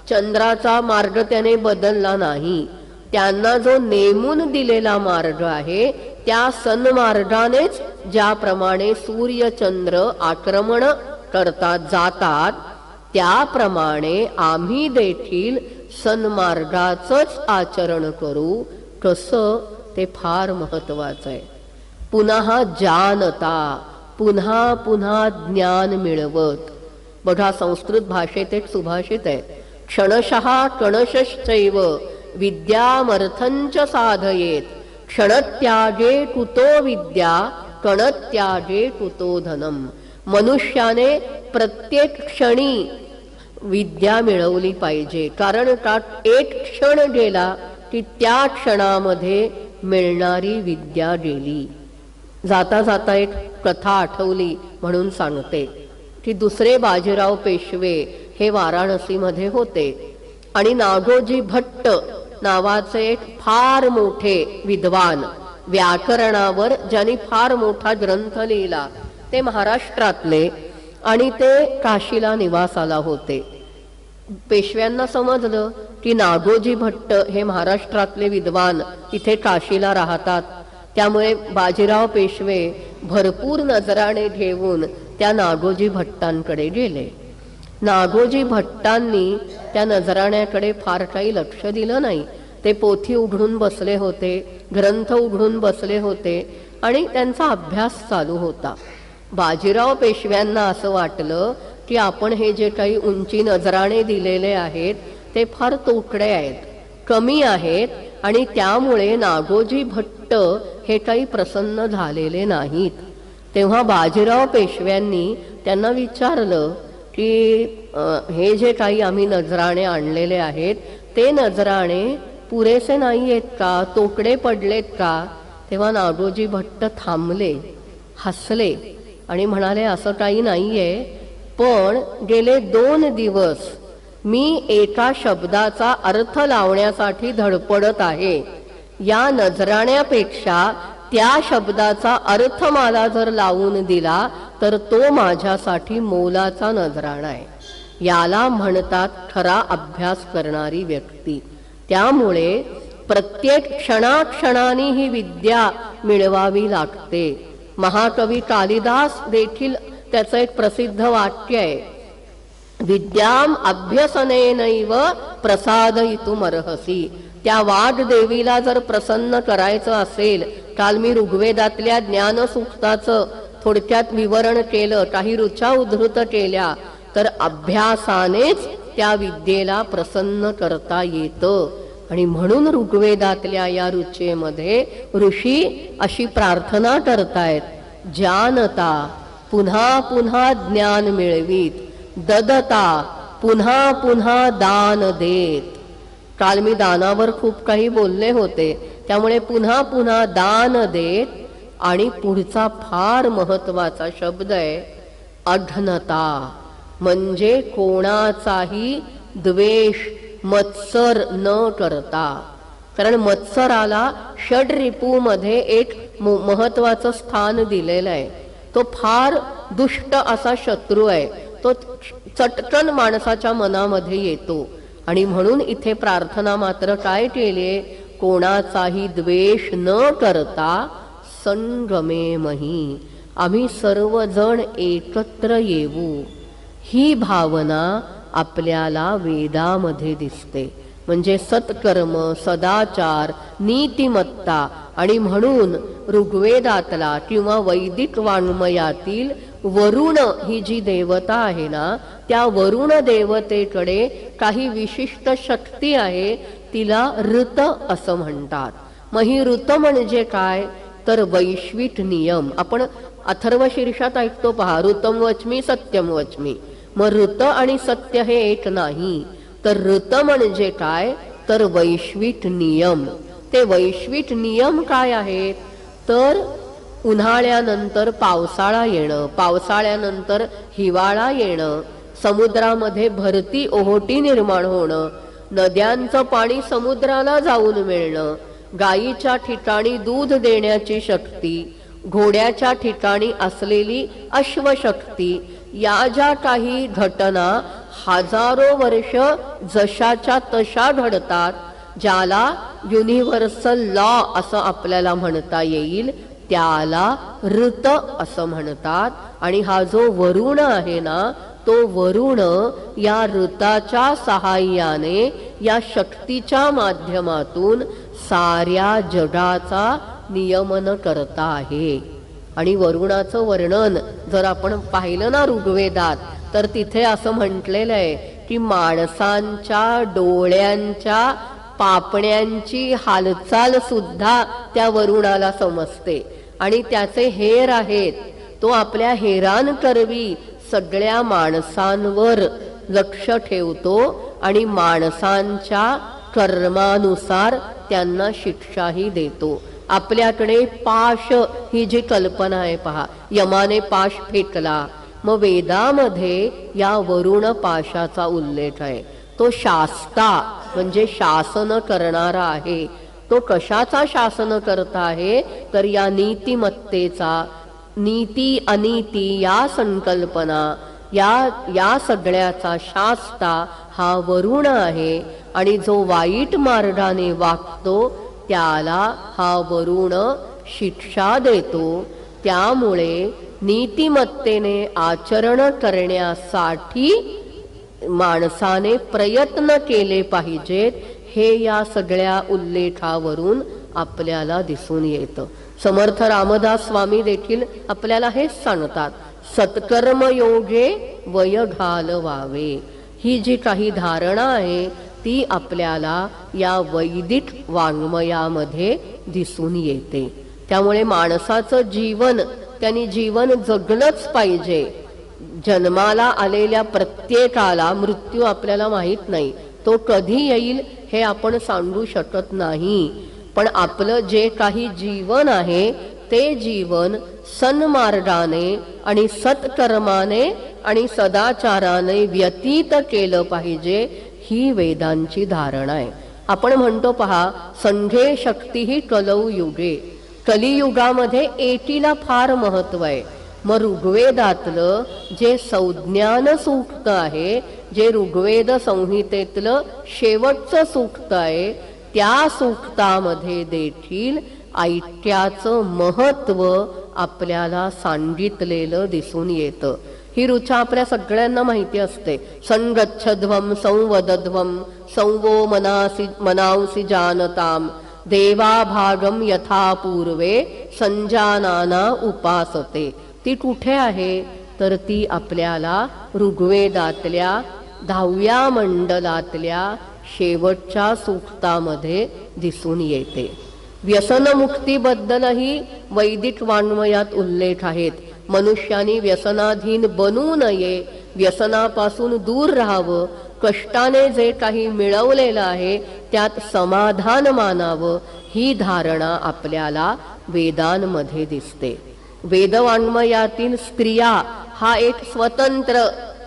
चंद्राचा मार्ग त्याने बदलला नाही. त्यांना जो नेमून दिलेला मार्ग आहे त्या सन्मार्गानेच ज्याप्रमाणे सूर्य चंद्र आक्रमण करतात, जातात, त्याप्रमाणे आम्ही देखील सन्मार्गाचंच आचरण करू. कसं, ते फार महत्वाचं आहे. पुन्हा जानता, पुन्हा पुन्हा ज्ञान मिळवत. बघा, संस्कृत भाषेत एक सुभाषित आहे, क्षणशः कणशश्चैव विद्यामर्थंच साधयेत, क्षणत्यागे कुतो विद्या, कणत्यागे कुतो धनम. मनुष्याने प्रत्येक क्षणी विद्या मिळवली पाहिजे, कारण का एक क्षण गेला की त्या क्षणामध्ये मिळणारी विद्या गेली. जाता जाता एक कथा आठवली म्हणून सांगते की दुसरे बाजीराव पेशवे हे वाराणसीमध्ये होते. आणि नागोजी भट्ट नावाचे एक फार मोठे विद्वान, व्याकरणावर ज्यांनी फार मोठा ग्रंथ लिहिला, ते महाराष्ट्रातले आणि ते काशीला निवासाला होते. पेशव्यांना समजलं की नागोजी भट्ट हे महाराष्ट्रातले विद्वान इथे काशीला राहतात. त्यामुळे बाजीराव पेशवे भरपूर नजराणे घेऊन त्या नागोजी भट्टांकडे गेले. नागोजी भट्टांनी त्या नजराण्याकडे फार काही लक्ष दिलं नाही. ते पोथी उघडून बसले होते, ग्रंथ उघडून बसले होते आणि त्यांचा अभ्यास चालू होता. बाजीराव पेशव्यांना असं वाटलं की आपण हे जे काही उंची नजराणे दिलेले आहेत ते फार तोकडे आहेत, कमी आहेत, आणि त्यामुळे नागोजी भट्ट हे काही प्रसन्न झालेले नाहीत. तेव्हा बाजीराव पेशव्यांनी त्यांना विचारलं की हे जे काही आम्ही नजराणे आणलेले आहेत ते नजराणे पुरेसे नाही आहेत का, तोकडे पडलेत का? तेव्हा नागोजी भट्ट थांबले, हसले आणि म्हणाले, असं काही नाहीये, पण गेले 2 दिवस मी एका शब्दाचा अर्थ लावण्यासाठी धडपडत आहे. या नजराण्यापेक्षा त्या शब्दाचा अर्थ मला जर लावून दिला तर तो माझ्यासाठी मोलाचा नजराणा आहे. याला म्हणतात खरा अभ्यास करणारी व्यक्ती. त्यामुळे प्रत्येक क्षणाक्षणाने ही विद्या मिळवावी लागते. महाकवी कालिदास देखील त्याचं एक प्रसिद्ध वाक्य आहे, विद्याम अभ्यसनेनैव प्रसादयितुमर्हसि. त्या वाग्देवीला जर प्रसन्न करायचं असेल, काल मी ऋग्वेदातल्या ज्ञानसूक्ताचं थोडक्यात विवरण केलं, काही ऋचा उद्धृत केल्या, तर अभ्यासानेच त्या विद्येला प्रसन्न करता येतं. आणि म्हणून ऋग्वेदातल्या या ऋचेमध्ये ऋषी अशी प्रार्थना करतायत, जानता पुन्हा पुन्हा ज्ञान मिळवीत, ददता पुन्हा पुन्हा दान देत. काल मी दानावर खूप काही बोलले होते, त्यामुळे पुन्हा पुन्हा दान देत. आणि पुढचा फार महत्वाचा शब्द आहे अढनता, म्हणजे कोणाचाही द्वेष मत्सर न करता. कारण मत्सराला षड्रिपूमध्ये एक महत्वाचं स्थान दिलेलं आहे. तो फार दुष्ट असा शत्रू आहे, तो चटकन माणसाच्या मनामध्ये येतो. आणि म्हणून इथे प्रार्थना मात्र काय केलीये, कोणाचाही द्वेष न करता संगमेमहि, आम्ही सर्वजण एकत्र येऊ. ही भावना आपल्याला वेदामध्ये दिसते, म्हणजे सत्कर्म, सदाचार, नीतिमत्ता. आणि म्हणून ऋग्वेदातला किंवा वैदिक वाङ्मयातील वरुण ही जी देवता आहे ना, त्या वरुण देवतेकडे काही विशिष्ट शक्ती आहे, तिला ऋत असं म्हणतात. मग ही ऋत म्हणजे काय, तर वैश्विक नियम. आपण अथर्वशीर्षात ऐकतो पहा, ऋतम वच्मी सत्यम वच्मी. मग ऋत आणि सत्य हे एक नाही, तर ऋत म्हणजे काय, तर वैश्विक नियम. ते वैश्विक नियम काय आहेत, तर उन्हाळ्यानंतर पावसाळा येणं, पावसाळ्यानंतर हिवाळा येणं, समुद्रामध्ये भरती ओहोटी निर्माण होणं, नद्यांचं पाणी समुद्राला जाऊन मिळणं, गायीच्या ठिकाणी दूध देण्याची शक्ती, घोड्याच्या ठिकाणी असलेली अश्वशक्ती, या ज्या काही घटना हजारो वर्ष जशाच्या तशा घडतात, ज्याला युनिव्हर्सल लॉ असं आपल्याला म्हणता येईल, त्याला ऋत असं म्हणतात. आणि हा जो वरुण आहे ना, तो वरुण या ऋताच्या सहाय्याने, या शक्तीच्या माध्यमातून साऱ्या जगाचा नियमन करता आहे. आणि वरुणाचं वर्णन जर आपण पाहिलं ना ऋग्वेदात, तर तिथे असं म्हटलेलं आहे की माणसांच्या डोळ्यांच्या पापण्यांची हालचाल सुद्धा त्या वरुणाला समजते. आणि त्याचे हेर आहेत, तो आपल्या हेरांकरवी सगळ्या माणसांवर लक्ष ठेवतो आणि माणसांच्या कर्मानुसार त्यांना शिक्षाही देतो. आपल्याकडे पाश ही जी कल्पना आहे पहा, यमाने पाश फेकला मग वेदामध्ये या वरुण पाशाचा उल्लेख आहे. तो शास्ता म्हणजे शासन करणारा आहे. तो कशाचा शासन करता आहे तर या नीतिमत्तेचा, नीती अनीती या संकल्पना या सगळ्याचा शास्ता हा वरुण आहे. आणि जो वाईट मार्गाने वागतो त्याला हा वरुण शिक्षा देतो. त्यामुळे नीतिमत्तेने आचरण करण्यासाठी माणसाने प्रयत्न केले पाहिजेत हे या सगळ्या उल्लेखावरून आपल्याला दिसून येतं. समर्थ रामदास स्वामी देखील आपल्याला हेच सांगतात, सत्कर्म योगे वय घालवावे. ही जी काही धारणा आहे ती आपल्याला या वैदिक वाङ्मयामध्ये दिसून येते. त्यामुळे माणसाचं जीवन त्यांनी जीवन जगलंच पाहिजे. जन्माला आलेल्या प्रत्येकाला मृत्यू आपल्याला माहित नाही, तो कधी येईल हे आपण सांगू शकत नाही. पण आपलं जे काही जीवन आहे ते जीवन सन्मार्गाने आणि सत्कर्माने आणि सदाचाराने व्यतीत केलं पाहिजे, ही वेदांची धारणा आहे. आपण म्हणतो पहा, संघे शक्ती ही कलौ युगे. कलियुगामध्ये एकीला फार महत्व आहे. मग ऋग्वेदातलं जे संज्ञान सूक्त आहे, जे ऋग्वेद संहितेतलं शेवटचं सूक्त आहे, त्या सूक्तामध्ये देखील ऐक्याचं महत्व आपल्याला सांगितलेलं दिसून येतं. ही ऋचा आपल्या सगळ्यांना माहिती असते. संगच्छध्वम संवदध्वम संवो मनांसी जानताम देवा भागम यथा पूर्वे संजानाना उपासते. ती कुठे आहे तर ती आपल्याला ऋग्वेदातल्या 10व्या मंडलातल्या शेवटच्या सूक्तामध्ये दिसून येते. व्यसनमुक्तीबद्दलही वैदिक वाङ्मयात उल्लेख आहेत. मनुष्याने व्यसनाधीन बनू नये, व्यसनापासून दूर राहावं, कष्टाने जे काही मिळवलेलं आहे त्यात समाधान मानावं, ही धारणा आपल्याला वेदांमध्ये दिसते. वेदवाङ्मयातील स्त्रिया हा एक स्वतंत्र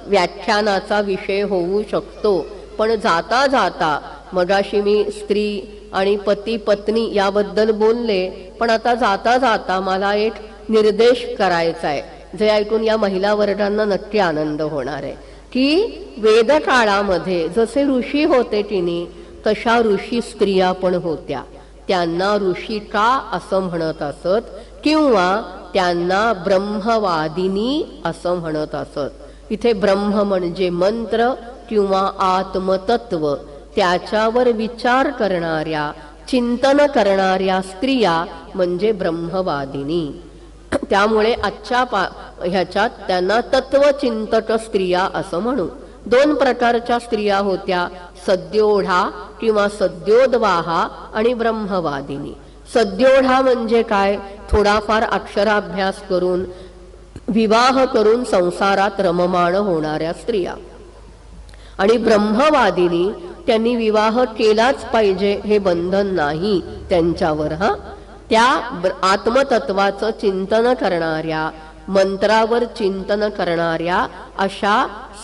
व्याख्यानाचा विषय होऊ शकतो. पण जाता जाता, मगाशी मी स्त्री आणि पती पत्नी याबद्दल बोलले, पण आता जाता जाता मला एक निर्देश करायचा आहे, जे ऐकून या महिला वर्गांना नक्की आनंद होणार आहे. की वेदकाळामध्ये जसे ऋषी होते तिने, तशा ऋषी स्त्रिया पण होत्या. त्यांना ऋषी का असं म्हणत असत, किंवा त्यांना ब्रह्मवादिनी असं म्हणत असत. इथे ब्रह्म म्हणजे मंत्र किंवा आत्मतत्व, त्याच्यावर विचार करणाऱ्या, चिंतन करणाऱ्या स्त्रिया म्हणजे ब्रह्मवादिनी. त्यामुळे आजच्या ह्याच्यात त्यांना तत्वचिंतक स्त्रिया असं म्हणू. 2 प्रकारच्या स्त्रिया होत्या, सद्योढा किंवा सद्योद्वाहा आणि ब्रह्मवादिनी. सद्योढा म्हणजे काय, थोडाफार अक्षराभ्यास करून विवाह करून संसारात रममाण होणाऱ्या स्त्रिया. आणि ब्रह्मवादिनी, त्यांनी विवाह केलाच पाहिजे हे बंधन नाही त्यांच्यावर. त्या आत्मतत्वाचं चिंतन करणाऱ्या, मंत्रावर चिंतन करणाऱ्या अशा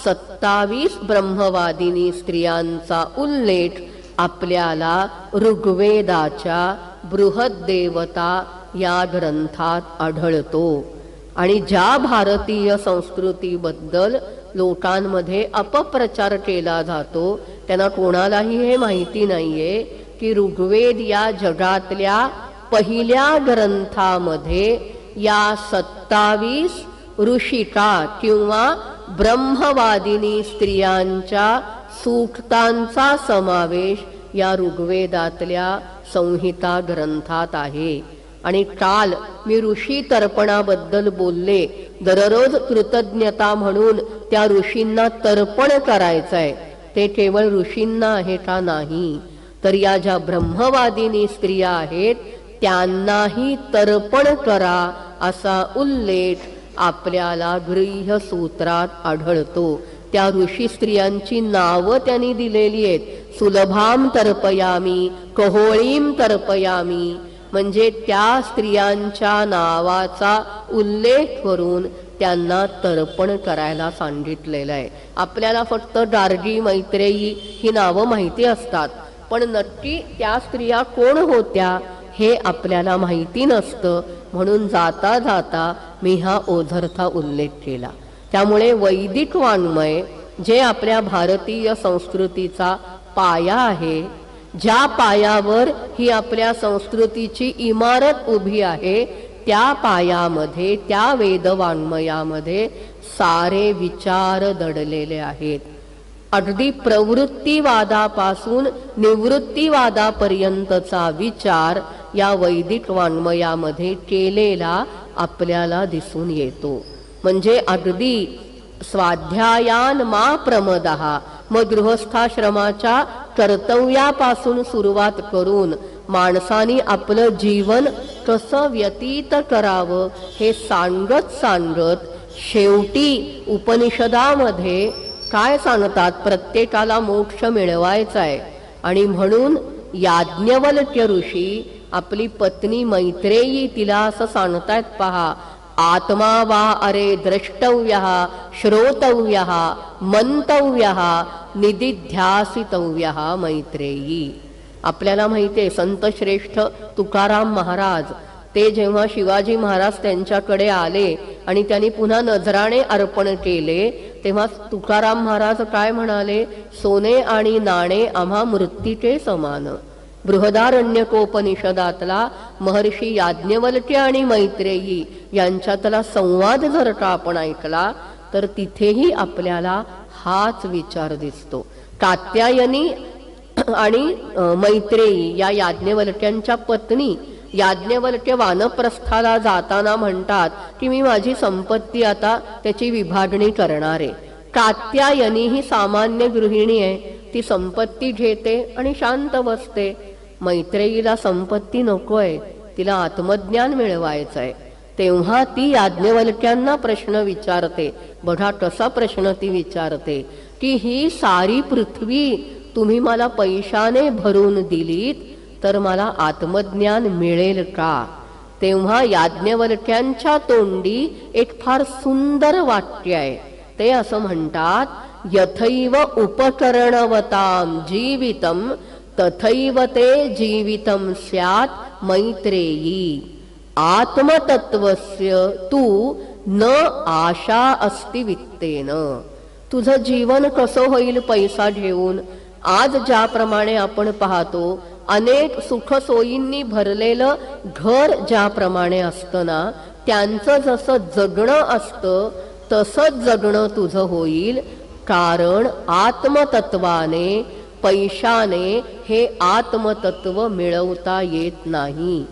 27 ब्रह्मवादिनी स्त्रियांचा उल्लेख आपल्याला ऋग्वेदाच्या बृहद्देवता या ग्रंथात आढळतो. आणि ज्या भारतीय संस्कृतीबद्दल लोकांमध्ये अपप्रचार केला जातो, त्यांना कोणालाही हे माहिती नाहीये की ऋग्वेद या जगातल्या पहिल्या ग्रंथामध्ये या 27 ऋषिका किंवा ब्रह्मवादिनी स्त्रियांच्या सूक्तांचा समावेश या ऋग्वेदातल्या संहिता ग्रंथात आहे. आणि काल मी ऋषी तर्पणाबद्दल बोलले. दररोज कृतज्ञता म्हणून त्या ऋषींना तर्पण करायचंय. ते केवळ ऋषींना आहे का नाही, तर या ज्या ब्रह्मवादिनी स्त्रिया आहेत त्यांनाही तर्पण करा असा उल्लेख आपल्याला गृह्य सूत्रात आढळतो. त्या ऋषी स्त्रियांची नावं त्यांनी दिलेली आहेत. सुलभाम तर्पयामी, कहोळीम तर्पयामी, म्हणजे त्या स्त्रियांच्या नावाचा उल्लेख करून त्यांना तर्पण करायला सांगितलेलं आहे. आपल्याला फक्त गार्गी, मैत्रेयी ही नावं माहिती असतात, पण नक्की त्या स्त्रिया कोण होत्या हे आपल्याला माहिती नसतं. म्हणून जाता जाता मी हा ओझरता उल्लेख केला. त्यामुळे वैदिक वाङ्मय जे आपल्या भारतीय संस्कृतीचा पाया आहे, ज्या पायावर ही आपल्या संस्कृतीची इमारत उभी आहे, त्या पायामध्ये, त्या वेदवाङ्मयामध्ये सारे विचार दडलेले आहेत. अगदी प्रवृत्तीवादापासून निवृत्तीवादापर्यंतचा विचार या वैदिक वाङ्मयामध्ये केलेला आपल्याला दिसून येतो. म्हणजे अगदी स्वाध्यायान मा प्रमदः, मग गृहस्थाश्रमाच्या कर्तव्यापासून सुरुवात करून माणसाने आपलं जीवन कसं व्यतीत करावं हे सांगत सांगत शेवटी उपनिषदामध्ये काय सांगतात, प्रत्येकाला मोक्ष मिळवायचा आहे. आणि म्हणून याज्ञवल्क्य ऋषी आपली पत्नी मैत्रेयी तिला असं सांगतायत, पहा, आत्मा वा अरे द्रष्टव्यः श्रोतव्यः मंतव्यः निदिध्यासितव्यः मैत्रेयी. आपल्याला माहिती आहे संत श्रेष्ठ तुकाराम महाराज, ते जेव्हा शिवाजी महाराज त्यांच्याकडे आले आणि त्यांनी पुन्हा नजराणे अर्पण केले, तेव्हा तुकाराम महाराज काय म्हणाले, सोने आणि नाणे आम्हा मृत्यूचे समान. बृहदारण्यकोपनिषदातला महर्षी याज्ञवल्क्य आणि मैत्रेयी यांच्यातला संवाद जर का आपण ऐकला तर तिथेही आपल्याला हाच विचार दिसतो. कात्यायनी आणि मैत्रेयी या याज्ञवल्क्यांच्या पत्नी, याज्ञवल्क्य वानप्रस्थाला जाताना म्हणतात की मी माझी संपत्ती आता त्याची विभागणी करणार आहे. कात्यायनी ही सामान्य गृहिणी आहे, ती संपत्ती घेते आणि शांत बसते. मैत्रेयीला संपत्ती नकोय, तिला आत्मज्ञान मिळवायचं आहे. तेव्हा ती याज्ञवल्क्यांना प्रश्न विचारते. बघा कसा प्रश्न ती विचारते की ही सारी पृथ्वी तुम्ही मला पैशाने भरून दिलीत तर मला आत्मज्ञान मिळेल का? तेव्हा याज्ञवल्क्यांच्या तोंडी एक फार सुंदर वाक्य आहे. ते असं म्हणतात, यथैव उपकरणवतां जीवितं तथैव ते जीवितं स्यात् मैत्रेयी. आत्मतत्वस्य तू न आशा अस्ति वित्तेन. तुझं जीवन कसं होईल पैसा घेऊन? आज ज्याप्रमाणे आपण पाहतो अनेक सुखसोयींनी भरलेलं घर ज्याप्रमाणे असतं ना, त्यांचं जसं जगणं असतं तसंच जगणं तुझं होईल. कारण आत्मतत्वाने, पैशाने हे आत्मतत्व मिळवता येत नाही.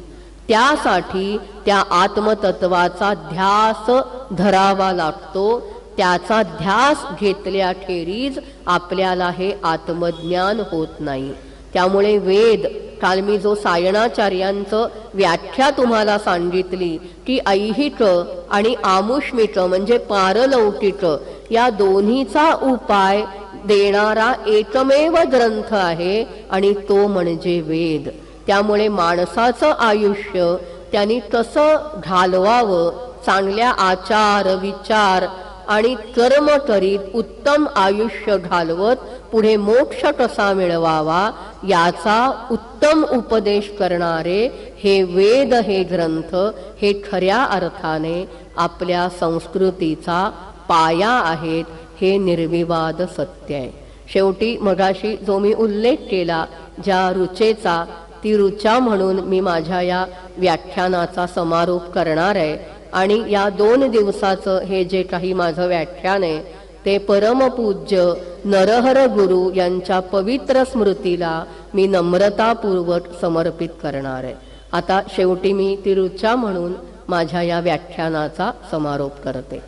त्यासाठी त्या आत्मतत्वाचा ध्यास धरावा लागतो. त्याचा ध्यास घेतल्याखेरीज आपल्याला हे आत्मज्ञान होत नाही. त्यामुळे वेद, काल मी जो सायणाचार्यांचं व्याख्या तुम्हाला सांगितली की ऐहिक आणि आमुष्मिक म्हणजे पारलौकिक या दोन्हीचा उपाय देणारा एकमेव ग्रंथ आहे आणि तो म्हणजे वेद. त्यामुळे माणसाचं आयुष्य त्यांनी कसं घालवावं, चांगल्या आचार विचार आणि कर्म करीत उत्तम आयुष्य घालवत पुढे मोक्ष कसा मिळवावा याचा उत्तम उपदेश करणारे हे वेद, हे ग्रंथ, हे खऱ्या अर्थाने आपल्या संस्कृतीचा पाया आहेत. हे निर्विवाद सत्य आहे. शेवटी मगाशी जो मी उल्लेख केला ज्या रुचेचा, ती रुचा म्हणून मी माझ्या या व्याख्यानाचा समारोप करणार आहे. आणि या 2 दिवसाचं हे जे काही माझं व्याख्यान आहे ते परमपूज्य नरहर गुरु यांच्या पवित्र स्मृतीला मी नम्रतापूर्वक समर्पित करणार आहे. आता शेवटी मी ती रुचा म्हणून माझ्या या व्याख्यानाचा समारोप करते.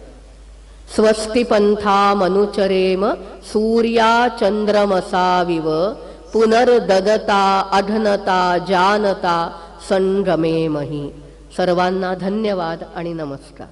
स्वस्ति पंथामनुचरेम सूर्या चंद्रमसाविव पुनर्ददता अघनता जानता संगमेमहि. सर्वांना धन्यवाद आणि नमस्कार.